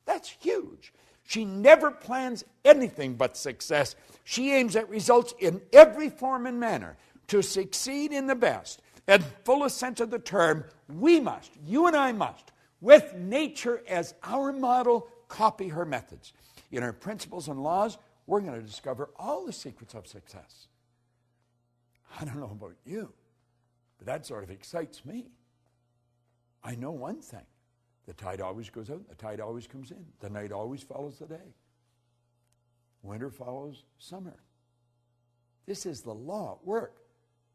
That's huge. She never plans anything but success. She aims at results in every form and manner. To succeed in the best and fullest sense of the term, we must, you and I must, with nature as our model, copy her methods. In her principles and laws, we're going to discover all the secrets of success. I don't know about you, but that sort of excites me. I know one thing. The tide always goes out, the tide always comes in. The night always follows the day. Winter follows summer. This is the law at work.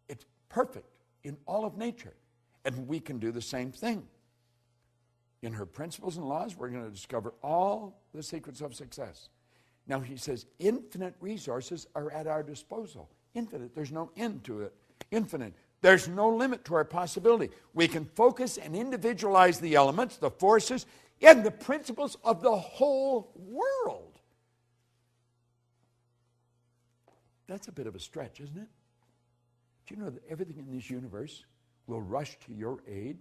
It's perfect in all of nature. And we can do the same thing. In her principles and laws, we're going to discover all the secrets of success. Now he says, infinite resources are at our disposal. Infinite, there's no end to it. Infinite. There's no limit to our possibility. We can focus and individualize the elements, the forces, and the principles of the whole world. That's a bit of a stretch, isn't it? Do you know that everything in this universe will rush to your aid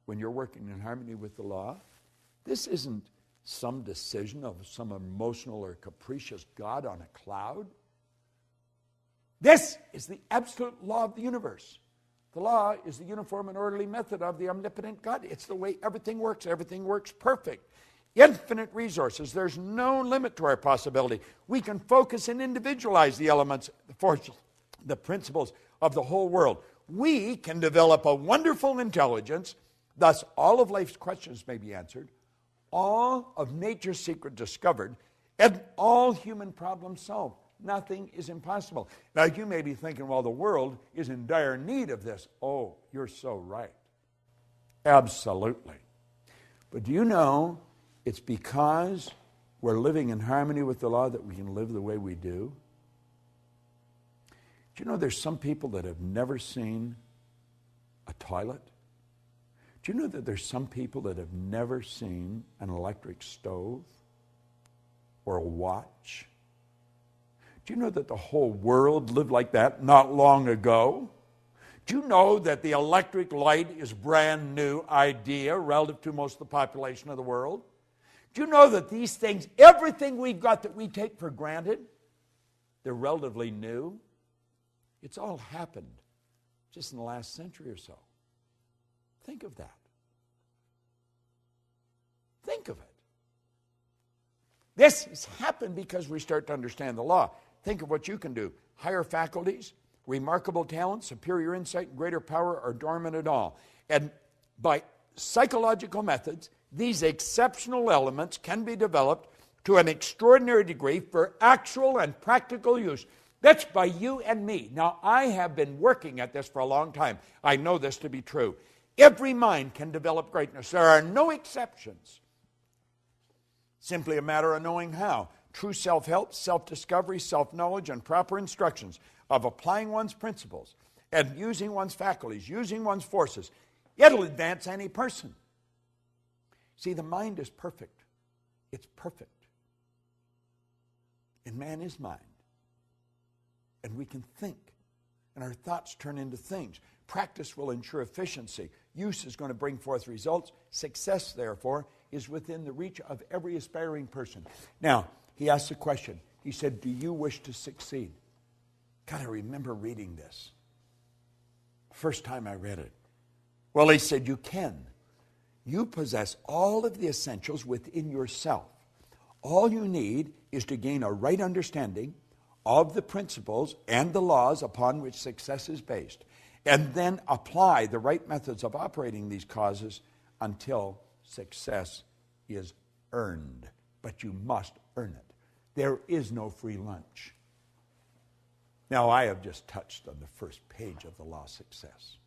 when you're working in harmony with the law? This isn't some decision of some emotional or capricious God on a cloud. This is the absolute law of the universe. The law is the uniform and orderly method of the omnipotent God. It's the way everything works. Everything works perfect. Infinite resources. There's no limit to our possibility. We can focus and individualize the elements, the forces, the principles of the whole world. We can develop a wonderful intelligence. Thus, all of life's questions may be answered, all of nature's secret discovered, and all human problems solved. Nothing is impossible. Now, you may be thinking, well, the world is in dire need of this. Oh, you're so right. Absolutely. But do you know it's because we're living in harmony with the law that we can live the way we do? Do you know there's some people that have never seen a toilet? Do you know that there's some people that have never seen an electric stove or a watch? Do you know that the whole world lived like that not long ago? Do you know that the electric light is a brand new idea relative to most of the population of the world? Do you know that these things, everything we've got that we take for granted, they're relatively new? It's all happened just in the last century or so. Think of that. Think of it. This has happened because we start to understand the law. Think of what you can do. Higher faculties, remarkable talent, superior insight, and greater power are dormant at all. And by psychological methods, these exceptional elements can be developed to an extraordinary degree for actual and practical use. That's by you and me. Now, I have been working at this for a long time. I know this to be true. Every mind can develop greatness. There are no exceptions. Simply a matter of knowing how. True self-help, self-discovery, self-knowledge, and proper instructions of applying one's principles and using one's faculties, using one's forces. It'll advance any person. See, the mind is perfect. It's perfect. And man is mind. And we can think. And our thoughts turn into things. Practice will ensure efficiency. Use is going to bring forth results. Success, therefore, is within the reach of every aspiring person. Now, he asked a question. He said, do you wish to succeed? God, I remember reading this. First time I read it. Well, he said, you can. You possess all of the essentials within yourself. All you need is to gain a right understanding of the principles and the laws upon which success is based, and then apply the right methods of operating these causes until success is earned. But you must earn it. There is no free lunch. Now, I have just touched on the first page of the law of success.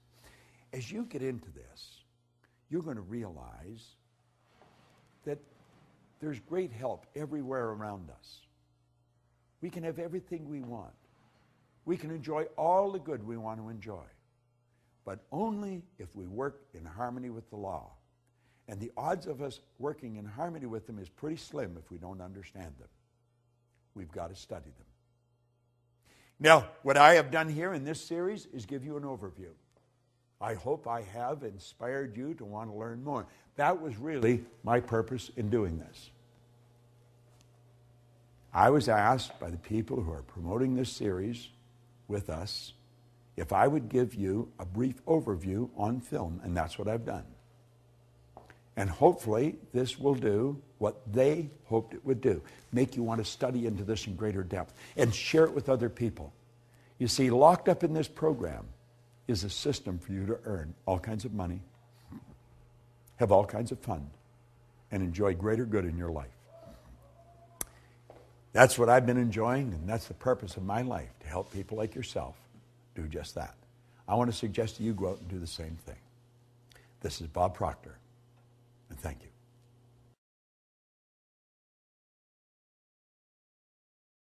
As you get into this, you're going to realize that there's great help everywhere around us. We can have everything we want. We can enjoy all the good we want to enjoy. But only if we work in harmony with the law. And the odds of us working in harmony with them is pretty slim if we don't understand them. We've got to study them. Now, what I have done here in this series is give you an overview. I hope I have inspired you to want to learn more. That was really my purpose in doing this. I was asked by the people who are promoting this series with us if I would give you a brief overview on film, and that's what I've done. And hopefully this will do what they hoped it would do, make you want to study into this in greater depth and share it with other people. You see, locked up in this program is a system for you to earn all kinds of money, have all kinds of fun, and enjoy greater good in your life. That's what I've been enjoying, and that's the purpose of my life, to help people like yourself do just that. I want to suggest to you go out and do the same thing. This is Bob Proctor, and thank you.